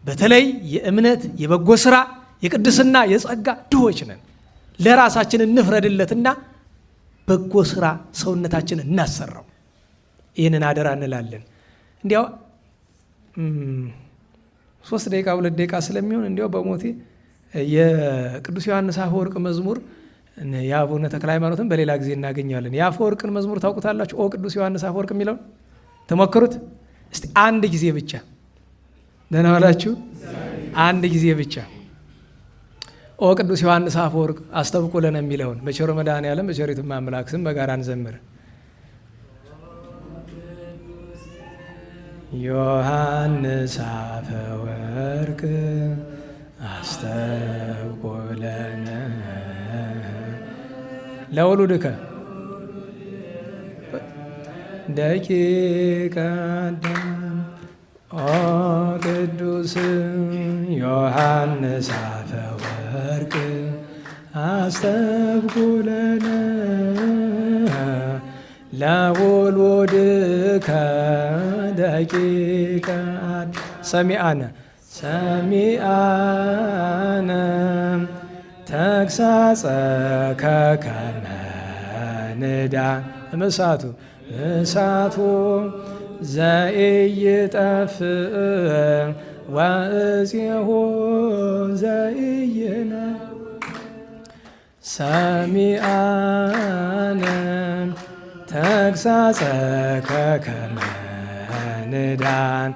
በተለይ የእምነት የበጎ ስራ የቅድስና የጸጋ ድሆች ነን። ለራሳችን እንፍረድለትና በጎ ስራ ሰውነታችንን እናሰራው። ይህንን አደራ እንላለን። እንዲያው 3 ደቂቃ 2 ደቂቃ ስለሚሆን እንዲያው በሞቴ የቅዱስ ዮሐንስ አፈወርቅ መዝሙር የአቡነ ተክለ ሃይማኖትን በሌላ ጊዜ እናገኘዋለን። የአፈወርቅን መዝሙር ታውቁታላችሁ? ኦ ቅዱስ ዮሐንስ አፈወርቅ የሚለውን ተሞክሩት እስቲ አንድ ጊዜ ብቻ። ደህና ዋላችሁ? አንድ ጊዜ ብቻ ኦ ቅዱስ ዮሐንስ አፈወርቅ አስተብቁለን የሚለውን በቸሩ መድኃኔዓለም በቸሪቱ አምላክ ስም በጋራ እንዘምር። ዮሐንስ አፈወርቅ አስተብቁለነ ለውሉድከ ደቂቀ አዳም ኦ ቅዱስ ዮሐንስ አፈወርቅ አስተብቁለነ ለውሉድከ ደቂቀ ሰሚአነ ተግሳጸከ ከመ ንዳን እምእሳቱ ዘኢይጠፍእ ወእፄሁ ዘኢይነድ ሰሚአነ ተግሳጸከ ከመ ንዳን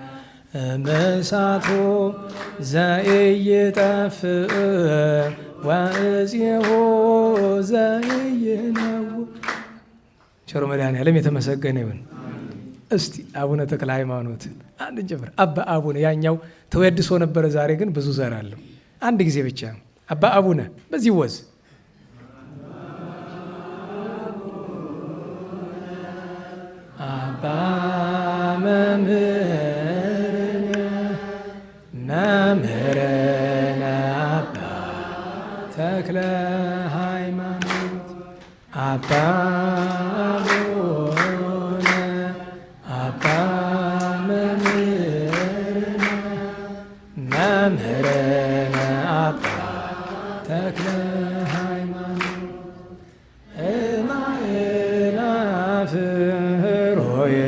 እምእሳቱ ዘኢይጠፍእ ወእፄሁ ዘኢይነውር። ቸሩ መድኃኔዓለም የተመሰገነ ይሁን። እስቲ አቡነ ተክለ ሃይማኖትን አንድ እንጨምር። አባ አቡነ ያኛው ተወድሶ ነበረ፣ ዛሬ ግን ብዙ ዘር አለው። አንድ ጊዜ ብቻ አባ አቡነ በዚህ ወዝ አባ መምህርነ አባ ተክለ ሃይማኖት አባ አቡነ አባ መምህርነ አባ ተክለ ሃይማኖት እማእላፍ ሆየ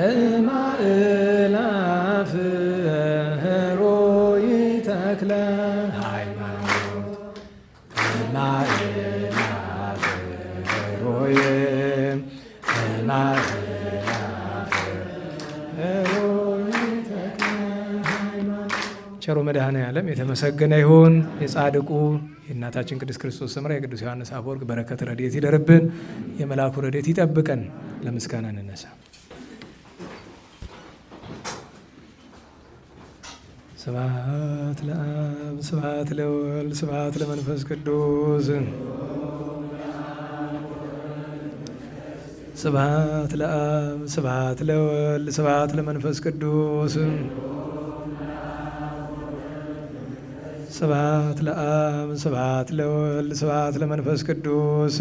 እማእላፍ ሆይ ተክለ ሃይማኖት እማእላፍ ሆየ እማእላፍ ሆይ ተክለ ሃይማኖት። ቸሩ መድኃኔዓለም የተመሰገነ ይሁን። የጻድቁ የእናታችን ቅድስት ክርስቶስ ሰምራ የቅዱስ ዮሐንስ አፈወርቅ በረከት ረድኤት ይደርብን። የመልአኩ ረድኤት ይጠብቀን። ለምስጋና እንነሳ። ስብሐት ለአብ ስብሐት ለወልድ ስብሐት ለመንፈስ ቅዱስ ስብሐት ለአብ ስብሐት ለወልድ ስብሐት ለመንፈስ ቅዱስ ስብሐት ለአብ ስብሐት ለወልድ ስብሐት ለመንፈስ ቅዱስ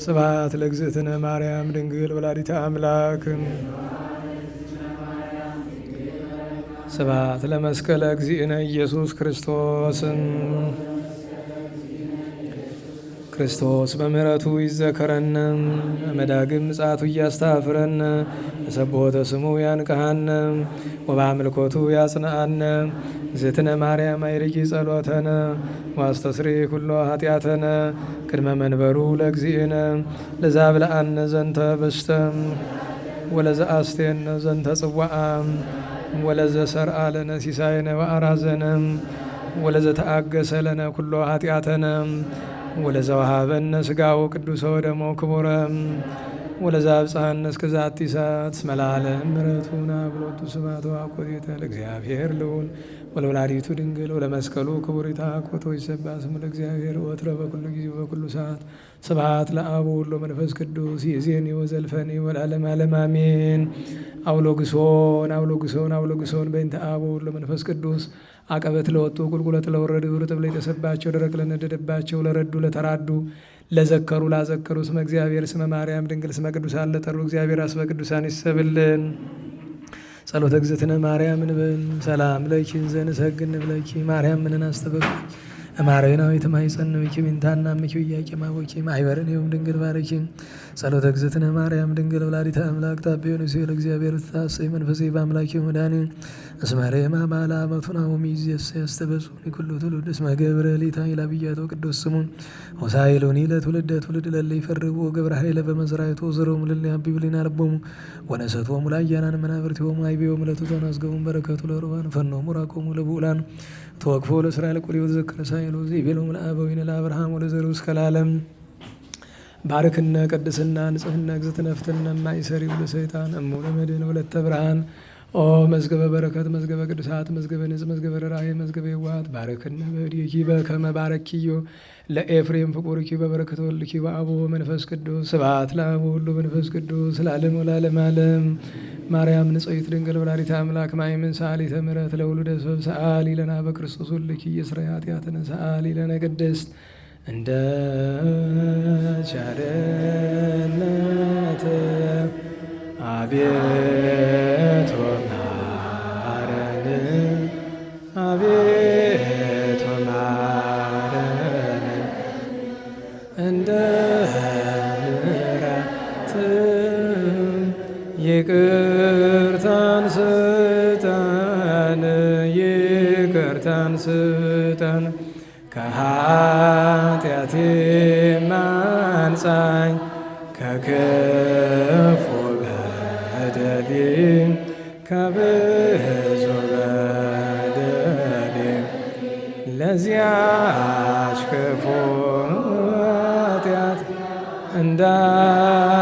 ስብሐት ለእግዝእትነ ማርያም ድንግል ወላዲተ አምላክ ስብሐት ለመስቀለ እግዚእነ ኢየሱስ ክርስቶስ ክርስቶስ በምሕረቱ ይዘከረን መዳግም ምጽአቱ እያስተፍረን በሰቦተ ስሙ ያንቀሃን ወበአምልኮቱ ያጽንዓን እግዝእትነ ማርያም አይርጊ ጸሎተነ ዋስተስሪ ኩሎ ኃጢአተነ ቅድመ መንበሩ ለእግዚእነ ለዛብልአነ ዘንተ በስተ ወለዘአስቴነ ዘንተ ጽዋዓ ወለዘሰርአ ለነ ሲሳየነ ወአራዘነ ወለዘተአገሰ ለነ ኩሎ ኃጢአተነ ወለዘወሃበነ ሥጋው ቅዱሰ ወደሞ ክቡረ ወለዘአብጽሐነ እስከ ዛቲ ሰዓት እስመ ለዓለም ምሕረቱ ናብሎቱ ስብሐት ወአኮቴተ ለእግዚአብሔር ልዑል ወለወላዲቱ ድንግል ወለመስቀሉ ክቡር ይትሐኮቶ ይትሰብሐ ስሙ ለእግዚአብሔር ወትረ በኩሉ ጊዜ በኩሉ ሰዓት ስብሐት ለአብ ወወልድ ወመንፈስ ቅዱስ ይእዜኒ ወዘልፈኒ ወለዓለመ ዓለም አሜን። አውሎግሶን አውሎግሶን አውሎግሶን በእንተ አብ ወወልድ ወመንፈስ ቅዱስ አቀበት ለወጡ ቁልቁለት ለወረዱ ርጥብ ለተሰባቸው ደረቅ ለነደደባቸው ለረዱ ለተራዱ ለዘከሩ ላዘከሩ ስመ እግዚአብሔር ስመ ማርያም ድንግል ስመ ቅዱሳን ለጠሩ እግዚአብሔር አስበ ቅዱሳን ይሰብልን። ጸሎተ እግዝእትነ ማርያም እንበል። ሰላም ለኪ ዘንሰግድ ብለኪ ማርያም ምንን አስተበቁ ማርያናዊት ማኅፀን ብኪ ሚንታና ምኪ ኢያቄም አቦኪ ማኅበርን ይሁን ድንግል ባረኪ። ጸሎተ እግዝእትነ ማርያም ድንግል ወላዲተ አምላክ ታቤኑ ሲል እግዚአብሔር ታሰይ መንፈሴ በአምላኪ መዳኒ እስመሬማ ባላ አመቱን አሁም ይዜስ ያስተበጹኒ ኩሉ ትውልድ እስመ ገብረ ሊታ ይላብያቶ ቅዱስ ስሙን ወሳይሉኒ ለትውልደ ትውልድ ለለ ይፈርቡ ገብረ ኃይለ በመዝራይቶ ዘሮም ልል ያቢብሊና ልቦሙ ወነሰቶሙ ላያናን መናብርቲሆሙ አይቤዮም ለትቶን አስገቡም በረከቱ ለሩባን ፈኖሙ ራቆሙ ለብኡላን ተወክፎ ለእስራኤል ቁልዮ ዘከረ ሳይሉ ዚቤሎም ለአበዊነ ለአብርሃም ወለዘሩ እስከ ለዓለም ባርክነ ቅድስና ንጽህና እግዝእትነ ፍትነ ማይሰሪው ለሰይጣን እሙ ለመድኅን ወለተ ብርሃን ኦ መዝገበ በረከት መዝገበ ቅዱሳት መዝገበ ንጽ መዝገበ ራእይ መዝገበ የዋሃት ባርክነ በእዴኪ በከመ ባረኪዮ ለኤፍሬም ፍቁርኪ በበረከተ ወልድኪ በአብ ወመንፈስ ቅዱስ ስብሐት ለአብ ወወልድ ወመንፈስ ቅዱስ ለዓለሙ ለዓለመ ዓለም። ማርያም ንጽሕት ድንግል ወላዲተ አምላክ ማእመን ሰአሊተ ምሕረት ለውሉደ ሰብ ሰአሊ ለነ በክርስቶስ ወልድኪ ኢየሱስ ኃጢአትነ ሰአሊ ለነ ቅድስት እንደ ቸርነት አቤቱ ማረን አቤቱ ማረን እንደ ምሕረት ይቅርታን ስጠን ይቅርታን ስጠን ከኃጢአቴ አንጻኝ ከክፉ በደሌ ከብዙ በደሌ ለዚያች ክፉ ኃጢአት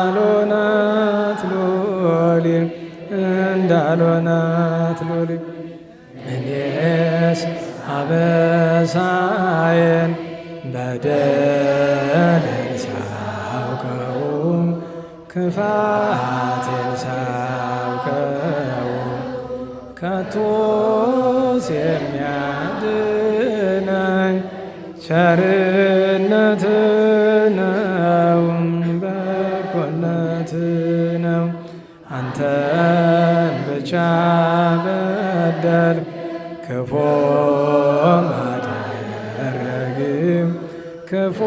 እንዳልሆናት ሎሌ እንዳልሆናት ሎሌ እኔስ አበሳዬን በደሌን ሳውቀው ክፋቴን ሳውቀው ከቶስ የሚያድነኝ ቸርነት ነው በጎነት ነው። አንተን ብቻ በደል ክፉ ማደረግም ክፉ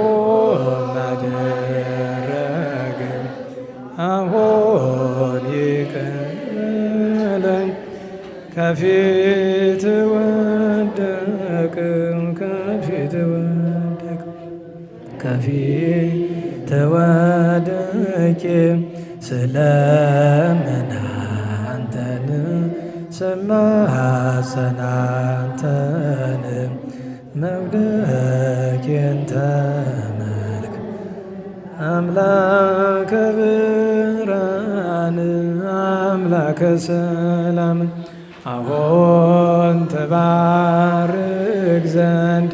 ማደረግም አሁን ይቅር በለኝ ከፊት ወደቅም ከፊት ወደቅ ከፊት ወደቄ ስለምን አንተን ስማጸን አንተን መውደቄን ተመልክ አምላከ ብርሃን አምላከ ሰላም አሁን ተባርክ ዘንድ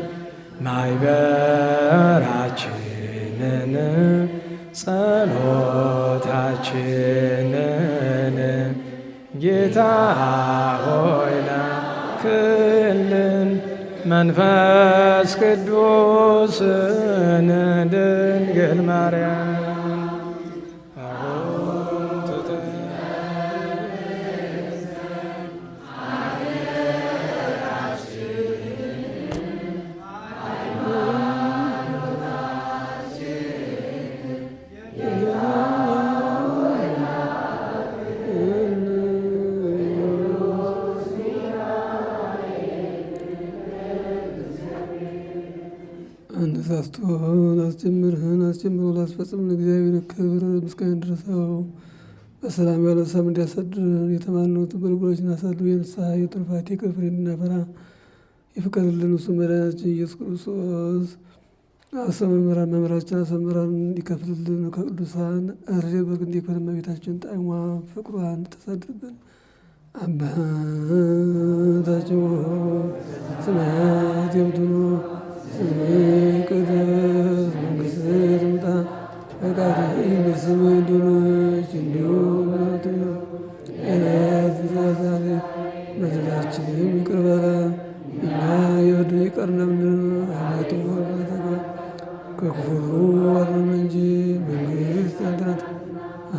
ማኅበራችንን ጸሎታችንን ጌታ ሆይ ላክልን መንፈስ ቅዱስን ድንግል ማርያምን አሁን አነሳስቶ ላስጀምርህን አስጀምሮ ላስፈጽምን እግዚአብሔር ክብር ምስጋና ይድረሰው። በሰላም ያለ ሰላም እንዲያሳድረን የተማርነውን በልቦናችን አሳድሮ የንስሐ የትሩፋት የቅን ፍሬ እንድናፈራ ይፍቀድልን። እሱ መድኃኒታችን ኢየሱስ ክርስቶስ አሰመምራን መምህራችን አሰመምራን እንዲከፍልልን ከቅዱሳን እርዴ በግ እንዲከፍል እመቤታችን ጣዕሟ ፍቅሯን እንድታሳድርብን አባታችን ሰማያት የምትኖር ስምህ ይቀደስ፣ መንግሥትህ ትምጣ፣ ፈቃድህ በሰማይ እንደሆነች እንዲሁም የዕለት እንጀራችንን በደላችንን ይቅር በለን እኛ የበደሉንን ይቅር እንደምንል፣ አቤቱ ወደ ፈተና አታግባን ከክፉ ሁሉ አድነን እንጂ መንግሥት ያንተ ናት፣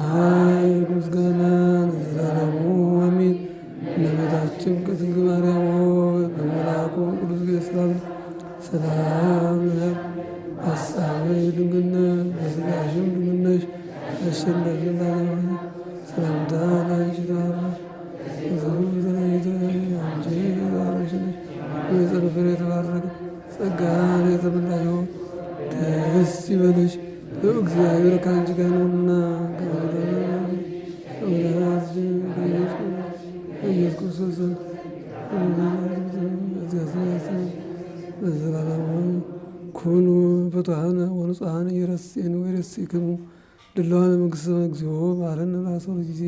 ኃይል፣ ምስጋና ለዘላለሙ አሜን። እመቤታችን ቅድስት ድንግል ማርያም ሆይ በመልአኩ ቅዱስ ገብርኤል ሰላም ይላል። ሐሳብሽ ድንግል ነሽ፣ በሥጋሽም ድንግል ነሽ። አሸናፊ እግዚአብሔር ሰላምታ ላንቺ ይገባል። ከሴቶች ተለይተሽ አንቺ የተባረክሽ ነሽ፣ የማኅፀንሽ ፍሬ የተባረከ ጸጋን የተመላሽ ሆይ ደስ ይበልሽ፣ እግዚአብሔር ከአንቺ ጋር ነውና ከመድኃኒታችን ከኢየሱስ ክርስቶስ ለዘላለሙ ኩኑ ፍቱሐነ ወንጹሐነ ይረሴን ወይረሴክሙ ድለዋነ መንግሥተ እግዚኦ መሐረነ ለአሥር ጊዜ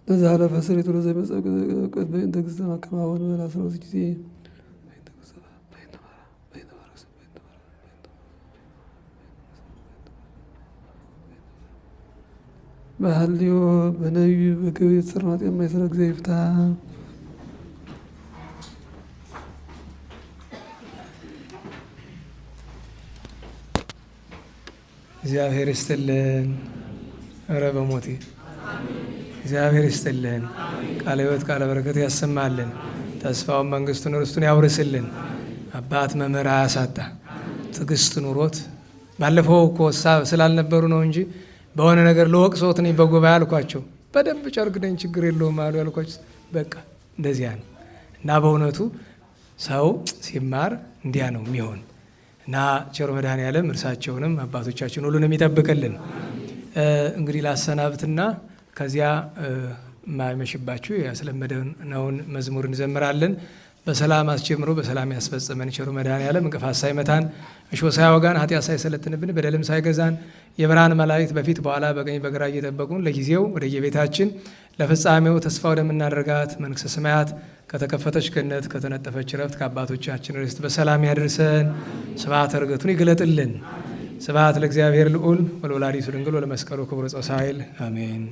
ለዛለፈ ስርየቱ ለዘመጸው በእንተ እግዝእተ ማከናወን ለአሥር ጊዜ በሐልዮ በነቢዩ በገቢር የተሰራ ኃጢአት የማይሠራ እግዚአብሔር ይፍታ። እግዚአብሔር ይስጥልን። ኧረ በሞቴ እግዚአብሔር ይስጥልን። ቃለ ሕይወት ቃለ በረከት ያሰማልን። ተስፋውን መንግሥቱን ርስቱን ያውርስልን። አባት መምህር አያሳጣ ትዕግስት ኑሮት ባለፈው እኮ ስላልነበሩ ነው እንጂ በሆነ ነገር ለወቅሶት ነኝ በጉባኤ አልኳቸው። በደንብ ጨርግደኝ ችግር የለውም አሉ ያልኳቸው። በቃ እንደዚያ ነው እና በእውነቱ ሰው ሲማር እንዲያ ነው የሚሆን እና ቸሩ መድኃኔዓለም እርሳቸውንም አባቶቻችን ሁሉንም ይጠብቅልን። እንግዲህ ላሰናብትና ከዚያ የማይመሽባችሁ ያስለመደነውን መዝሙር እንዘምራለን። በሰላም አስጀምሮ በሰላም ያስፈጽመን ቸሩ መድኃኔዓለም። እንቅፋት ሳይመታን እሾህ ሳይወጋን ኃጢአት ሳይሰለጥንብን በደልም ሳይገዛን የብርሃን መላእክት በፊት በኋላ በቀኝ በግራ እየጠበቁን ለጊዜው ወደየቤታችን ለፍጻሜው ተስፋ ወደምናደርጋት መንግሥተ ሰማያት ከተከፈተች ገነት ከተነጠፈች ዕረፍት ከአባቶቻችን ርስት በሰላም ያድርሰን። ስብሐተ ዕርገቱን ይግለጥልን። ስብሐት ለእግዚአብሔር ልዑል ወለወላዲቱ ድንግል ወለመስቀሉ ክቡር ጾሳይል አሜን።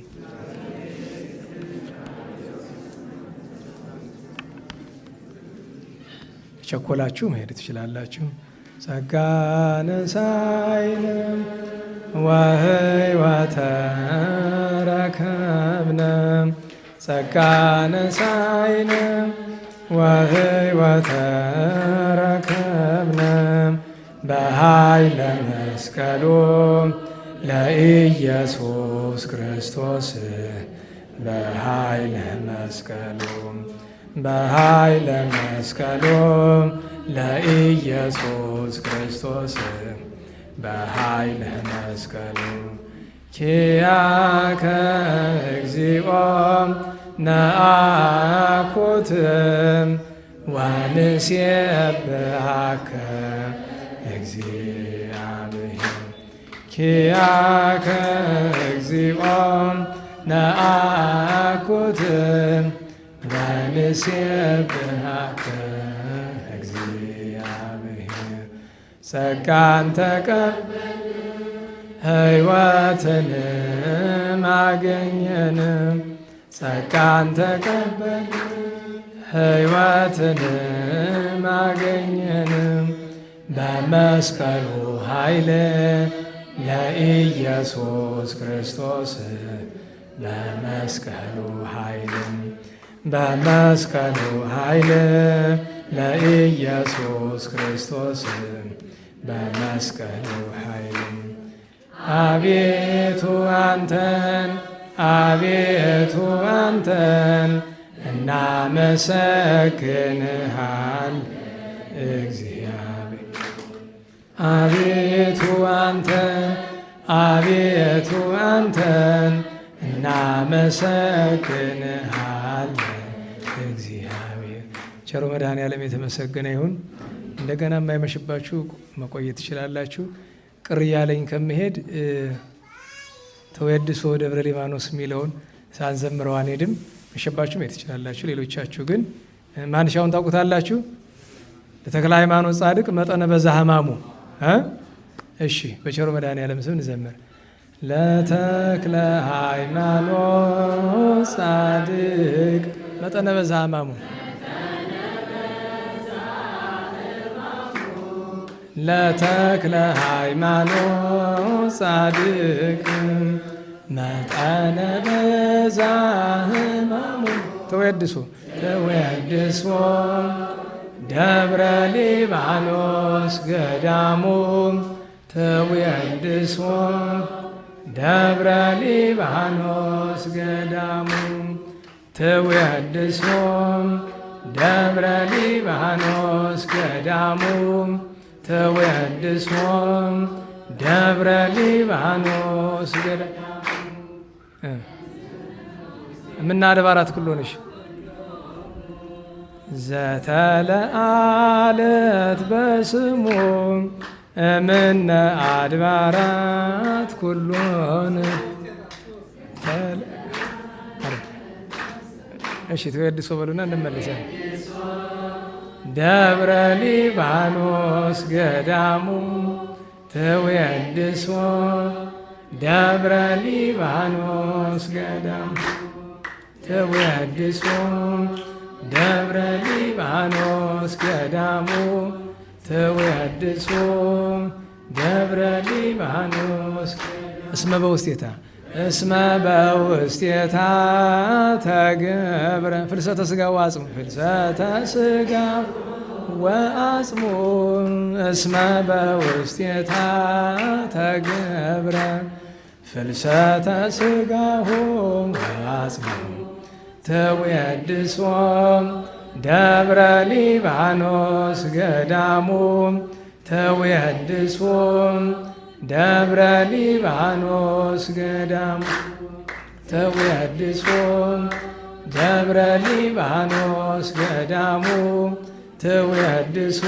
ቸኮላችሁ መሄድ ትችላላችሁ። ጸጋነ ሳይንም ወሕይወተ ረከብነ ጸጋነ ሳይንም ወሕይወተ ረከብነ በኃይለ መስቀሉ ለኢየሱስ ክርስቶስ በኃይለ መስቀሉ በኃይለ መስቀሉ ለኢየሱስ ክርስቶስ በኃይለ መስቀሉ ኪያከ እግዚኦ ነአኩት ወንሴብሐከ እግዚአብሔር ኪያከ እግዚኦ ነአኩት ወንሴብሐከ እግዚአብሔር ጸጋን ተቀበልን ሕይወትንም አገኘንም ጸጋን ተቀበልን ሕይወትንም አገኘንም በመስቀሉ ኃይል ለኢየሱስ ክርስቶስ በመስቀሉ ኃይል በመስቀሉ ኃይል ለኢየሱስ ክርስቶስ በመስቀሉ ኃይል አቤቱ አንተን አቤቱ አንተን እናመሰግንሃል እግዚአብሔር አቤቱ አንተን አቤቱ አንተን እናመሰግንሃለን እግዚአብሔር። ቸሩ መድኃኔዓለም የተመሰገነ ይሁን። እንደገና የማይመሽባችሁ መቆየት ትችላላችሁ። ቅር እያለኝ ከመሄድ ተወድሶ ደብረ ሊባኖስ የሚለውን ሳንዘምረው አንሄድም። መሸባችሁ መሄድ ትችላላችሁ። ሌሎቻችሁ ግን ማንሻውን ታውቁታላችሁ። ለተክለ ሃይማኖት ጻድቅ መጠነ በዛ ህማሙ። እሺ በቸሩ መድኃኔዓለም ስም እንዘምር። ለተክለ ሃይማኖት ጻድቅ መጠነ በዛ ህማሙ ለተክለ ሃይማኖት ጻድቅ መጠነ በዛ ህማሙ ተወድሶ ደብረ ሊባኖስ ገዳሙ ተወድሶ ደብረ ሊባኖስ ገዳሙ ተወድሶ ደብረ ሊባኖስ ገዳሙ ተወድሶ ደብረ ሊባኖስ ገዳሙ እምናድባራት ኩሎ ነሽ ዘተለአለት በስሙ እምነ አድባራት ኩሎን። እሺ ተወድሶ በሉና እንመለሳለን። ደብረ ሊባኖስ ገዳሙ ተወድሶ ደብረ ሊባኖስ ገዳሙ ተወድሶ ደብረ ሊባኖስ ገዳሙ ተወድሶ ደብረ ሊባኖስ እስመ በውስቴታ ተገብረ ፍልሰተ ሥጋ ወአጽሙ ፍልሰተ ሥጋ ወአጽሙ እስመ በውስቴታ ተገብረ ፍልሰተ ሥጋሁ ወአጽሙ ተወድሶ ደብረ ሊባኖስ ገዳሙ ተወድሶ ደብረ ሊባኖስ ገዳሙ ተወድሶ ደብረ ሊባኖስ ገዳሙ ተወድሶ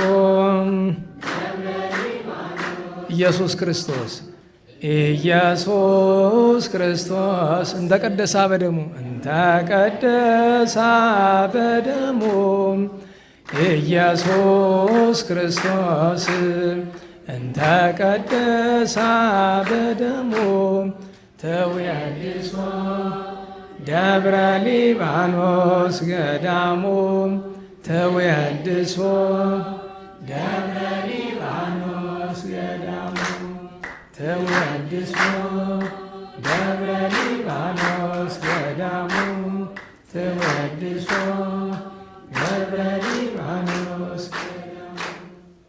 ኢየሱስ ክርስቶስ ኢየሱስ ክርስቶስ እንተቀደሳ በደሙ እንተቀደሳ በደሙ ኢየሱስ ክርስቶስ እንተቀደሳ በደሙ ተወድሶ ደብረ ሊባኖስ ገዳሙ ተወድሶ ደብረ ሊባኖስ ገዳሙ ተወድሶ ደብረ ሊባኖስ ገዳሙ ተወድሶ ደብረ ሊባኖስ።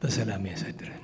በሰላም ያሳድረን።